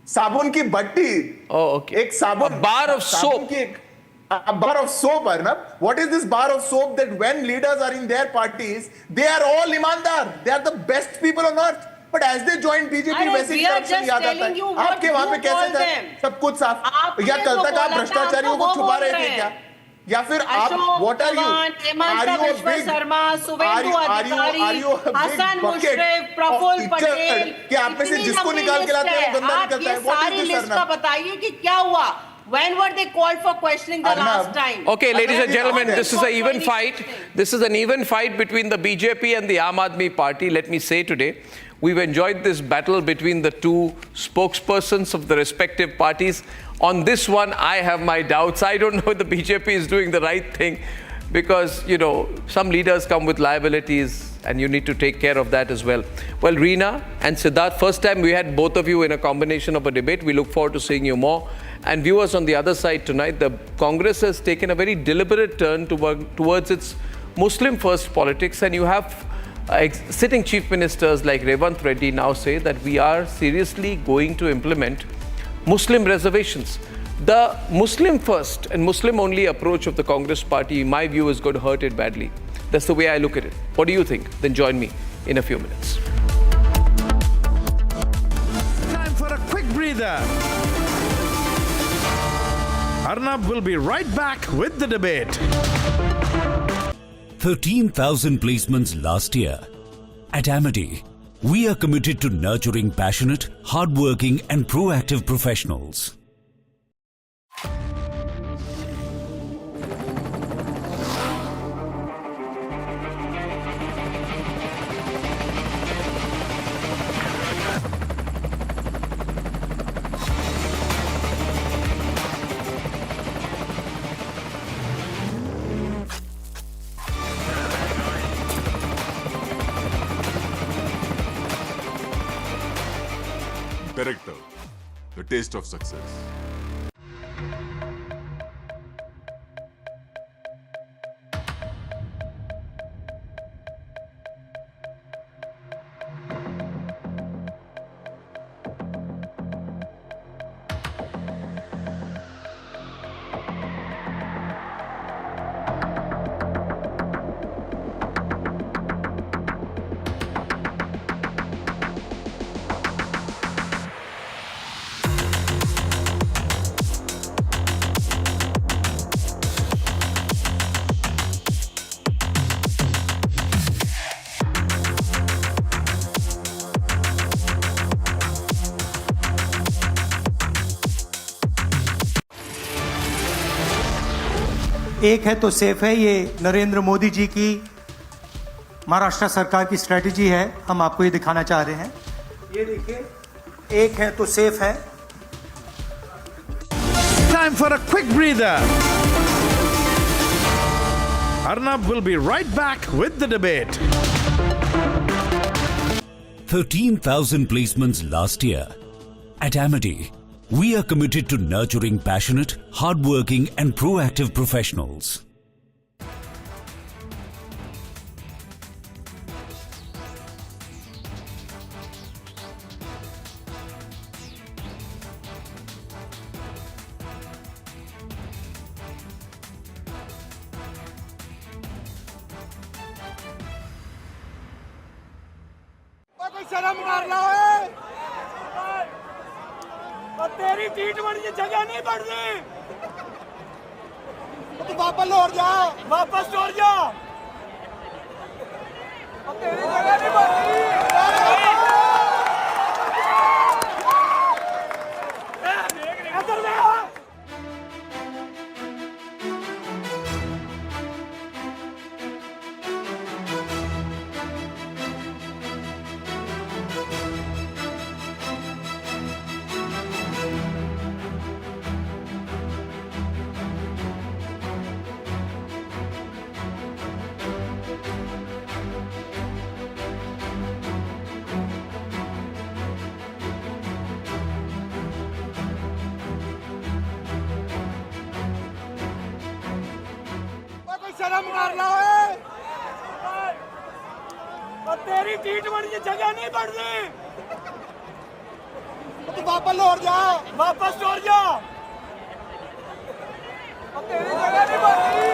साबुन की बट्टी. Oh, okay. एक साबुन. A bar of soap. A bar of soap, Arnab. What is this bar of soap that when leaders are in their parties, they are all ईमानदार. They are the best people on earth. But as they join BJP, वैसे ही corruption याद आता है. आपके वहाँ पे कैसे था? सब कुछ साफ. या कल तक आप भ्रष्टाचारियों को छुपा रहे थे क्या? या फिर आप what are you? Are you a big? Are you a big bucket of इज्जत? कि आप में से जिसको निकाल के लाते हैं वो गंदा निकलता है. What is this, Arnab? बताइए कि क्या हुआ? When were they called for questioning the last time? Okay, ladies and gentlemen, this is an even fight. This is an even fight between the BJP and the Aam Aadmi Party. Let me say today, we've enjoyed this battle between the two spokespersons of the respective parties. On this one, I have my doubts. I don't know if the BJP is doing the right thing because, you know, some leaders come with liabilities and you need to take care of that as well. Well, Reena and Siddharth, first time we had both of you in a combination of a debate. We look forward to seeing you more. And viewers on the other side tonight, the Congress has taken a very deliberate turn towards its Muslim-first politics, and you have sitting chief ministers like Revanth Reddy now say that we are seriously going to implement Muslim reservations. The Muslim-first and Muslim-only approach of the Congress party, in my view, is going to hurt it badly. That's the way I look at it. What do you think? Then join me in a few minutes. Time for a quick breather. Arnab will be right back with the debate. 13,000 placements last year. At Amity, we are committed to nurturing passionate, hardworking and proactive professionals. Director, the taste of success. एक है तो safe है, ये नरेंद्र मोदी जी की महाराष्ट्र सरकार की strategy है, हम आपको ये दिखाना चाह रहे हैं। ये देखिए, एक है तो सेफ है। Time for a quick breather. Arnab will be right back with the debate. 13,000 placements last year. At Amity, we are committed to nurturing passionate, hardworking and proactive professionals. शर्म कर लो और तेरी T20 की जगह नहीं बढ़नी, तू वापस लौट जा, वापस लौट जा, तेरी जगह नहीं बढ़नी। शर्म कर लो और तेरी T20 की जगह नहीं बढ़नी, तू वापस लौट जा, वापस लौट जा, तेरी जगह नहीं बढ़नी।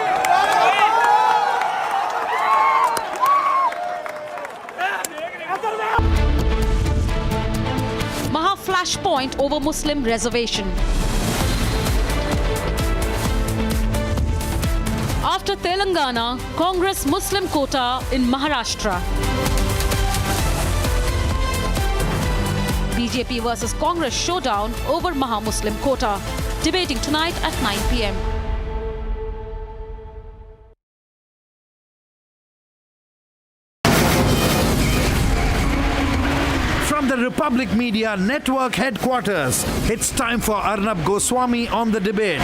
Maha flashpoint over Muslim reservation. After Telangana, Congress Muslim quota in Maharashtra. BJP versus Congress showdown over Maha-Muslim quota. Debating tonight at 9 p.m. From the Republic Media Network headquarters, it's time for Arnab Goswami on the debate.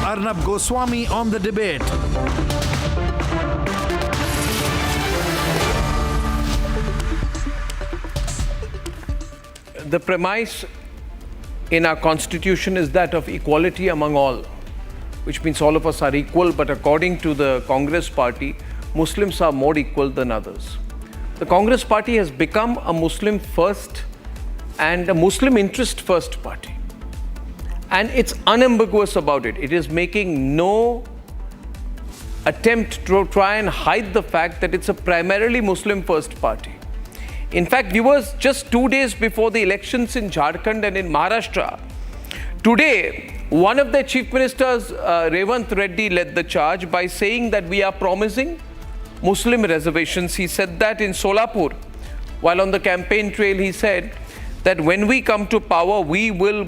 Arnab Goswami on the debate. The premise in our constitution is that of equality among all, which means all of us are equal, but according to the Congress party, Muslims are more equal than others. The Congress party has become a Muslim first and a Muslim interest first party. And it's unambiguous about it. It is making no attempt to try and hide the fact that it's a primarily Muslim first party. In fact, viewers, just 2 days before the elections in Jharkhand and in Maharashtra, today, one of their chief ministers, Revant Reddy, led the charge by saying that we are promising Muslim reservations. He said that in Solapur. While on the campaign trail, he said that when we come to power, we will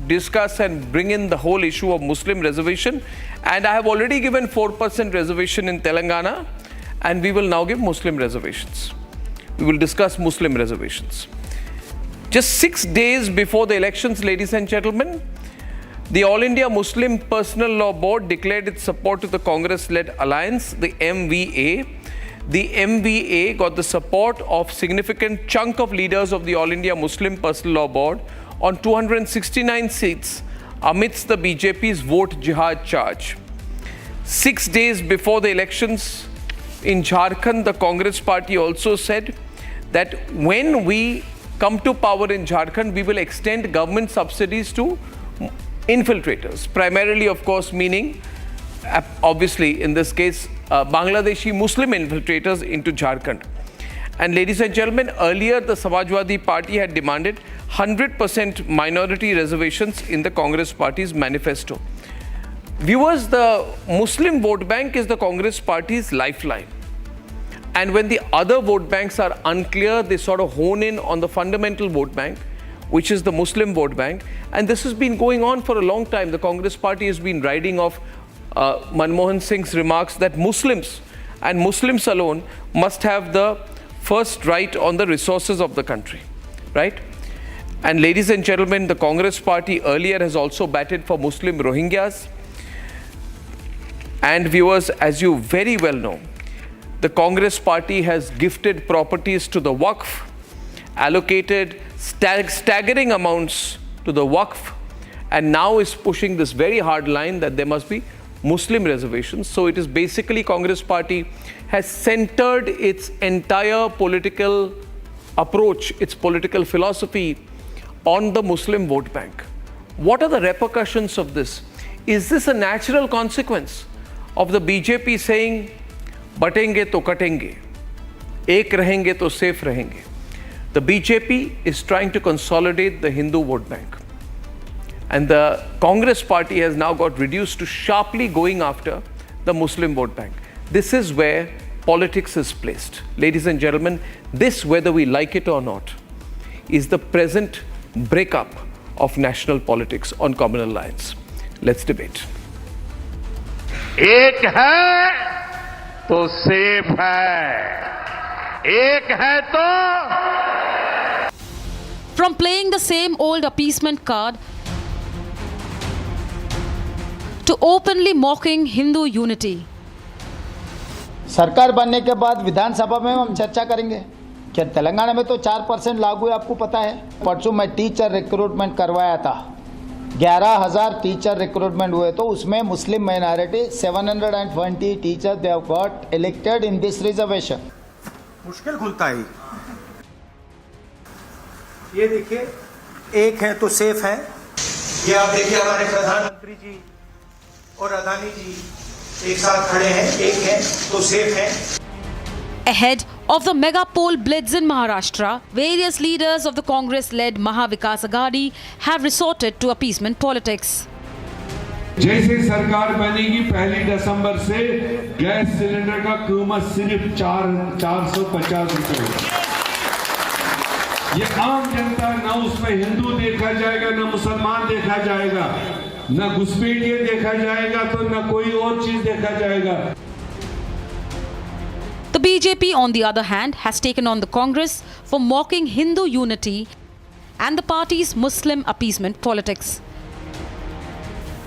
discuss and bring in the whole issue of Muslim reservation. And I have already given 4% reservation in Telangana, and we will now give Muslim reservations. We will discuss Muslim reservations. Just 6 days before the elections, ladies and gentlemen, the All India Muslim Personal Law Board declared its support to the Congress-led alliance, the MVA. The MVA got the support of significant chunk of leaders of the All India Muslim Personal Law Board on 269 seats amidst the BJP's vote jihad charge. 6 days before the elections in Jharkhand, the Congress party also said that when we come to power in Jharkhand, we will extend government subsidies to infiltrators, primarily, of course, meaning obviously in this case, Bangladeshi Muslim infiltrators into Jharkhand. And ladies and gentlemen, earlier the Samajwadi Party had demanded 100% minority reservations in the Congress Party's manifesto. Viewers, the Muslim vote bank is the Congress Party's lifeline. And when the other vote banks are unclear, they sort of hone in on the fundamental vote bank, which is the Muslim vote bank. And this has been going on for a long time. The Congress Party has been riding off Manmohan Singh's remarks that Muslims and Muslims alone must have the first right on the resources of the country, right? And ladies and gentlemen, the Congress Party earlier has also batted for Muslim Rohingyas. And viewers, as you very well know, the Congress Party has gifted properties to the Waqf, allocated staggering amounts to the Waqf, and now is pushing this very hard line that there must be Muslim reservations. So it is basically Congress Party has centered its entire political approach, its political philosophy on the Muslim vote bank. What are the repercussions of this? Is this a natural consequence of the BJP saying, batenge to katenge, ek rahenge to safe rahenge? The BJP is trying to consolidate the Hindu vote bank. And the Congress Party has now got reduced to sharply going after the Muslim vote bank. This is where politics is placed. Ladies and gentlemen, this, whether we like it or not, is the present breakup of national politics on communal lines. Let's debate. एक है तो safe है, एक है तो From playing the same old appeasement card to openly mocking Hindu unity. सरकार बनने के बाद विधानसभा में हम चर्चा करेंगे। क्या तेलंगाना में तो 4% लागू है, आपको पता है? परसों मैं टीचर रिक्रूटमेंट करवाया था, 11,000 टीचर रिक्रूटमेंट हुए, तो उसमें मुस्लिम minority 720 teacher they have got elected in this reservation. मुश्किल खुलता है। ये देखिए, एक है तो सेफ है। ये आप देखिए, हमारे प्रधानमंत्री जी और अदानी जी एक साथ खड़े हैं, एक है तो सेफ है। Ahead of the mega poll blitz in Maharashtra, various leaders of the Congress-led Mahavikas Aghadi have resorted to appeasement politics. जैसे सरकार बनेगी 1 दिसंबर से गैस सिलेंडर का कीमत सिर्फ 450 रुपए। ये आम जनता, ना उसमें हिंदू देखा जाएगा, ना मुसलमान देखा जाएगा, ना घुसपैठिए देखा जाएगा, तो ना कोई और चीज देखा जाएगा। The BJP, on the other hand, has taken on the Congress for mocking Hindu unity and the party's Muslim appeasement politics.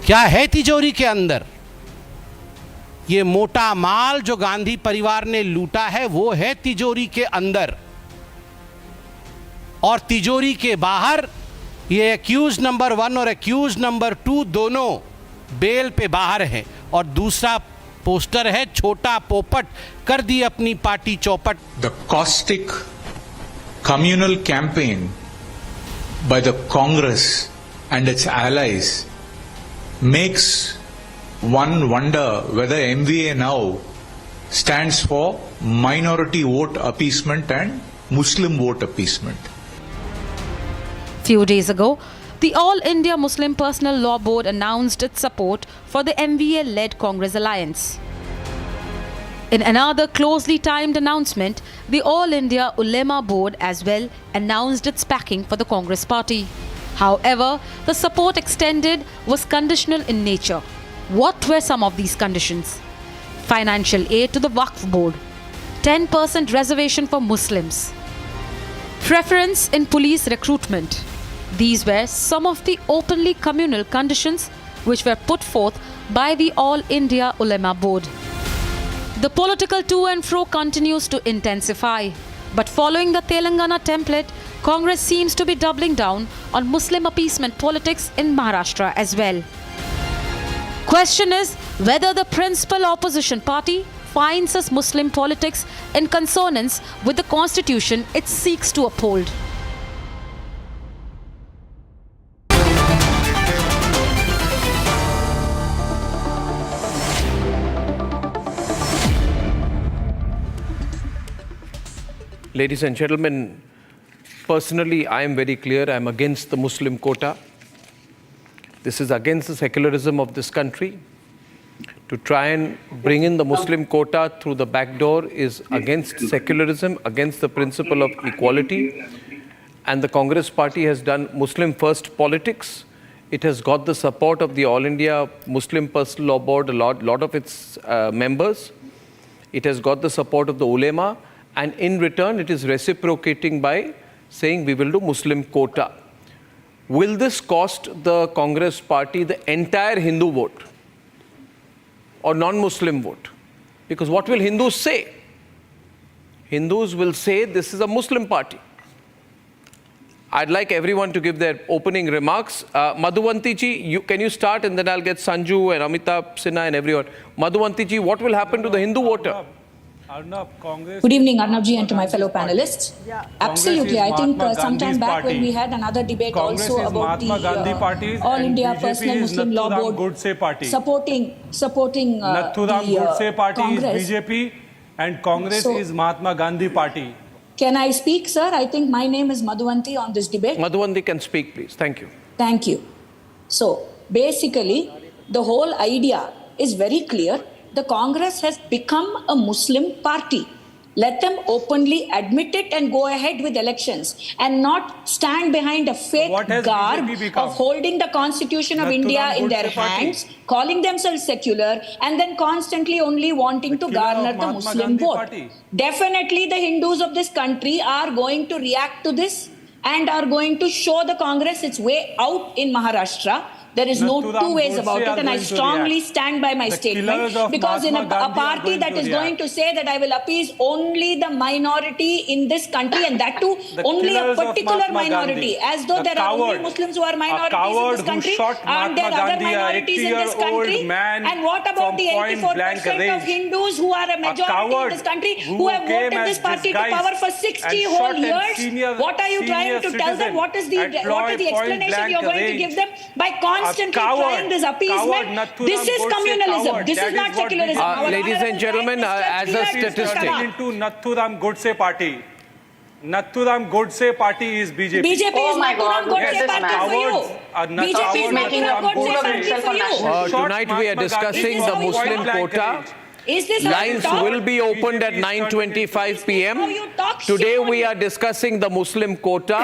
क्या है तिजोरी के अंदर? ये मोटा माल जो गांधी परिवार ने लूटा है, वो है तिजोरी के अंदर। और तिजोरी के बाहर ये एक्यूज नंबर 1 और एक्यूज नंबर 2 दोनों बेल पे बाहर हैं। और दूसरा पोस्टर है, छोटा पोपट कर दी अपनी पार्टी चौपट। The caustic communal campaign by the Congress and its allies makes one wonder whether MVA now stands for minority vote appeasement and Muslim vote appeasement. Few days ago, the All India Muslim Personal Law Board announced its support for the MVA-led Congress alliance. In another closely timed announcement, the All India Ulema Board as well announced its backing for the Congress party. However, the support extended was conditional in nature. What were some of these conditions? Financial aid to the Waqf Board, 10% reservation for Muslims, preference in police recruitment. These were some of the openly communal conditions which were put forth by the All India Ulema Board. The political to and fro continues to intensify, but following the Telangana template, Congress seems to be doubling down on Muslim appeasement politics in Maharashtra as well. Question is whether the principal opposition party finds this Muslim politics in consonance with the constitution it seeks to uphold. Ladies and gentlemen, personally, I am very clear. I am against the Muslim quota. This is against the secularism of this country. To try and bring in the Muslim quota through the back door is against secularism, against the principle of equality. And the Congress party has done Muslim first politics. It has got the support of the All India Muslim Personal Law Board, a lot of its members. It has got the support of the ulema. And in return, it is reciprocating by saying we will do Muslim quota. Will this cost the Congress party the entire Hindu vote or non-Muslim vote? Because what will Hindus say? Hindus will say this is a Muslim party. I'd like everyone to give their opening remarks. Madhuvanti ji, can you start, and then I'll get Sanju and Amitabh Sinha and everyone. Madhuvanti ji, what will happen to the Hindu voter? Good evening, Arnab ji, and to my fellow panelists. Absolutely, I think sometime back when we had another debate also about the All India Personal Muslim Law Board supporting the Congress. BJP and Congress is Mahatma Gandhi Party. Can I speak, sir? I think my name is Madhuvanti on this debate. Madhuvanti can speak, please. Thank you. Thank you. So, basically, the whole idea is very clear. The Congress has become a Muslim party. Let them openly admit it and go ahead with elections and not stand behind a fake garb of holding the Constitution of India in their hands, calling themselves secular, and then constantly only wanting to garner the Muslim vote. Definitely the Hindus of this country are going to react to this and are going to show the Congress its way out in Maharashtra. There is no two ways about it, and I strongly stand by my statement, because in a party that is going to say that I will appease only the minority in this country, and that too only a particular minority, as though there are only Muslims who are minorities in this country. Aren't there other minorities in this country? And what about the 84% of Hindus who are a majority in this country, who have voted this party to power for 60 whole years? What are you trying to tell them? What is the explanation you're going to give them by constantly trying this appeasement? This is communalism. This is not secularism. Ladies and gentlemen, as a statistic, into Nathuram Godse party. Nathuram Godse party is BJP. BJP is Nathuram Godse party for you. BJP is Nathuram Godse party for you. Tonight we are discussing the Muslim quota. Lines will be opened at 9:25 p.m. Today we are discussing the Muslim quota,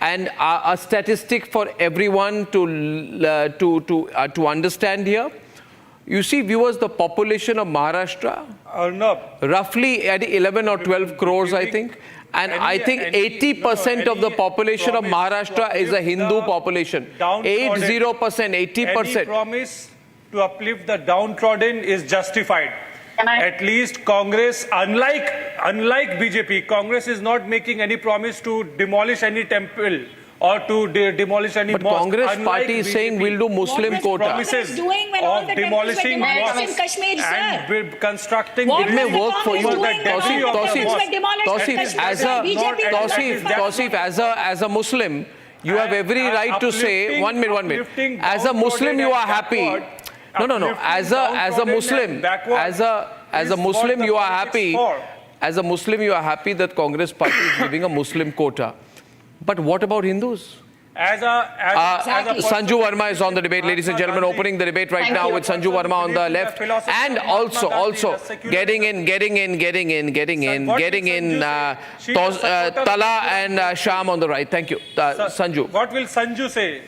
and a statistic for everyone to understand here. You see, viewers, the population of Maharashtra, roughly at 11 or 12 crores, I think. And I think 80% of the population of Maharashtra is a Hindu population. 80%, 80%. Any promise to uplift the downtrodden is justified. At least Congress, unlike BJP, Congress is not making any promise to demolish any temple or to demolish any mosque. But Congress party is saying we'll do Muslim quota. Promises of demolishing mosques and constructing. It may work for you. Tausif, as a Muslim, you have every right to say, one minute. As a Muslim, you are happy. No. As a Muslim, you are happy. As a Muslim, you are happy that Congress party is giving a Muslim quota. But what about Hindus? Sanju Verma is on the debate, ladies and gentlemen, opening the debate right now with Sanju Verma on the left, and also getting in Tala and Sham on the right. Thank you, Sanju. What will Sanju say?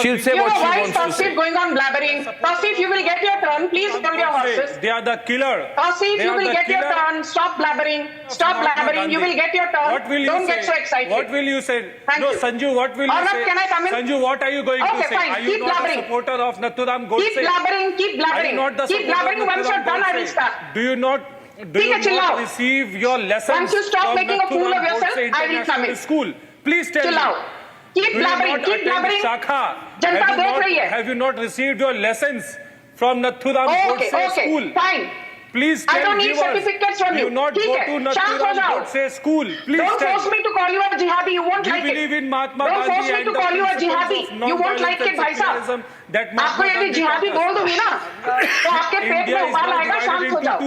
She'll say what she wants to say. Going on blabbering. Tausif, you will get your turn. Please hold your horses. They are the killer. Tausif, you will get your turn. Stop blabbering. Stop blabbering. You will get your turn. What will you Don't say? get so excited. What will you say? Thank you. Sanju, what will you say? Can I come in? Sanju, what are you going to say? Fine. Are you Keep not blabbering. a supporter of Nathuram Godse? Keep blabbering. Keep blabbering. Are you not the keep supporter blabbering. of Once you're Nathuram done, I will Godse? start. Do you not receive your lessons? Once you stop from making a fool of Nathuram yourself, Godse I will come in. School? Please tell Chill me. out. Keep blabbering. Keep blabbering. Janta dekh rahi hai. Have you not received your lessons from Nathuram Godse school? Fine. Please I don't need certificates from you. Do not go to Nathuram Godse school. Please don't force me to call you a jihadi. You won't like it. You believe in Mahatma Don't Gandhi force me to call you a jihadi. You won't like it, bhai sahab. आपको यदि जिहादी बोल दूंगी ना तो आपके पेट में उबाल आएगा, शांत हो जाओ.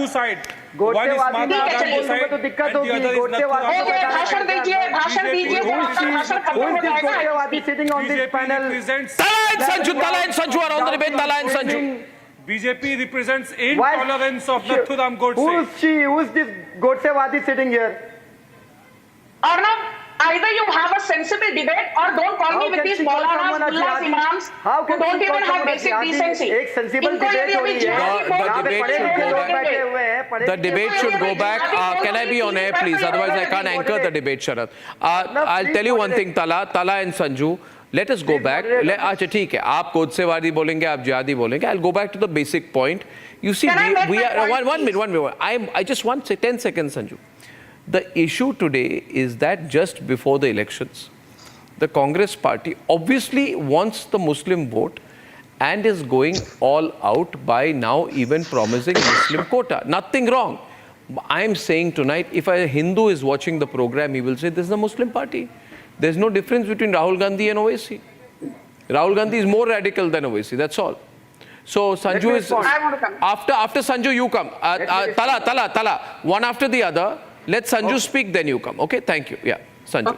One is Mata ठीक है, Ram चलिए। side, तो and the other is Nathu Ram okay, side. भाषण दीजिए, भाषण दीजिए, जब आपका भाषण खत्म हो जाएगा। BJP represents Tala and Sanju are on the debate. Tala and Sanju. BJP represents intolerance of Nathu Ram Godse. Who is this Godsewadi sitting here? Arnab, either you have a sensible debate or don't call me with these Maulanas, Mullahs, Imams who don't even have basic decency. एक sensible इनको debate यदि हो अभी रही है। जिहादी The debate should go back. Can I be on air, please? Otherwise, I can't anchor the debate, Sharad. I'll tell you one thing, Tala and Sanju. Let us go back. अच्छा ठीक है, आप गोडसेवादी बोलेंगे, आप जिहादी बोलेंगे. I'll go back to the basic point. You see, we are one minute. I just want 10 seconds, Sanju. The issue today is that just before the elections, the Congress party obviously wants the Muslim vote and is going all out by now even promising Muslim quota. Nothing wrong. I am saying tonight, if a Hindu is watching the program, he will say this is a Muslim party. There's no difference between Rahul Gandhi and Owaisi. Rahul Gandhi is more radical than Owaisi, that's all. So Sanju is... After Sanju, you come. Tala, one after the other. Let Sanju speak, then you come. Okay, thank you. Yeah, Sanju.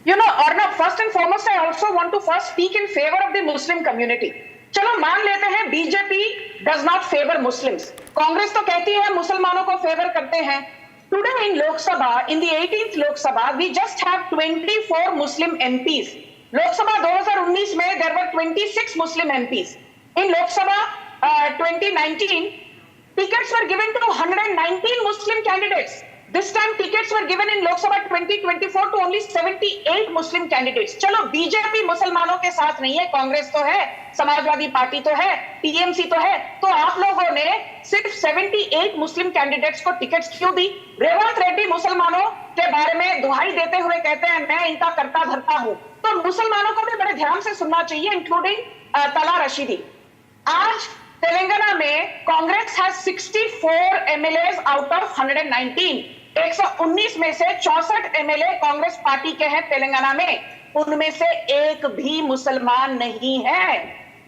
You know, Arnab, first and foremost, I also want to first speak in favor of the Muslim community. चलो मान लेते हैं BJP does not favor Muslims. Congress तो कहती है मुसलमानों को favour करते हैं. Today in Lok Sabha, in the 18th Lok Sabha, we just have 24 Muslim MPs. Lok Sabha 2019 में there were 26 Muslim MPs. In Lok Sabha 2019, tickets were given to 119 Muslim candidates. This time tickets were given in Lok Sabha 2024 to only 78 Muslim candidates. चलो BJP मुसलमानों के साथ नहीं है, कांग्रेस तो है, Samajwadi party तो है, टीएमसी तो है, तो आप लोगों ने सिर्फ 78 मुस्लिम कैंडिडेट्स को टिकट्स क्यों दी? रेवंत रेड्डी मुसलमानों के बारे में दुहाई देते हुए कहते हैं मैं इनका करता धरता हूं, तो मुसलमानों को भी बड़े ध्यान से सुनना चाहिए, इंक्लूडिंग तला रशीदी. आज तेलंगाना में Congress has 64 MLAs out of 119. 119 में से 64 एमएलए कांग्रेस पार्टी के हैं तेलंगाना में, उनमें से एक भी मुसलमान नहीं है.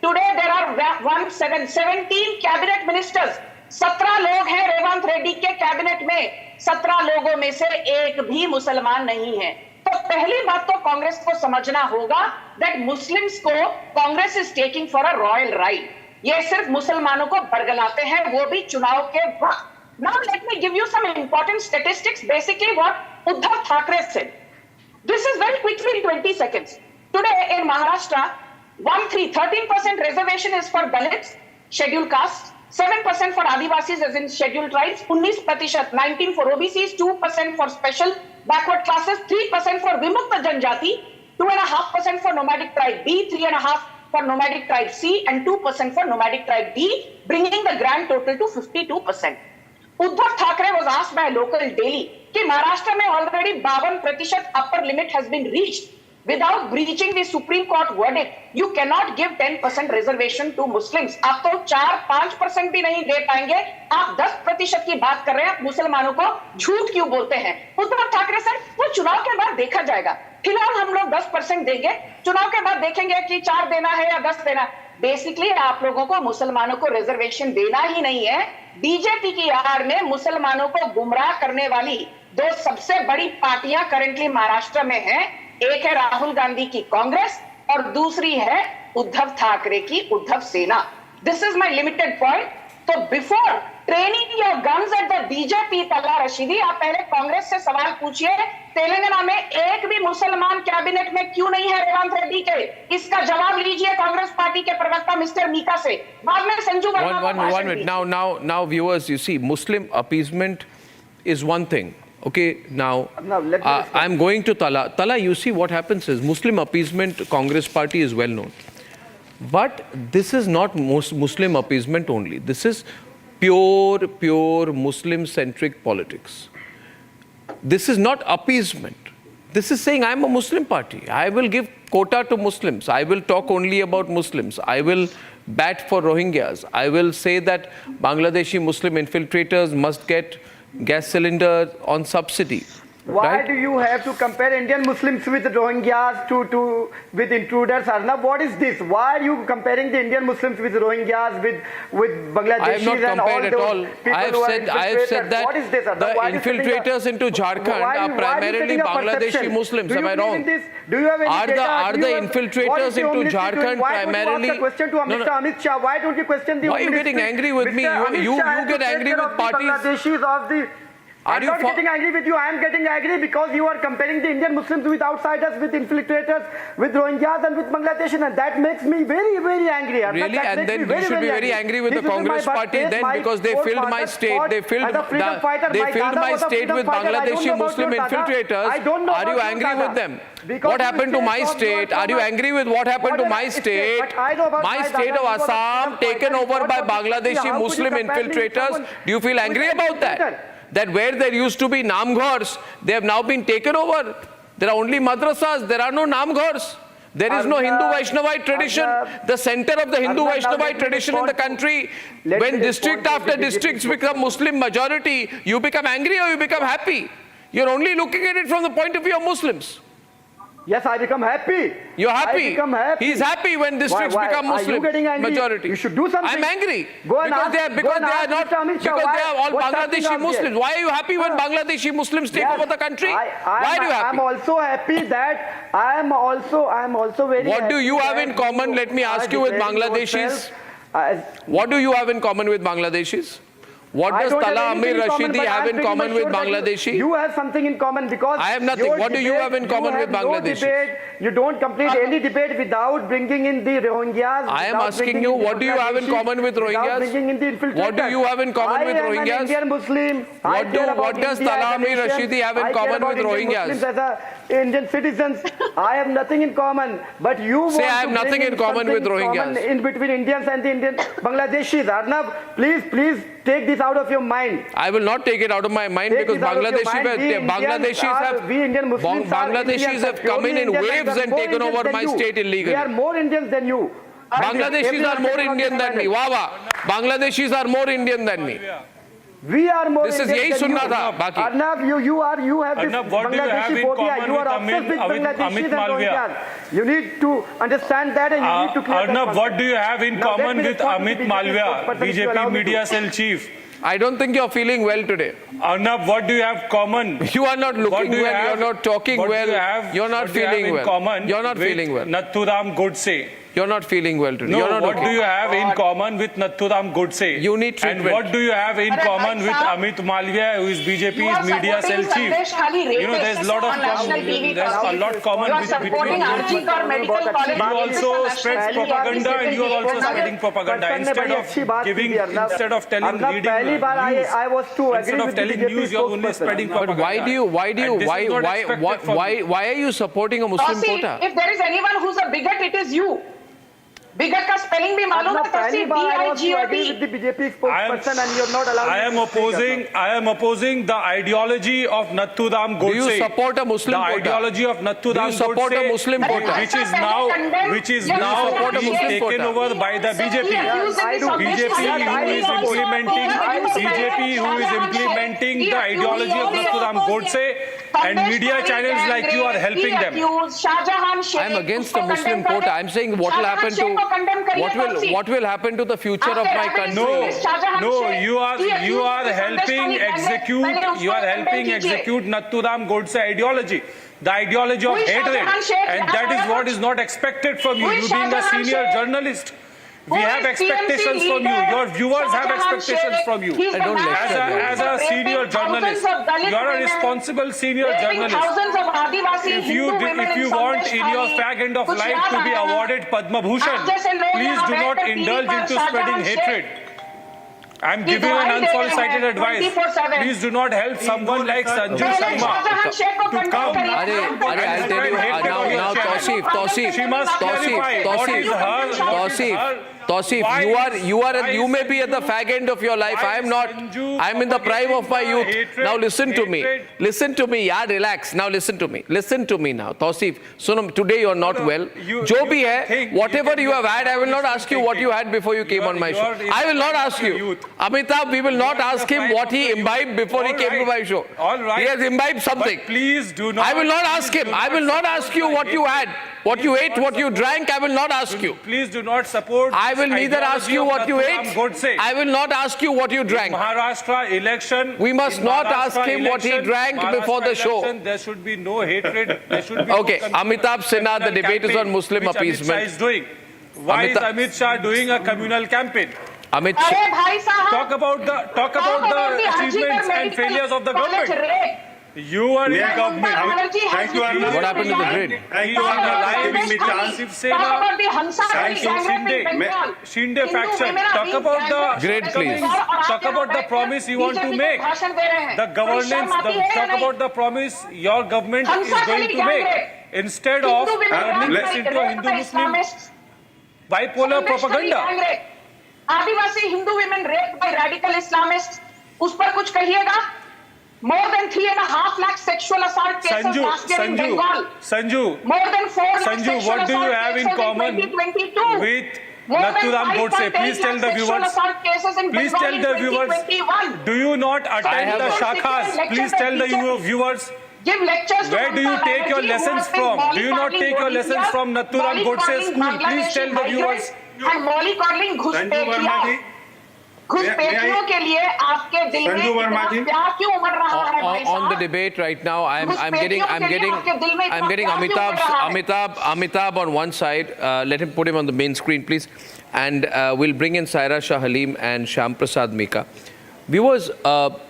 Today there are 17 cabinet ministers. 17 लोग हैं रेवंत रेड्डी के कैबिनेट में, 17 लोगों में से एक भी मुसलमान नहीं है. तो पहली बात तो कांग्रेस को समझना होगा दैट मुस्लिम्स को Congress is taking for a royal ride. ये सिर्फ मुसलमानों को बरगलाते हैं, वो भी चुनाव के वक्त. Now let me give you some important statistics. Basically what Uddhav Thackeray said. This is very quickly in 20 seconds. Today in Maharashtra, 13% reservation is for Dalits, scheduled castes, 7% for Adivasis as in scheduled tribes, 19%, 19% for OBCs, 2% for special backward classes, 3% for Vimukta Janjati, 2.5% for nomadic tribe B, 3.5% for nomadic tribe C, and 2% for nomadic tribe D, bringing the grand total to 52%. Uddhav Thackeray was asked by a local daily कि महाराष्ट्र में already 52% upper limit has been reached without breaching the Supreme Court verdict. You cannot give 10% reservation to Muslims. आप तो 4-5% भी नहीं दे पाएंगे, आप 10% की बात कर रहे हैं, आप मुसलमानों को झूठ क्यों बोलते हैं? उद्धव ठाकरे सर, वो चुनाव के बाद देखा जाएगा. फिलहाल हम लोग 10% देंगे, चुनाव के बाद देखेंगे कि 4 देना है या 10 देना. बेसिकली आप लोगों को मुसलमानों को रिजर्वेशन देना ही नहीं है. बीजेपी की आड़ में मुसलमानों को गुमराह करने वाली 2 सबसे बड़ी पार्टियां करंटली महाराष्ट्र में हैं. एक है राहुल गांधी की कांग्रेस और दूसरी है उद्धव ठाकरे की Uddhav Sena. This is my limited point. तो before training your guns at the BJP, Tala Rashidi, आप पहले कांग्रेस से सवाल पूछिए, तेलंगाना में एक भी मुसलमान कैबिनेट में क्यों नहीं है रेवंत रेड्डी के? इसका जवाब लीजिए कांग्रेस पार्टी के प्रवक्ता मिस्टर मीका से. बाद में Sanju one minute. Now viewers, you see, Muslim appeasement is one thing. Okay, now I'm going to Tala. Tala, you see what happens is Muslim appeasement, Congress party is well known. But this is not Muslim appeasement only. This is pure Muslim-centric politics. This is not appeasement. This is saying I'm a Muslim party. I will give quota to Muslims. I will talk only about Muslims. I will bat for Rohingyas. I will say that Bangladeshi Muslim infiltrators must get gas cylinder on subsidy. Why Right? do you have to compare Indian Muslims with Rohingyas with intruders? Arnab, what is this? Why are you comparing the Indian Muslims with Rohingyas with Bangladeshis? I have not and all compared at those all. people I have who are said that What is this, Arnab? the Why are you setting infiltrators into Jharkhand are primarily Bangladeshi Muslims. Am I wrong? Do you have any data? Are the infiltrators into Jharkhand primarily? Why don't you ask a question to Mr. Amit Shah? Why don't you question the Why are you getting angry with me? You get angry with parties. Bangladeshis of the I'm not getting angry with you. I am getting angry because you are comparing the Indian Muslims with outsiders, with infiltrators, with Rohingyas and with Bangladesh, and that makes me very, very angry. Really? And then you should be very angry with the Congress party then because they filled my state. They filled my state with Bangladeshi Muslim infiltrators. Are you angry with them? What happened to my state? Are you angry with what happened to my state? My state of Assam taken over by Bangladeshi Muslim infiltrators. Do you feel angry about that? That where there used to be namghars, they have now been taken over. There are only madrasas, there are no namghars. There is no Hindu Vaishnavite tradition. The center of the Hindu Vaishnavite tradition in the country, when district after districts become Muslim majority, you become angry or you become happy. You're only looking at it from the point of view of Muslims. Yes, I become happy. You're happy. I become happy. He's happy when districts become Muslim majority. You should do something. I'm angry because they are all Bangladeshi Muslims. Why are you happy when Bangladeshi Muslims take over the country? Why are you happy? I'm also happy that I am also very. What do you have in common? Let me ask you with Bangladeshis. What do you have in common with Bangladeshis? What does Tala Amir Rashidi have in common with Bangladeshi? You have something in common because I have nothing. What do you have in common with Bangladeshi? You don't complete any debate without bringing in the Rohingyas. I am asking you, what do you have in common with Rohingyas? What do you have in common with Rohingyas? I am an Indian Muslim. What does Tala Amir Rashidi have in common with Rohingyas? As Indian citizens, I have nothing in common. But you say I have nothing in common with Rohingyas. In between Indians and the Indian Bangladeshis. Arnab, please take this out of your mind. I will not take it out of my mind because Bangladeshis have come in waves and taken over my state illegally. We are more Indians than you. Bangladeshis are more Indian than me. Wow, wow. Bangladeshis are more Indian than me. We are more This is Indian yahi than sunna you. tha, baki. Arnab, you have this Arnab, what do you have Bangladeshi in phobia. common You are with obsessed with Amit Bangladeshis and Malviya? Rohingyas. You need to understand that and you need to clear that Arnab, concept. what do you have in Now, let common me with respond to Amit the Malviya, spokesperson if you allow BJP me media to. cell chief? I don't think you're feeling well today. Arnab, what do you have common? You are not looking well, you're not talking well, you're not feeling well. You're not feeling well. Nathuram Godse. You're not feeling well today. No, what do you have in common with Nathuram Godse? You need treatment. And what do you have in common with Amit Malviya, who is BJP's media cell chief? You know, there's a lot of common between you. You also spread propaganda and you are also spreading propaganda. Instead of telling news, you are only spreading propaganda. But why are you supporting a Muslim quota? If there is anyone who's a bigot, it is you. Bigot का spelling भी मालूम है तस्वीर BIGOT. With the BJP spokesperson and you're not allowed. I am opposing the ideology of Nathuram Godse. Do you support a Muslim quota? The ideology of Nathuram Godse. Do you support a Muslim quota? Which is now being taken over by the BJP. BJP who is implementing the ideology of Nathuram Godse, and media channels like you are helping them. I am against a Muslim quota. I am saying what will happen to the future of my country. No, you are helping execute Nathuram Godse ideology. The ideology of hatred, and that is what is not expected from you. You being a senior journalist, we have expectations from you. Your viewers have expectations from you. I don't lecture as a senior journalist, you are a responsible senior journalist. If you want in your fag end of life to be awarded Padma Bhushan, please do not indulge into spreading hatred. I am giving an unsolicited advice. Please do not help someone like Sanju Sharma to come. I'll tell you now, Tausif. She must clarify what is her Tausif, you may be at the fag end of your life. I am not. I am in the prime of my youth. Now listen to me. Listen to me. Yeah, relax. Now listen to me. Listen to me now. Tausif, Sunam, today you are not well. Jo bhi hai, whatever you have had, I will not ask you what you had before you came on my show. I will not ask you. Amitabh, we will not ask him what he imbibed before he came to my show. He has imbibed something. Please do not. I will not ask him. I will not ask you what you had. What you ate, what you drank, I will not ask you. Please do not support. I will neither ask you what you ate. I will not ask you what you drank. Maharashtra election. We must not ask him what he drank before the show. There should be no hatred. There should be okay, Amitabh Sinha, the debate is on Muslim appeasement. Why is Amit Shah doing a communal campaign? Amit Shah. Talk about the achievements and failures of the government. You are in government. Thank you, Arnab. What happened to the grid? Thank you, Arnab. Giving me chance. Thank you, Shinde faction. Talk about the grid, please. Talk about the promise you want to make. The governance. Talk about the promise your government is going to make. Instead of turning this into a Hindu-Muslim bipolar propaganda. Adivasi Hindu women raped by radical Islamists. उस पर कुछ कहिएगा? More than 3.5 lakh sexual assault cases last year in Bengal. Sanju, more than 4 lakh sexual what do you assault have in cases common in 2022. with More than Nathuram Godse? 5.8 Please tell the lakh sexual viewers. assault cases in Please Bengal tell the in viewers. 2021. Do you not attend the shakhas? Please tell the viewers. Give lectures to Where do you take your lessons from? Do you not take your lessons from Nathuram Godse's school? Please tell the viewers. And mollycoddling घुसपैठियों घुसपैठियों के लिए आपके दिल में प्यार क्यों उमड़ रहा है भाई साहब? On the debate right now, I'm getting Amitabh on one side. Let him put him on the main screen, please, and we'll bring in Saira Shah Halim and Shyam Prasad Mika. Viewers,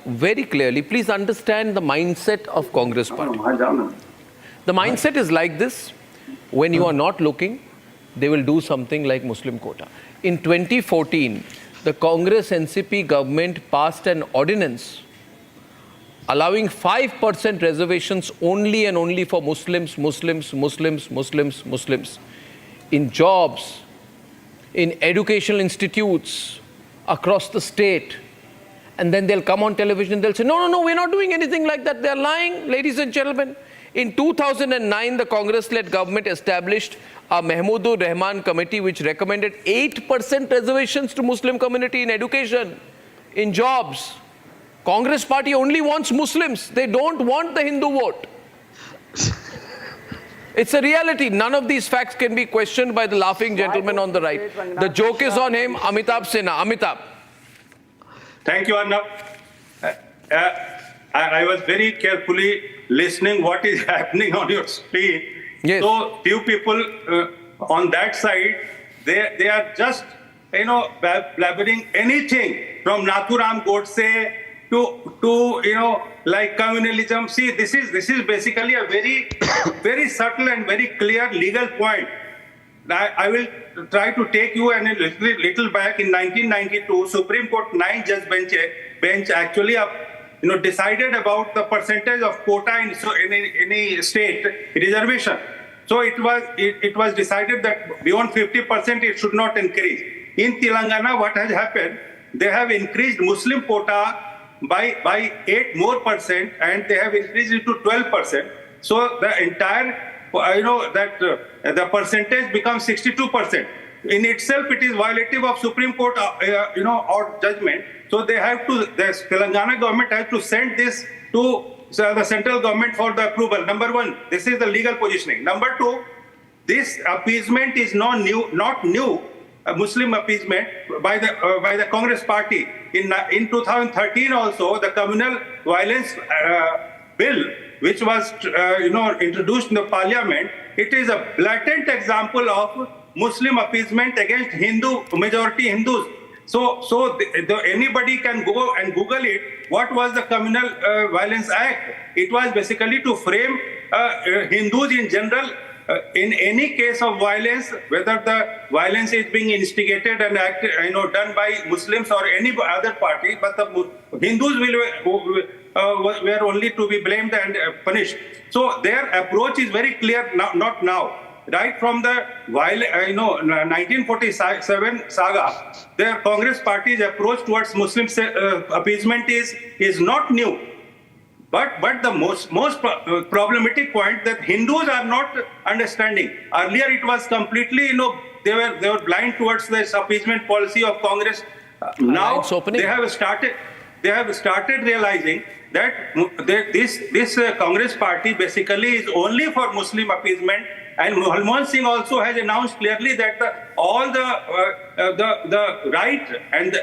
very clearly, please understand the mindset of Congress Party. The mindset is like this: when you are not looking, they will do something like Muslim quota. In 2014. The Congress NCP government passed an ordinance allowing 5% reservations only and only for Muslims in jobs, in educational institutes across the state. And then they'll come on television, they'll say, no, we're not doing anything like that. They're lying, ladies and gentlemen. In 2009, the Congress-led government established a Mahmoodur Rahman committee which recommended 8% reservations to Muslim community in education, in jobs. Congress party only wants Muslims. They don't want the Hindu vote. It's a reality. None of these facts can be questioned by the laughing gentleman on the right. The joke is on him, Amitabh Sinha. Amitabh. Thank you, Arnab. I was very carefully listening what is happening on your screen. Yes. So few people on that side, they are just blabbering anything from Nathuram Godse to like communalism. See, this is basically a very very subtle and very clear legal point. I will try to take you a little back. In 1992, Supreme Court 9-judge bench actually decided about the percentage of quota in any state reservation. So it was decided that beyond 50% it should not increase. In Telangana, what has happened? They have increased Muslim quota by 8 more percent, and they have increased it to 12%. So the entire the percentage becomes 62%. In itself, it is violative of Supreme Court, or judgment. So they have to, the Telangana government has to send this to the central government for the approval. Number one, this is the legal positioning. Number two, this appeasement is not new. Muslim appeasement by the Congress party. In 2013 also, the communal violence bill, which was introduced in the parliament, it is a blatant example of Muslim appeasement against majority Hindus. So anybody can go and Google it. What was the Communal Violence Act? It was basically to frame Hindus in general in any case of violence, whether the violence is being instigated and done by Muslims or any other party, but the Hindus were only to be blamed and punished. So their approach is very clear, not now. right from the 1947 saga, the Congress party's approach towards Muslim appeasement is not new. But the most problematic point that Hindus are not understanding. Earlier it was completely, they were blind towards this appeasement policy of Congress. Now they have started realizing that this Congress party basically is only for Muslim appeasement. And Manmohan Singh also has announced clearly that all the right and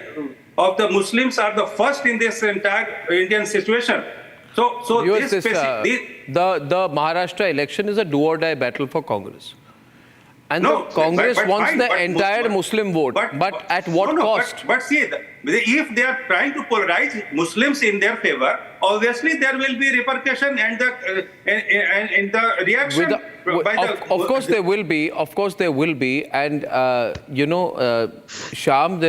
of the Muslims are the first in this entire Indian situation. So the Maharashtra election is a do-or-die battle for Congress. And the Congress wants the entire Muslim vote, but at what cost? But see, if they are trying to polarize Muslims in their favor, obviously there will be repercussion and the reaction. Of course there will be. Of course there will be. And Shyam,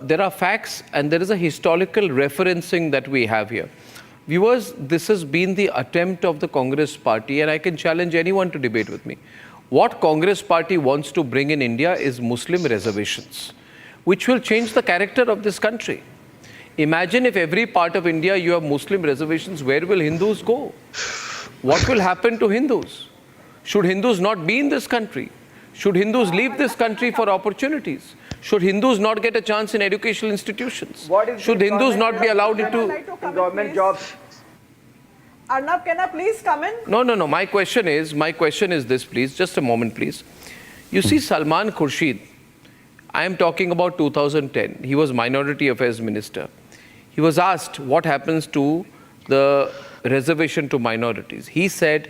there are facts and there is a historical referencing that we have here. Viewers, this has been the attempt of the Congress party, and I can challenge anyone to debate with me. What Congress party wants to bring in India is Muslim reservations, which will change the character of this country. Imagine if every part of India you have Muslim reservations, where will Hindus go? What will happen to Hindus? Should Hindus not be in this country? Should Hindus leave this country for opportunities? Should Hindus not get a chance in educational institutions? Should Hindus not be allowed into government jobs? Arnab, can I please come in? No. My question is this, please. Just a moment, please. You see, Salman Khurshid, I am talking about 2010. He was Minority Affairs Minister. He was asked what happens to the reservation to minorities. He said,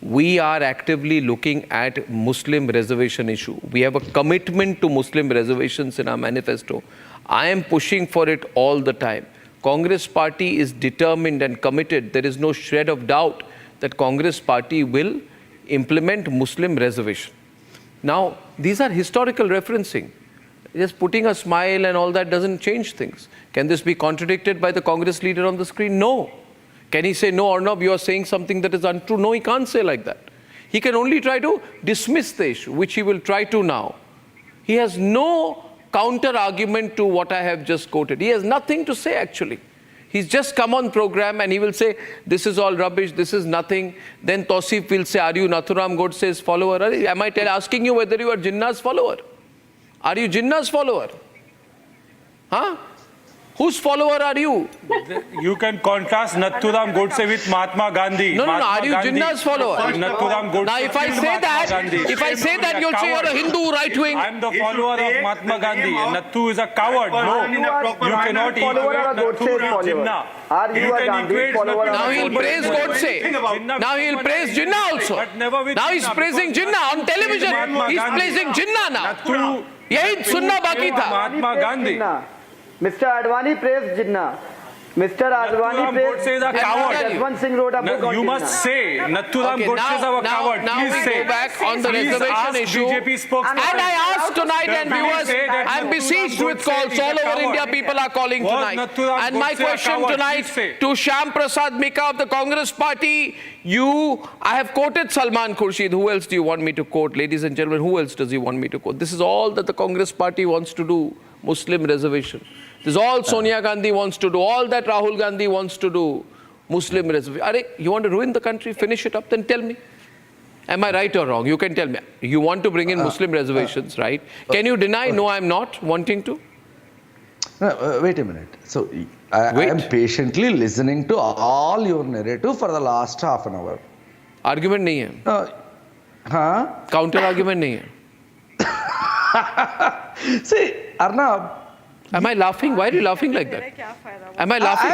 we are actively looking at Muslim reservation issue. We have a commitment to Muslim reservations in our manifesto. I am pushing for it all the time. Congress party is determined and committed. There is no shred of doubt that Congress party will implement Muslim reservation. Now, these are historical referencing. Just putting a smile and all that doesn't change things. Can this be contradicted by the Congress leader on the screen? No. Can he say, no, Arnab, you are saying something that is untrue? No, he can't say like that. He can only try to dismiss the issue, which he will try to now. He has no counter argument to what I have just quoted. He has nothing to say, actually. He's just come on program and he will say, this is all rubbish, this is nothing. Then Tausif will say, are you Nathuram Godse's follower? Am I asking you whether you are Jinnah's follower? Are you Jinnah's follower? Huh? Whose follower are you? You can contrast Nathuram Godse with Mahatma Gandhi. No, are you Jinnah's follower? Nathuram Godse. Now, if I say that, you'll say you're a Hindu right-wing. I'm the follower of Mahatma Gandhi. Nathu is a coward. No, you cannot equate Nathu with Jinnah. You can equate Nathu. Now he'll praise Godse. Now he'll praise Jinnah also. Now he's praising Jinnah on television. He's praising Jinnah now. Yahi sunna baki tha. Mahatma Gandhi. Mr. Advani praised Jinnah. Mr. Advani praised Jaswant Singh wrote a book on You must say Nathuram Godse is a coward. Now we go back on the reservation issue. And I ask tonight, and viewers, I'm besieged with calls all over India. People are calling tonight. And my question tonight to Shyam Prasad Mika of the Congress Party, I have quoted Salman Khurshid. Who else do you want me to quote? Ladies and gentlemen, who else does he want me to quote? This is all that the Congress Party wants to do, Muslim reservation. This is all Sonia Gandhi wants to do, all that Rahul Gandhi wants to do, Muslim reservation. You want to ruin the country, finish it up, then tell me. Am I right or wrong? You can tell me. You want to bring in Muslim reservations, right? Can you deny, no, I'm not wanting to? No, wait a minute. So, I am patiently listening to all your narrative for the last half an hour. Argument nahi hai. Counter argument nahi hai. See, Arnab. Am I laughing? Why are you laughing like that? Am I laughing?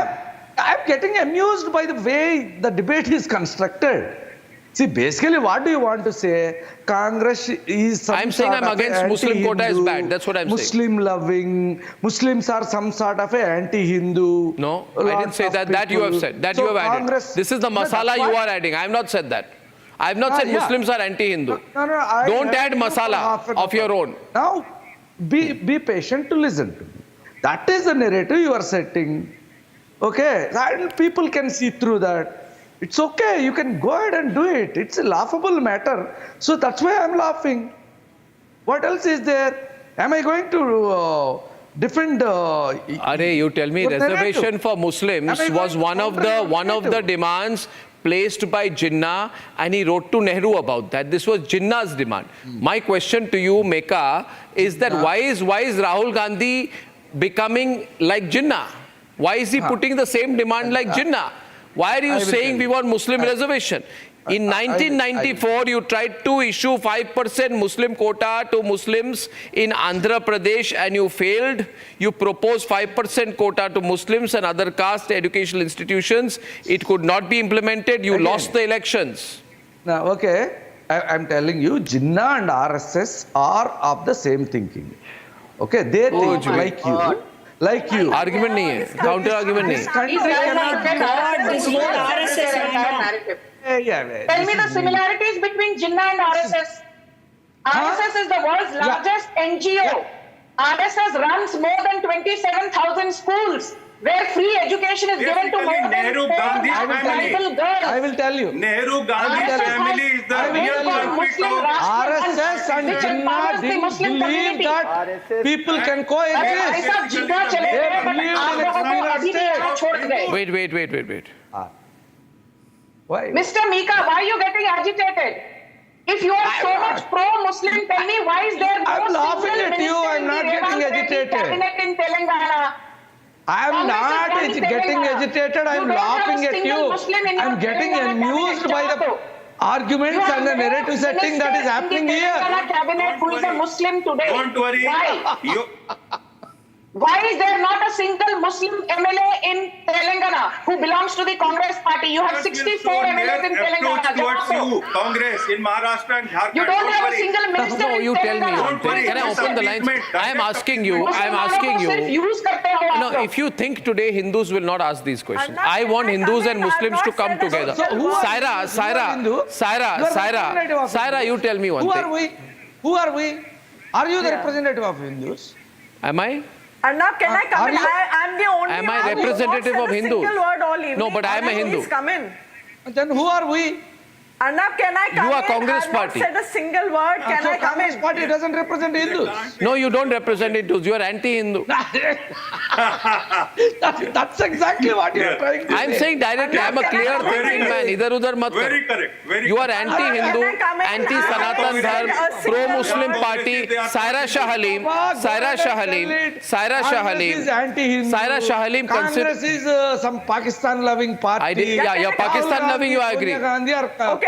I'm getting amused by the way the debate is constructed. See, basically, what do you want to say? Congress is I'm saying I'm against Muslim quota is bad. That's what I'm saying. Muslim loving. Muslims are some sort of a anti-Hindu. No, I didn't say that. That you have said. That you have added. This is the masala you are adding. I have not said that. I have not said Muslims are anti-Hindu. Don't add masala of your own. Now, be patient to listen to me. That is the narrative you are setting. Okay, and people can see through that. It's okay. You can go ahead and do it. It's a laughable matter. So that's why I'm laughing. What else is there? Am I going to defend? You tell me reservation for Muslims was one of the demands placed by Jinnah, and he wrote to Nehru about that. This was Jinnah's demand. My question to you, Mecca, is that why is Rahul Gandhi becoming like Jinnah? Why is he putting the same demand like Jinnah? Why are you saying we want Muslim reservation? In 1994, you tried to issue 5% Muslim quota to Muslims in Andhra Pradesh and you failed. You proposed 5% quota to Muslims and other caste educational institutions. It could not be implemented. You lost the elections. Now, okay, I'm telling you, Jinnah and RSS are of the same thinking. Okay, they think like you. Argument nahi hai. Counter argument nahi hai. Tell me the similarities between Jinnah and RSS. RSS is the world's largest NGO. RSS runs more than 27,000 schools where free education is given to more than Nehru Gandhi family. Girls. I will tell you. Nehru Gandhi family is the real culprit of RSS and Jinnah didn't believe that people can coexist. Wait. Why? Mr. Mika, why are you getting agitated? If you are so much pro-Muslim, tell me why is there no I'm laughing at you. I'm not getting agitated. in Telangana? I'm not getting agitated. I'm laughing at you. I'm getting amused by the arguments and the narrative setting that is happening here. Cabinet who is a Muslim today. Don't worry. Why is there not a single Muslim MLA in Telangana who belongs to the Congress party? You have 64 MLAs in Telangana. Towards you, Congress in Maharashtra and Jharkhand. You don't have a single minister No, you in tell me. Telangana. Can I open the lines? I am asking you. No, if you think today Hindus will not ask these questions, I want Hindus and Muslims to come together. Saira, you tell me one thing. Who are we? Are you the representative of Hindus? Am I? Arnab, can I come in? I'm the only Am I representative of Hindus? No, but I am a Hindu. Please come in. Then who are we? Arnab, can I come in? You are Congress I've party. not said a single word. Can I come Congress in? party doesn't represent Hindus. No, you don't represent Hindus. You are anti-Hindu. That's exactly what you are trying to say. I'm saying directly. I'm a clear thinking man. Idhar udhar mat Very correct. You are anti-Hindu, anti-Sanatan Dharm, pro-Muslim party. Saira Shah Halim. Congress is some Pakistan-loving party. Yeah, Pakistan-loving. You agree?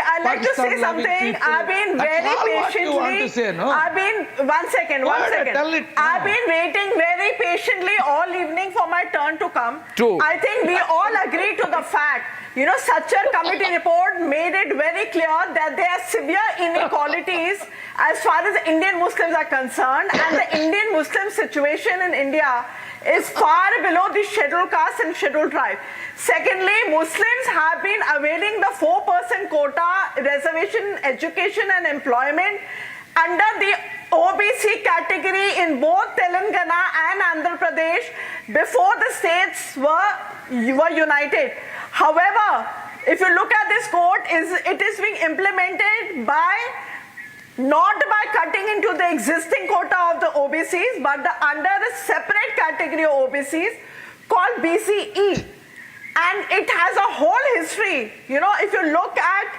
Okay, I'd like to say something. I've been very patiently. I've been one second. I've been waiting very patiently all evening for my turn to come. True. I think we all agree to the fact. Such a committee report made it very clear that there are severe inequalities as far as Indian Muslims are concerned, and the Indian Muslim situation in India is far below the scheduled caste and scheduled tribe. Secondly, Muslims have been availing the 4% quota reservation, education and employment under the OBC category in both Telangana and Andhra Pradesh before the states were united. However, if you look at this quote, it is being implemented not by cutting into the existing quota of the OBCs, but under a separate category of OBCs called BCE. And it has a whole history. If you look at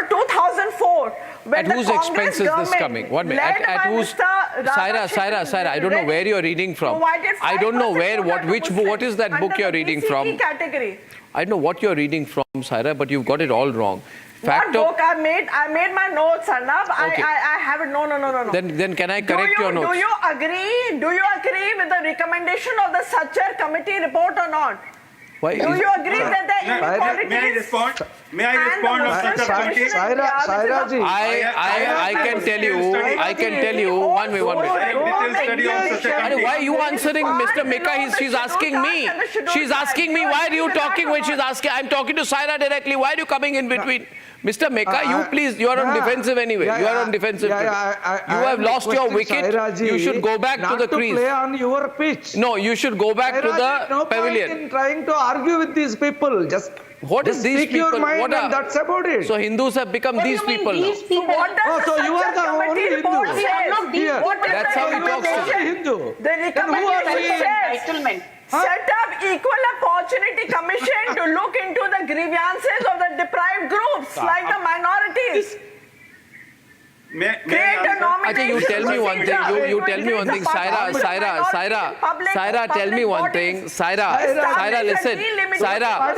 2004, when at whose expense is this coming? One minute. At whose? Saira, I don't know where you're reading from. I don't know what is that book you're reading from? Category. I don't know what you're reading from, Saira, but you've got it all wrong. What book I made my notes, Arnab. Okay. I have it. No. Then can I correct your notes? Do you agree with the recommendation of the Sachar committee report or not? Why do you agree that the inequalities? May I respond? Saira ji. I can tell you. One way. Why are you answering, Mr. Mika? She's asking me. She's asking me, why are you talking when she's asking? I'm talking to Saira directly. Why are you coming in between? Mr. Meka, you are on defensive anyway. You are on defensive. You have lost your wicket. You should go back to the crease. Not to play on your pitch. No, you should go back to the pavilion. No point in trying to argue with these people. Just What is Just these speak people? your mind What and that's about it. So Hindus have become these people now. So what does so you are the committee only report Hindu. say? Here. What is That's the how he talks to you. recommendation? Hindu. The Then who are recommendation we? says set up equal opportunity commission to look into the grievances of the deprived groups like the minorities. Create a nomination you tell me one thing. procedure. You tell me one thing. Saira, tell me one thing. Saira, listen. Saira,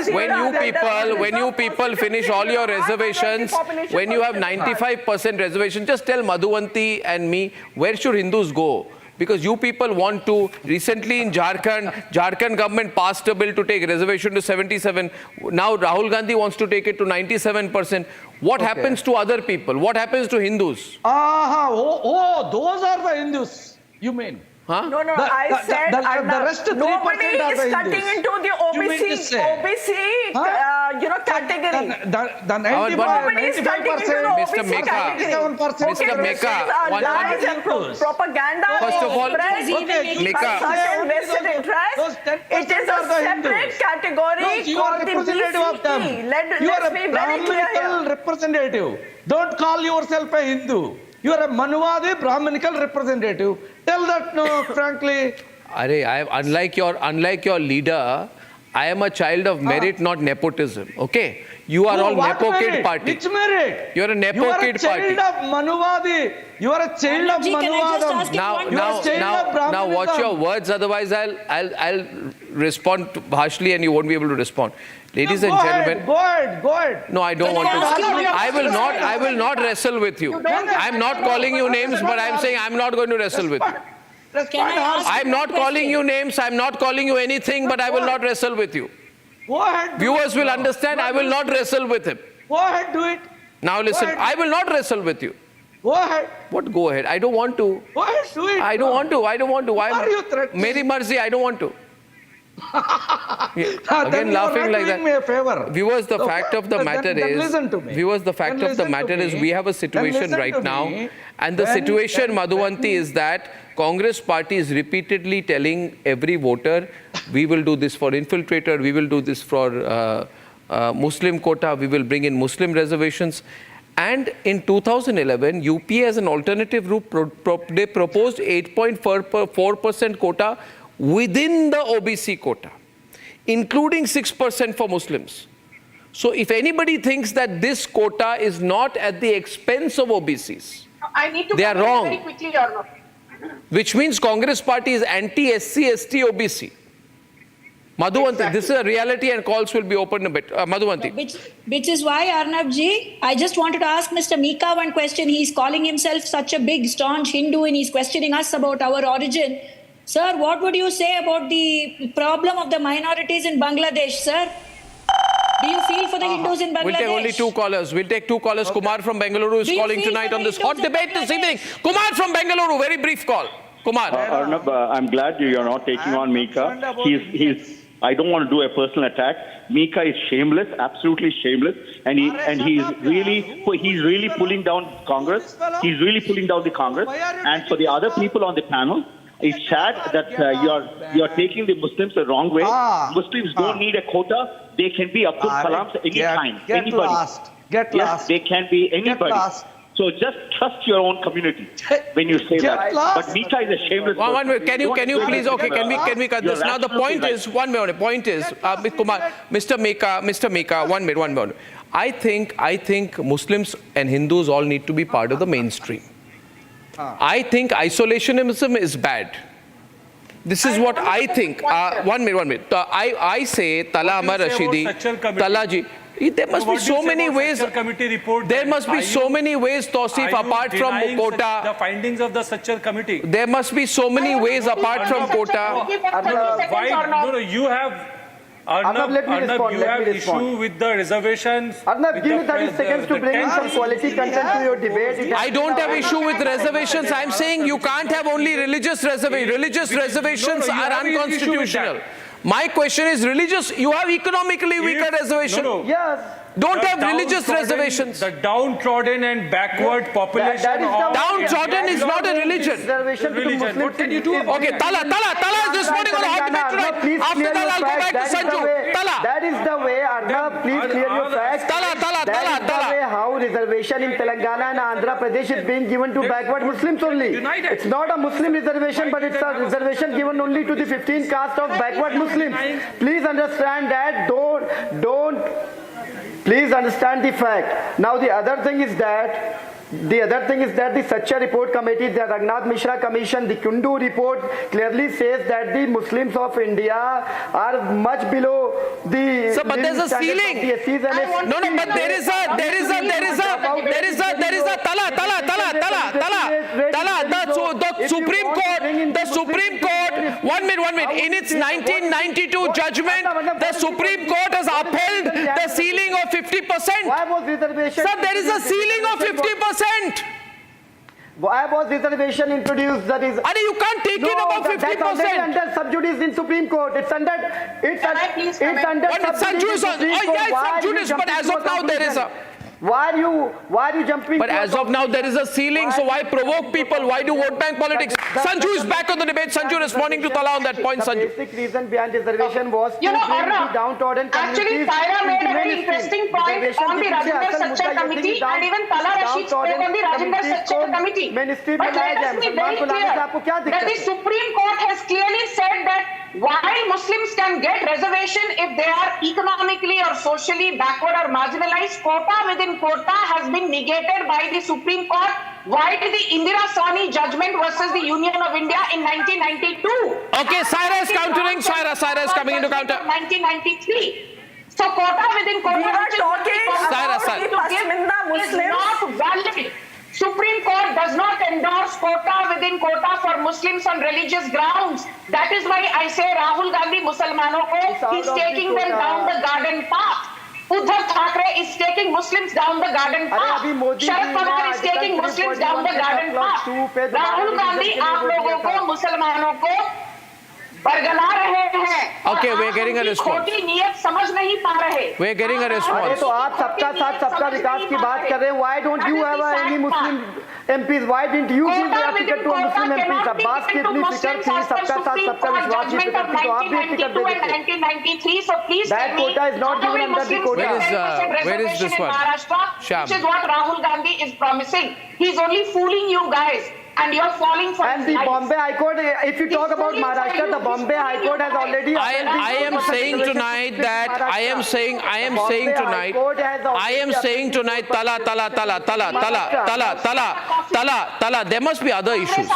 when you people finish all your reservations, when you have 95% reservation, just tell Madhuvanti and me, where should Hindus go? Because you people want to, recently in Jharkhand government passed a bill to take reservation to 77. Now Rahul Gandhi wants to take it to 97%. What happens to other people? What happens to Hindus? Those are the Hindus, you mean? Huh? No, I said the rest 3% nobody are is the cutting Hindus. into the You mean to say? OBC category. The Nobody is cutting into the Mr. OBC Meka, category. Mr. Meka, Lies and propaganda. First of all, Meka, certain vested interest. It is a separate category you are called the representative of them. BCP. You are Let's a be very clear Brahminical here. representative. Don't call yourself a Hindu. You are a Manuvadi Brahminical representative. Tell that no, frankly. unlike your leader, I am a child of merit, not nepotism. Okay? You are all Nepo Kid party. Which merit? You are a Nepo You are Kid a child party. of Manuvadi. You are a child of Manuvadam. Now watch your words, otherwise I'll respond harshly and you won't be able to respond. Ladies and gentlemen. Go ahead. No, I don't want to. I will not wrestle with you. I'm not calling you names, but I'm saying I'm not going to wrestle with you. I'm not calling you names, I'm not calling you anything, but I will not wrestle with you. Go ahead. Viewers will understand, I will not wrestle with him. Go ahead, do it. Now listen, I will not wrestle with you. Go ahead. What go ahead? I don't want to. Go ahead, do it. I don't want to. Why are you threatening? Meri marzi, I don't want to. Again laughing like that. Me a favor. Viewers, the fact of the matter is, listen to me. Viewers, the fact of the matter is we have a situation right now, and the situation, Madhuvanti, is that Congress party is repeatedly telling every voter, we will do this for infiltrator, we will do this for Muslim quota, we will bring in Muslim reservations. And in 2011, UPA as an alternative route, they proposed 8.4% quota within the OBC quota, including 6% for Muslims. So if anybody thinks that this quota is not at the expense of OBCs, I need to they are wrong. very quickly, Arnab. Which means Congress party is anti-SC, ST, OBC. Madhuvanti, this is a reality and calls will be opened a bit. Madhuvanti. Which is why, Arnab ji, I just wanted to ask Mr. Meka one question. He's calling himself such a big, staunch Hindu and he's questioning us about our origin. Sir, what would you say about the problem of the minorities in Bangladesh, sir? Do you feel for the Hindus in Bangladesh? We'll take only two callers. We'll take two callers. Okay. Kumar from Bengaluru is calling tonight on this hot debate this evening. Kumar from Bengaluru, very brief call. Kumar. Arnab, I'm glad you're not taking on Meka. I don't want to do a personal attack. Meka is shameless, absolutely shameless, and he's really pulling down Congress. He's really pulling down the Congress. And for the other people on the panel, it's sad that you're taking the Muslims the wrong way. Muslims don't need a quota. They can be Abdul Kalams anytime. Anybody. Yes, they can be anybody. So just trust your own community when you say that. But Meka is a shameless. One minute. Can you please? Okay. Can we cut this? Now the point is one minute. Point is, Kumar, Mr. Meka. 1 minute. I think Muslims and Hindus all need to be part of the mainstream. I think isolationism is bad. This is what I think. 1 minute. I say Tala Amar Rashidi, Talaji. There must be so many ways. There must be so many ways, Tausif, apart from quota. The findings of the Sachar committee. There must be so many ways apart from quota. You have. Arnab, you have issue with the reservations. Arnab, give me 30 seconds to bring in some quality content to your debate. I don't have issue with reservations. I'm saying you can't have only religious reservations. Religious reservations are unconstitutional. My question is religious. You have economically weaker reservation. Yes. don't have religious reservations. The downtrodden and backward population of Downtrodden is not a religion. Religion. What can you do about Okay, it? Tala is responding on a hot debate tonight. After that, I'll go back to Sanju. Tala. That is the way, Arnab, please clear your facts. Tala. That is the way how reservation in Telangana and Andhra Pradesh is being given to backward Muslims only. It's not a Muslim reservation, but it's a reservation given only to the 15 caste of backward Muslims. Please understand that. Don't. Please understand the fact. Now the other thing is that the Sacha Report Committee, the Raghunath Mishra Commission, the Kundu Report clearly says that the Muslims of India are much below the. So, but there's a ceiling. No, but there is a the Supreme Court, 1 minute, in its 1992 judgment, the Supreme Court has upheld the ceiling of 50%. Why was reservation? Sir, there is a ceiling of 50%. Why was reservation introduced? That is. You can't take it above 50%. That's already under sub judice in Supreme Court. It's under. It's under sub judice in Supreme Court. Yeah, it's sub judice, but as of now there is a. Why are you jumping? But as of now there is a ceiling, so why provoke people? Why do vote bank politics? Sanju is back on the debate. Sanju responding to Tala on that point. Sanju. The basic reason behind reservation was to You know, bring Arnab, the downtrodden actually, communities Tyra made a very into interesting mainstream. point Reservation on the के पीछे Rajinder असल Sacha मुद्दा ये committee थी and even Tala Rashid spoke on the Rajinder Sacha committee. Mainstream But बनाया let जाए us be मुसलमान very को लाने से आपको क्या clear that दिक्कत the है? Supreme Court has clearly said that while Muslims can get reservation if they are economically or socially backward or marginalized, quota within quota has been negated by the Supreme Court. Why did the Indira Sawhney judgment versus the Union of India in 1992? Okay, Saira is countering. Saira is coming into counter. 1993. So quota within quota, We are which is what the talking Congress about is the Pasminda Muslims. not valid. Supreme Court does not endorse quota within quota for Muslims on religious grounds. That is why I say Rahul Gandhi Musalmanon ko, he's taking them down the garden path. Uddhav Thackeray is taking Muslims down the garden path. Sharad Pawar is taking Muslims down the garden path. Rahul Gandhi आप लोगों को मुसलमानों को बरगला रहे हैं. Okay, we're getting a response. खोटी नियत समझ नहीं पा रहे. We're getting a response. तो आप सबका साथ सबका विकास की बात कर रहे हैं. Why don't you have any Muslim MPs? Why didn't you give a ticket to a Muslim MPs? Abbas की इतनी फिक्र थी, सबका साथ सबका विश्वास की फिक्र थी, तो आप भी टिकट दे देते. 1993, so please That quota is not given under the quota. Where is this one? Shyam. Which is what Rahul Gandhi is promising. He's only fooling you guys. And you're falling for And his the lies. Bombay High Court, if you talk about Maharashtra, the Bombay High Court has already. I am saying tonight that Tala, there must be other issues.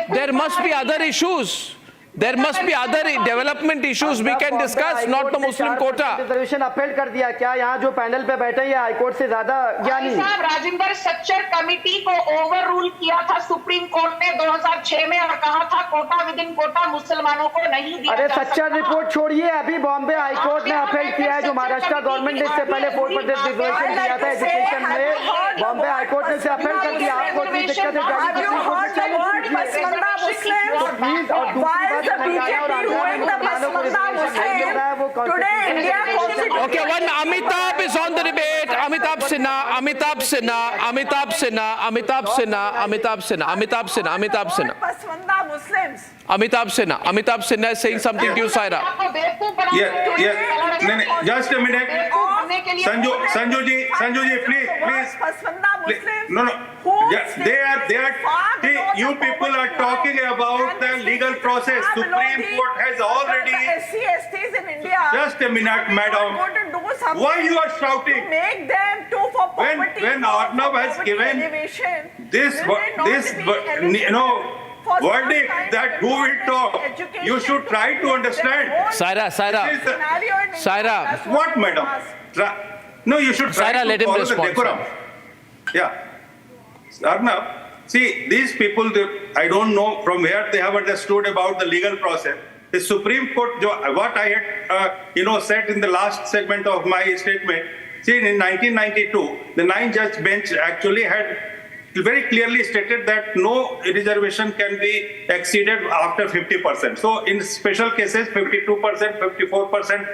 There must be other issues. There must be other development issues we can discuss, not the Muslim quota. Reservation appeal कर दिया क्या? यहाँ जो panel पे बैठे हैं high court से ज्यादा ज्ञानी. साहब राजिंदर सच्चर कमेटी को ओवर रूल किया था सुप्रीम कोर्ट ने 2006 में और कहा था कोटा विद इन कोटा मुसलमानों को नहीं दिया. अरे सच्चर रिपोर्ट छोड़िए, अभी बॉम्बे हाई कोर्ट ने अपील किया है जो महाराष्ट्र गवर्नमेंट ने इससे पहले 4% रिजर्वेशन दिया था एजुकेशन में. बॉम्बे हाई कोर्ट ने इसे अपील कर दिया. आपको इतनी दिक्कत है Okay, one Amitabh is on the debate. Amitabh Sinha is saying something to you, Saira. Yeah. Just a minute. Sanju ji, please. No. They are. See, you people are talking about the legal process. Supreme Court has already. SCs in India. Just a minute, madam. Why you are shouting? Make them too for poverty. When Arnab has given this verdict that who will talk, you should try to understand. Saira. What, madam? No, you should try Saira, to let him follow respond, the decorum. Yeah. Arnab, see, these people, I don't know from where they have understood about the legal process. The Supreme Court, what I had said in the last segment of my statement, see, in 1992, the 9-judge bench actually had very clearly stated that no reservation can be exceeded after 50%. So in special cases, 52%, 54%,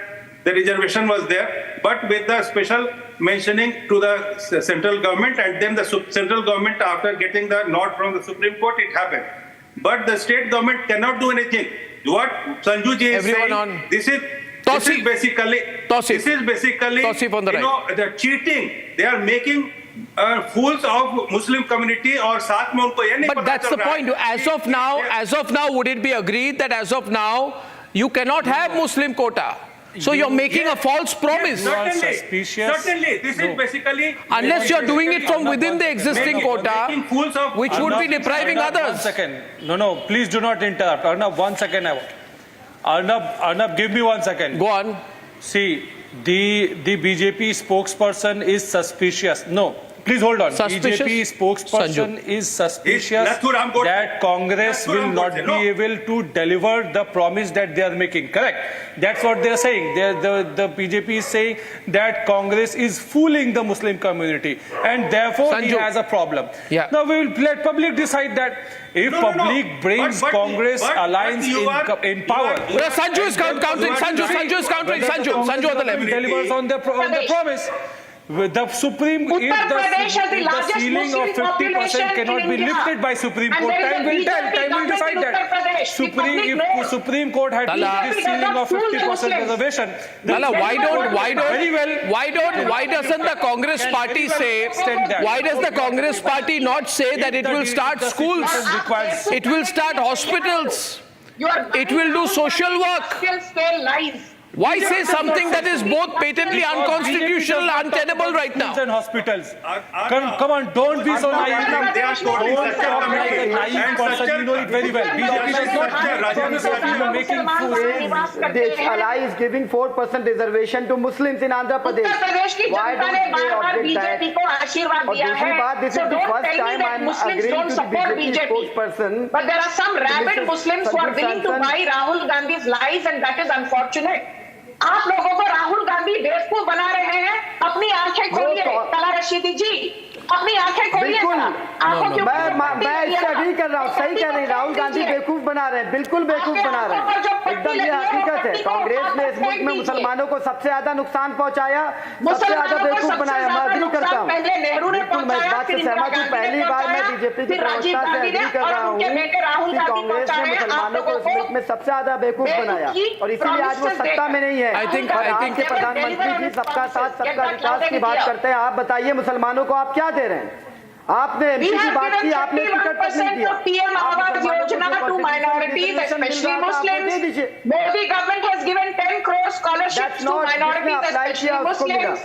the reservation was there. But with the special mentioning to the central government, and then the central government, after getting the nod from the Supreme Court, it happened. But the state government cannot do anything. What Sanju ji is saying, this is basically the cheating. They are making fools of Muslim community, or साथ में उनको ये नहीं पता चल रहा है. But that's the point. As of now, would it be agreed that as of now you cannot have Muslim quota? So you're making a false promise. Certainly. This is basically... Unless you're doing it from within the existing quota, which would be depriving others. 1 second. No, please do not interrupt. Arnab, 1 second. Arnab, give me 1 second. Go on. See, the BJP spokesperson is suspicious. No, please hold on. Suspicious? BJP spokesperson is suspicious that Congress will not be able to deliver the promise that they are making. Correct? That's what they are saying. The BJP is saying that Congress is fooling the Muslim community, and therefore he has a problem. Yeah. Now we will let public decide that. If public brings Congress alliance in power, Sanju is countering. Sanju is countering. Sanju on the left. Delivers on their promise. With the Supreme, if the ceiling of 50% cannot be lifted by Supreme Court, time will decide that. If Supreme Court had lifted the ceiling of 50% reservation, why doesn't the Congress party say? Why does the Congress party not say that it will start schools? It will start hospitals. It will do social work. Why say something that is both patently unconstitutional and untenable right now? And hospitals. Come on, don't be so naive. Don't talk like a naive person. You know it very well. BJP does not promise of you making fools. This ally is giving 4% reservation to Muslims in Andhra Pradesh. Why don't they object that? और दूसरी बात, this is the first time I am agreeing to the BJP spokesperson. But there are some rabid Muslims who are willing to buy Rahul Gandhi's lies, and that is unfortunate. आप लोगों को राहुल गांधी बेवकूफ बना रहे हैं. अपनी आंखें खोलिए तला रशीदी जी, अपनी आंखें खोलिए. मैं इससे एग्री कर रहा हूँ. सही कह रही. राहुल गांधी बेवकूफ बना रहे हैं, बिल्कुल बेवकूफ बना रहे हैं. एकदम ये हकीकत है. कांग्रेस ने इस मुल्क में मुसलमानों को सबसे ज्यादा नुकसान पहुंचाया, सबसे ज्यादा बेवकूफ बनाया. मैं एग्री करता हूँ. बिल्कुल मैं इस बात से सहमत हूँ. पहली बार मैं बीजेपी के प्रवक्ता से एग्री कर रहा हूँ कि कांग्रेस ने मुसलमानों को इस मुल्क में सबसे ज्यादा बेवकूफ बनाया, और इसीलिए आज वो सत्ता में नहीं है. I think प्रधानमंत्री जी सबका साथ सबका विकास की बात करते हैं. आप बताइए मुसलमानों को आप क्या दे रहे हैं? आपने एमपी की बात की, आपने टिकट तक नहीं दिया. PM Awas Yojana to minorities, especially Muslims. Modi government has given 10 crore scholarships to minorities, especially Muslims.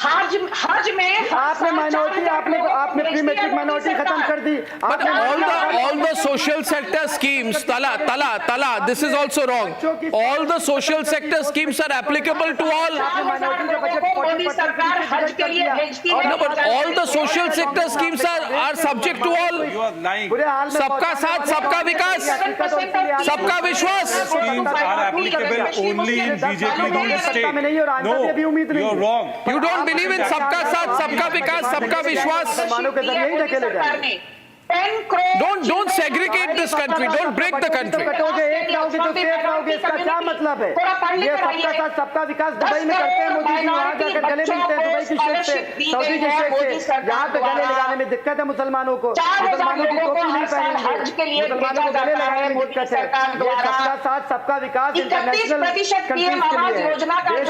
हज में आपने माइनॉरिटी, आपने प्री मैट्रिक माइनॉरिटी खत्म कर दी. But all the social sector schemes, Tala, this is also wrong. All the social sector schemes are applicable to all. No, but all the social sector schemes are subject to all. सबका साथ, सबका विकास, सबका विश्वास. Schemes are applicable only in BJP ruled state. No, you're wrong. You don't believe in सबका साथ, सबका विकास, सबका विश्वास. Don't segregate this country. Don't break the country. कटोगे, एक रहोगे तो सेफ रहोगे. इसका क्या मतलब है? ये सबका साथ सबका विकास दुबई में करते हैं मोदी जी. वहाँ जाकर गले मिलते हैं दुबई की शेख से, सऊदी की शेख से. यहाँ पे गले लगाने में दिक्कत है मुसलमानों को. मुसलमानों की टोपी नहीं पहनेंगे, मुसलमानों को गले लगाने में दिक्कत है. ये सबका साथ सबका विकास इंटरनेशनल कंट्रीज के लिए. देश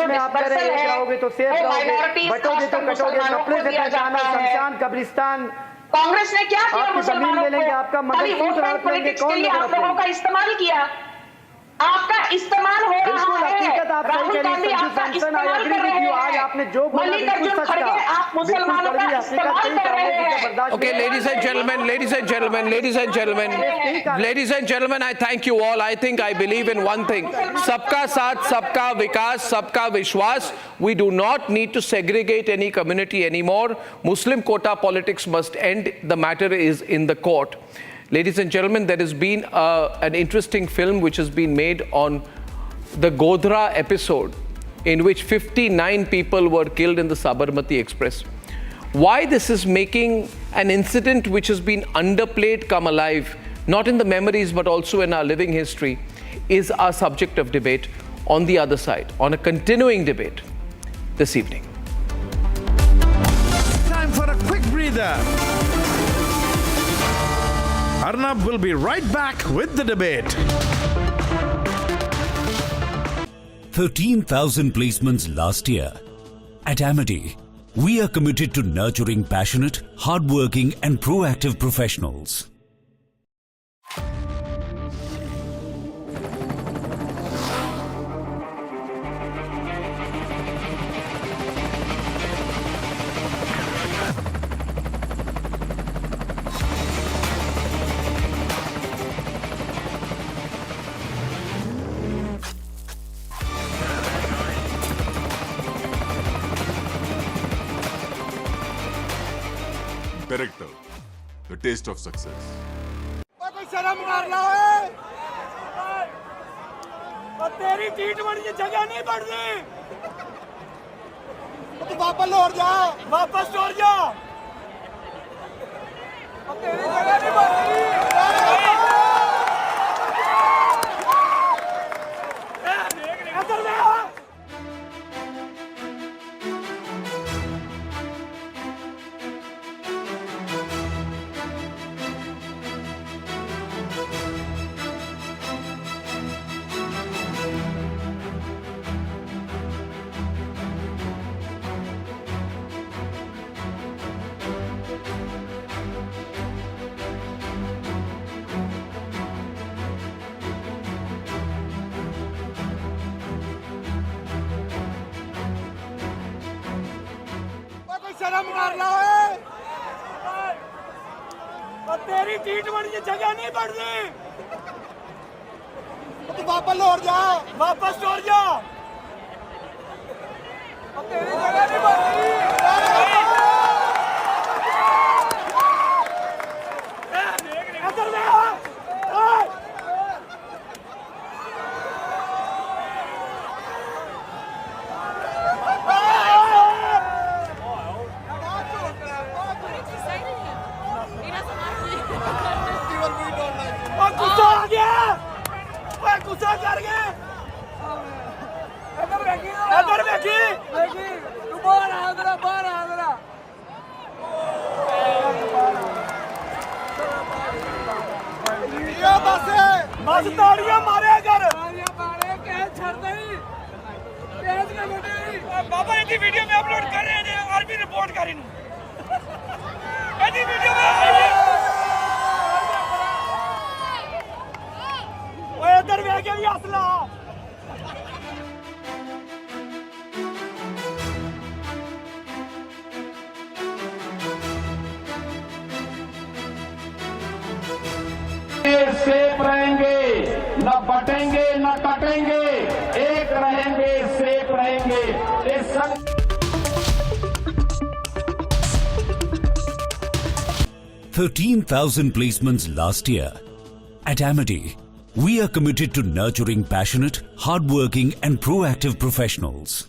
में आप कह रहे हैं एक रहोगे तो सेफ रहोगे, बटोगे तो कटोगे. कपड़े से पहचाना, शमशान, कब्रिस्तान. कांग्रेस ने क्या किया मुसलमानों को? अभी वोट बैंक पॉलिटिक्स के लिए आप लोगों का इस्तेमाल किया. आपका इस्तेमाल हो रहा है. राहुल गांधी आपका इस्तेमाल कर रहे हैं. आज आपने जो बोला मल्लिकार्जुन खड़गे आप मुसलमानों का इस्तेमाल कर रहे हैं. Okay, ladies and gentlemen, I thank you all. I think I believe in one thing: सबका साथ, सबका विकास, सबका विश्वास. We do not need to segregate any community anymore. Muslim quota politics must end. The matter is in the court. Ladies and gentlemen, there has been an interesting film which has been made on the Godhra episode, in which 59 people were killed in the Sabarmati Express. Why this is making an incident which has been underplayed come alive, not in the memories but also in our living history, is our subject of debate on the other side, on a continuing debate this evening. either. Arnab will be right back with the debate. 13,000 placements last year. At Amity, we are committed to nurturing passionate, hardworking and proactive professionals. Director, the taste of success. कोई शर्म कर ला ओए और तेरी T20 की जगह नहीं बढ़नी तू वापस लौट जा वापस लौट जा और तेरी जगह नहीं बढ़नी इधर ले आ शर्म कर ला ओए और तेरी T20 की जगह नहीं बढ़नी तू वापस लौट जा वापस लौट जा और तेरी जगह नहीं बढ़नी इधर ले आ गुस्सा कर गया इधर देखी तू बाहर आ जरा ये बस ताड़ियां मारे कर क्या छड़ दे पेज के बेटे बाबा इनकी वीडियो में अपलोड कर रहे हैं आर्मी रिपोर्ट कर इनु इनकी वीडियो में ओए इधर वे के भी असला 13,000 placements last year. At Amity, we are committed to nurturing passionate, hardworking and proactive professionals.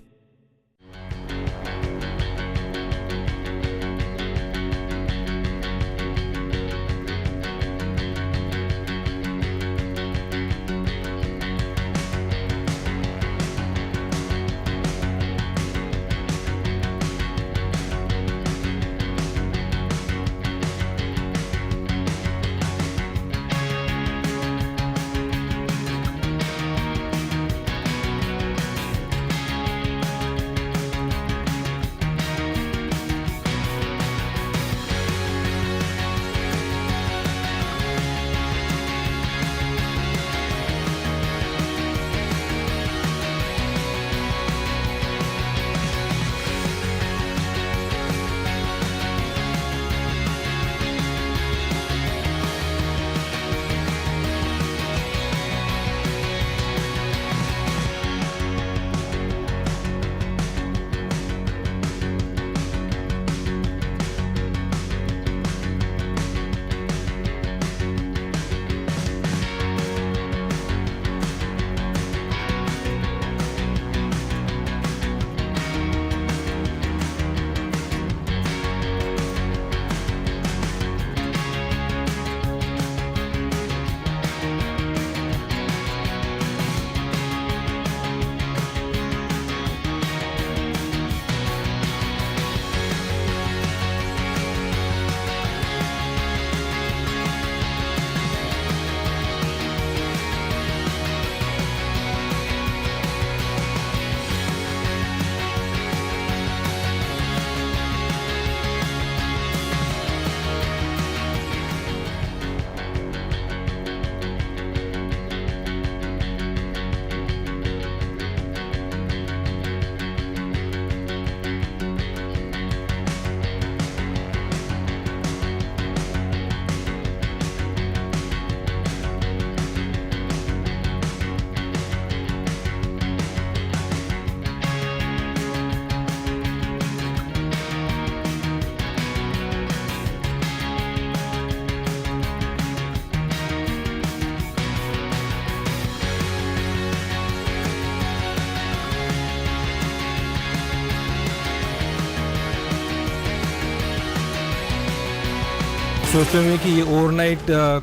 सोचते हुए कि ये ओवरनाइट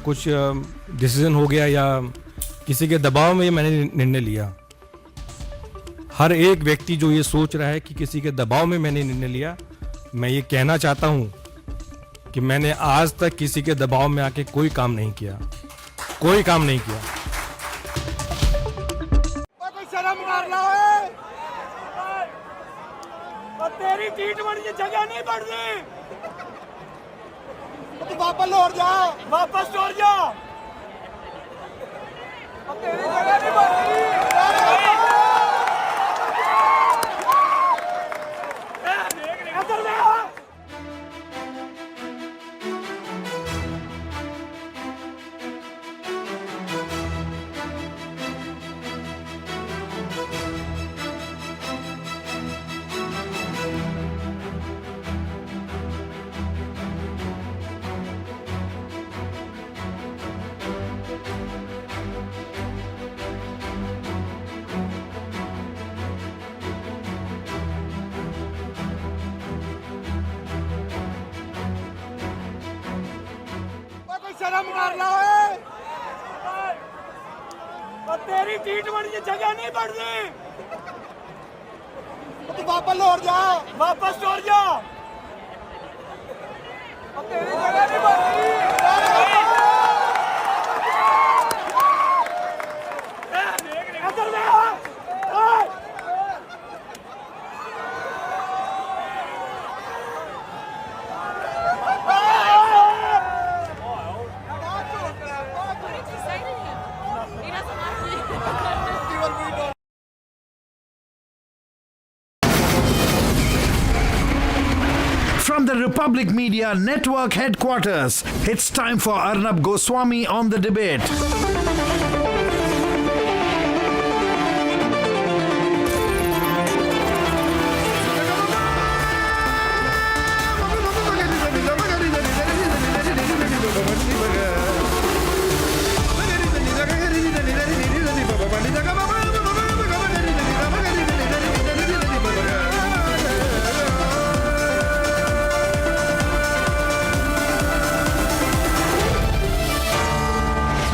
कुछ डिसीजन हो गया या किसी के दबाव में मैंने निर्णय लिया। हर एक व्यक्ति जो ये सोच रहा है कि किसी के दबाव में मैंने निर्णय लिया, मैं ये कहना चाहता हूँ कि मैंने आज तक किसी के दबाव में आके कोई काम नहीं किया, कोई काम नहीं किया। कोई शर्म मार लो है। और तेरी T20 जगह नहीं बढ़ रही। तू वापस लौट जा, वापस लौट जा। और तेरी जगह नहीं बढ़ रही। शर्म मार लो है। और तेरी T20 जगह नहीं बढ़ रही। तू वापस लौट जा, वापस लौट जा। और तेरी जगह नहीं बढ़ रही। From the Republic Media Network headquarters, it's time for Arnab Goswami on the debate.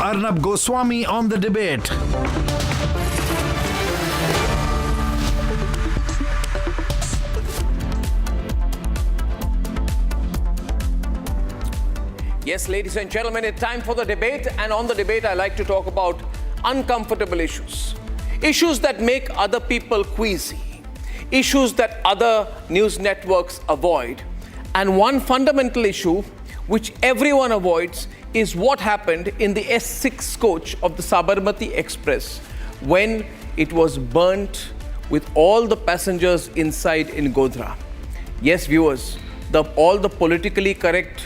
Arnab Goswami on the debate. Yes, ladies and gentlemen, it's time for the debate. And on the debate, I like to talk about uncomfortable issues. Issues that make other people queasy. Issues that other news networks avoid. And one fundamental issue which everyone avoids is what happened in the S6 coach of the Sabarmati Express when it was burnt with all the passengers inside in Godhra. Yes, viewers, all the politically correct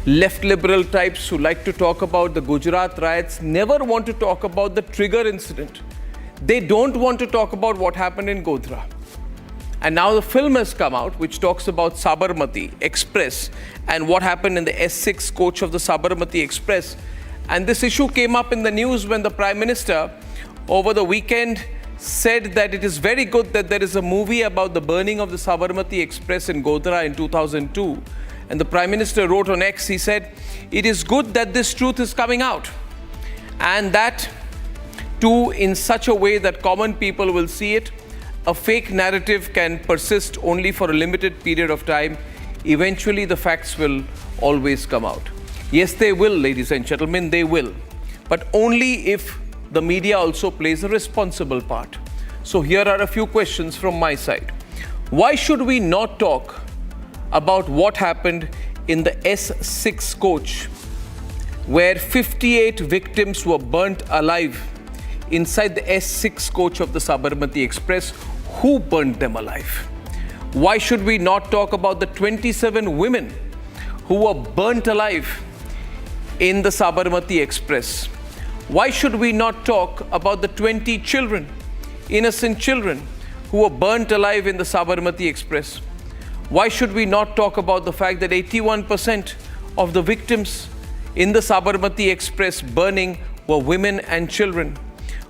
left liberal types who like to talk about the Gujarat riots never want to talk about the trigger incident. They don't want to talk about what happened in Godhra. And now the film has come out which talks about Sabarmati Express and what happened in the S6 coach of the Sabarmati Express. And this issue came up in the news when the Prime Minister over the weekend said that it is very good that there is a movie about the burning of the Sabarmati Express in Godhra in 2002. And the Prime Minister wrote on X, he said, it is good that this truth is coming out. And that too in such a way that common people will see it. A fake narrative can persist only for a limited period of time. Eventually, the facts will always come out. Yes, they will, ladies and gentlemen, they will. But only if the media also plays a responsible part. So here are a few questions from my side. Why should we not talk about what happened in the S6 coach, where 58 victims were burnt alive inside the S6 coach of the Sabarmati Express? Who burned them alive? Why should we not talk about the 27 women who were burnt alive in the Sabarmati Express? Why should we not talk about the 20 children, innocent children, who were burnt alive in the Sabarmati Express? Why should we not talk about the fact that 81% of the victims in the Sabarmati Express burning were women and children?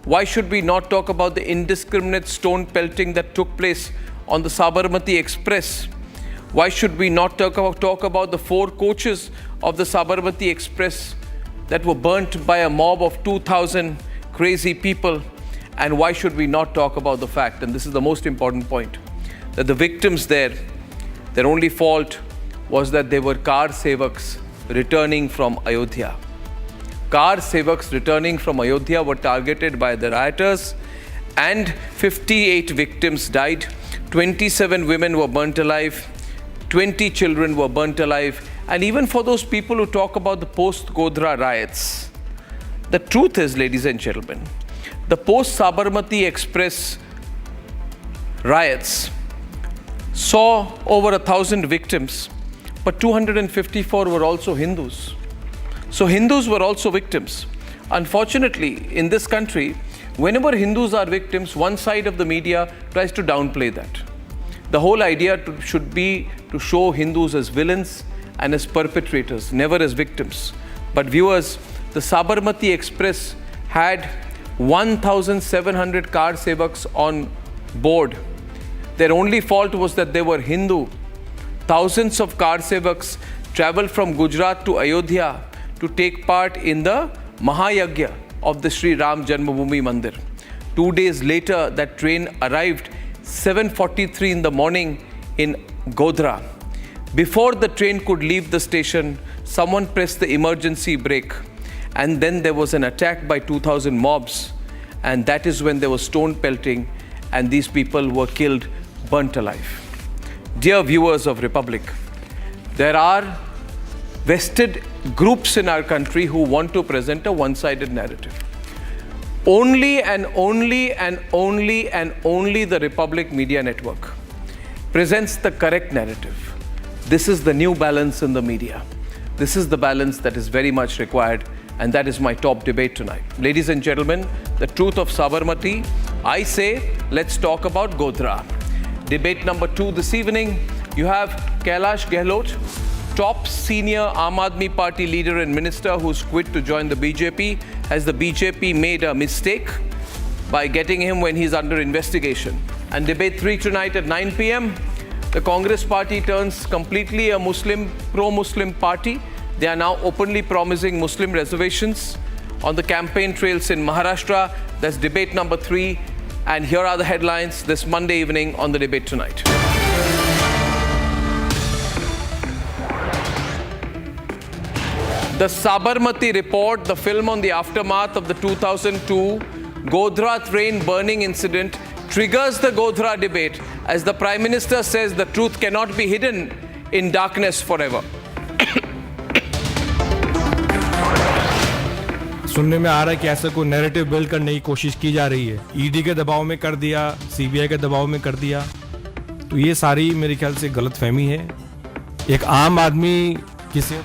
Why should we not talk about the indiscriminate stone pelting that took place on the Sabarmati Express? Why should we not talk about the 4 coaches of the Sabarmati Express that were burnt by a mob of 2,000 crazy people? And why should we not talk about the fact, and this is the most important point, that the victims there, their only fault was that they were car sevaks returning from Ayodhya. Car sevaks returning from Ayodhya were targeted by the rioters, and 58 victims died. 27 women were burnt alive. 20 children were burnt alive. And even for those people who talk about the post-Godhra riots, the truth is, ladies and gentlemen, the post-Sabarmati Express riots saw over 1,000 victims, but 254 were also Hindus. So Hindus were also victims. Unfortunately, in this country, whenever Hindus are victims, one side of the media tries to downplay that. The whole idea should be to show Hindus as villains and as perpetrators, never as victims. But viewers, the Sabarmati Express had 1,700 car sevaks on board. Their only fault was that they were Hindu. Thousands of car sevaks traveled from Gujarat to Ayodhya to take part in the Mahayagya of the Sri Ram Janmabhoomi Mandir. 2 days later, that train arrived 7:43 in the morning in Godhra. Before the train could leave the station, someone pressed the emergency brake, and then there was an attack by 2,000 mobs, and that is when there was stone pelting, and these people were killed, burnt alive. Dear viewers of Republic, there are vested groups in our country who want to present a one-sided narrative. Only and only and only and only the Republic Media Network presents the correct narrative. This is the new balance in the media. This is the balance that is very much required, and that is my top debate tonight. Ladies and gentlemen, the truth of Sabarmati, I say, let's talk about Godhra. Debate number 2 this evening, you have Kailash Gahlot, top senior Aam Aadmi Party leader and minister who's quit to join the BJP. Has the BJP made a mistake by getting him when he's under investigation? And debate 3 tonight at 9 p.m. The Congress party turns completely a Muslim, pro-Muslim party. They are now openly promising Muslim reservations on the campaign trails in Maharashtra. That's debate number 3. And here are the headlines this Monday evening on the debate tonight. The Sabarmati Report, the film on the aftermath of the 2002 Godhra train burning incident, triggers the Godhra debate as the Prime Minister says the truth cannot be hidden in darkness forever. सुनने में आ रहा है कि ऐसा कोई narrative build करने की कोशिश की जा रही है, ईडी के दबाव में कर दिया, सीबीआई के दबाव में कर दिया, तो ये सारी मेरे ख्याल से गलतफहमी है। एक आम आदमी किसी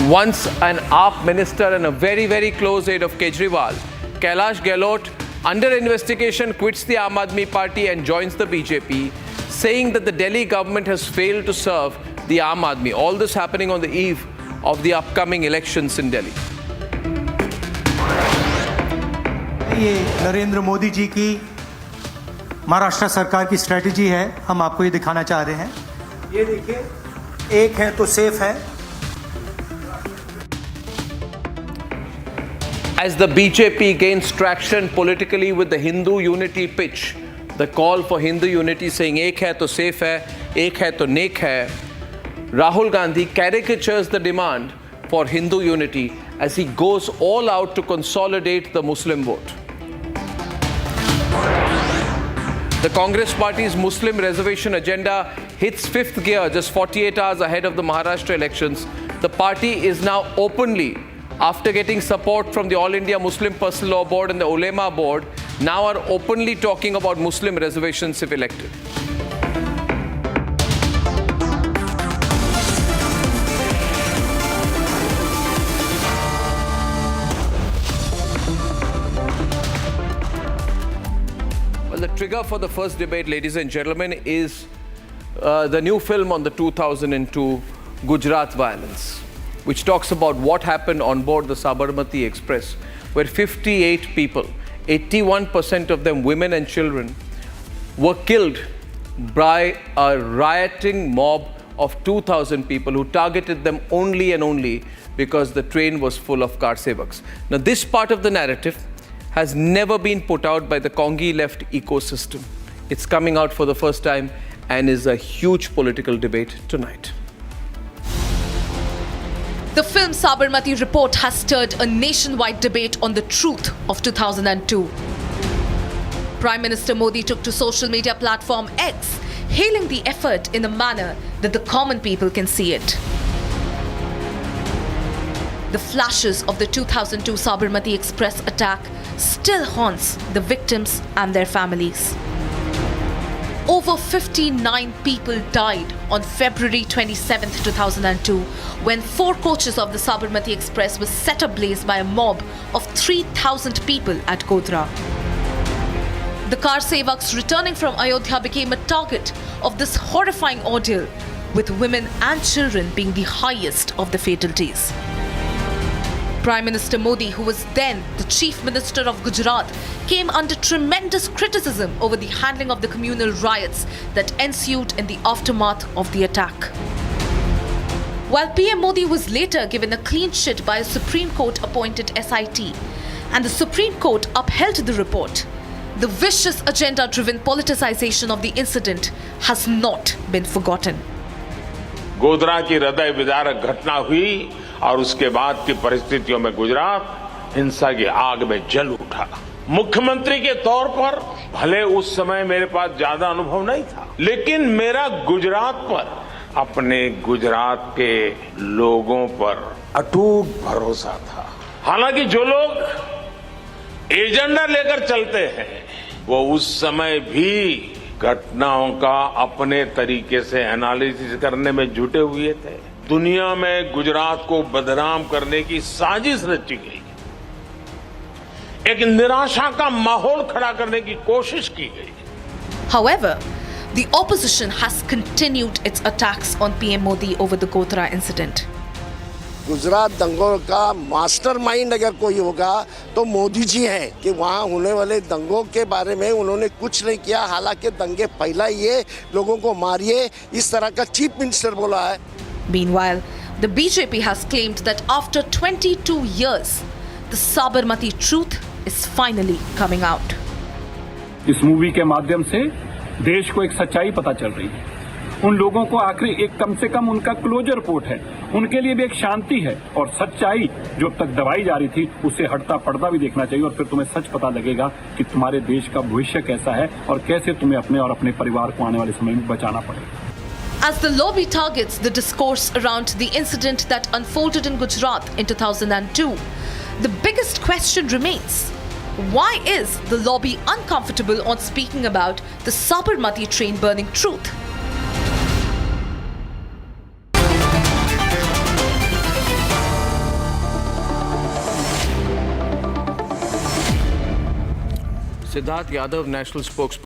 Once an AAP minister and a very, very close aide of Kejriwal, Kailash Gahlot, under investigation, quits the Aam Aadmi Party and joins the BJP, saying that the Delhi government has failed to serve the Aam Aadmi. All this happening on the eve of the upcoming elections in Delhi. ये नरेंद्र मोदी जी की महाराष्ट्र सरकार की strategy है, हम आपको ये दिखाना चाह रहे हैं। ये देखिए, एक है तो सेफ है। As the BJP gains traction politically with the Hindu unity pitch, the call for Hindu unity saying ek hai to safe hai, ek hai to nek hai, Rahul Gandhi caricatures the demand for Hindu unity as he goes all out to consolidate the Muslim vote. The Congress party's Muslim reservation agenda hits 5th gear just 48 hours ahead of the Maharashtra elections. The party is now openly, after getting support from the All India Muslim Personal Law Board and the Ulema Board, now are openly talking about Muslim reservations if elected. Well, the trigger for the first debate, ladies and gentlemen, is the new film on the 2002 Gujarat violence, which talks about what happened on board the Sabarmati Express, where 58 people, 81% of them women and children, were killed by a rioting mob of 2,000 people who targeted them only and only because the train was full of car sevaks. Now, this part of the narrative has never been put out by the Congi left ecosystem. It's coming out for the first time and is a huge political debate tonight. The film Sabarmati Report has stirred a nationwide debate on the truth of 2002. Prime Minister Modi took to social media platform X, hailing the effort in a manner that the common people can see it. The flashes of the 2002 Sabarmati Express attack still haunts the victims and their families. Over 59 people died on February 27, 2002, when 4 coaches of the Sabarmati Express were set ablaze by a mob of 3,000 people at Godhra. The car sevaks returning from Ayodhya became a target of this horrifying ordeal, with women and children being the highest of the fatalities. Prime Minister Modi, who was then the Chief Minister of Gujarat, came under tremendous criticism over the handling of the communal riots that ensued in the aftermath of the attack. While PM Modi was later given a clean chit by a Supreme Court appointed SIT, and the Supreme Court upheld the report, the vicious agenda-driven politicization of the incident has not been forgotten. Godhra की हृदय विदारक घटना हुई और उसके बाद की परिस्थितियों में गुजरात हिंसा की आग में जल उठा। मुख्यमंत्री के तौर पर भले उस समय मेरे पास ज्यादा अनुभव नहीं था, लेकिन मेरा गुजरात पर, अपने गुजरात के लोगों पर अटूट भरोसा था। हालांकि जो लोग एजेंडा लेकर चलते हैं, वो उस समय भी घटनाओं का अपने तरीके से एनालिसिस करने में जुटे हुए थे। दुनिया में गुजरात को बदनाम करने की साजिश रची गई, एक निराशा का माहौल खड़ा करने की कोशिश की गई। However, the opposition has continued its attacks on PM Modi over the Godhra incident. Gujarat दंगों का मास्टरमाइंड अगर कोई होगा तो मोदी जी हैं कि वहाँ होने वाले दंगों के बारे में उन्होंने कुछ नहीं किया। हालांकि दंगे फैलाइए, लोगों को मारिए, इस तरह का चीफ मिनिस्टर बोला है। Meanwhile, the BJP has claimed that after 22 years, the Sabarmati truth is finally coming out. इस मूवी के माध्यम से देश को एक सच्चाई पता चल रही है। उन लोगों को आखिरी एक कम से कम उनका क्लोजर रिपोर्ट है, उनके लिए भी एक शांति है, और सच्चाई जो अब तक दबाई जा रही थी उससे हटता पर्दा भी देखना चाहिए, और फिर तुम्हें सच पता लगेगा कि तुम्हारे देश का भविष्य कैसा है और कैसे तुम्हें अपने और अपने परिवार को आने वाले समय में बचाना पड़ेगा। As the lobby targets the discourse around the incident that unfolded in Gujarat in 2002, the biggest question remains: why is the lobby uncomfortable on speaking about the Sabarmati train burning truth? Siddharth Yadav, national spokesperson.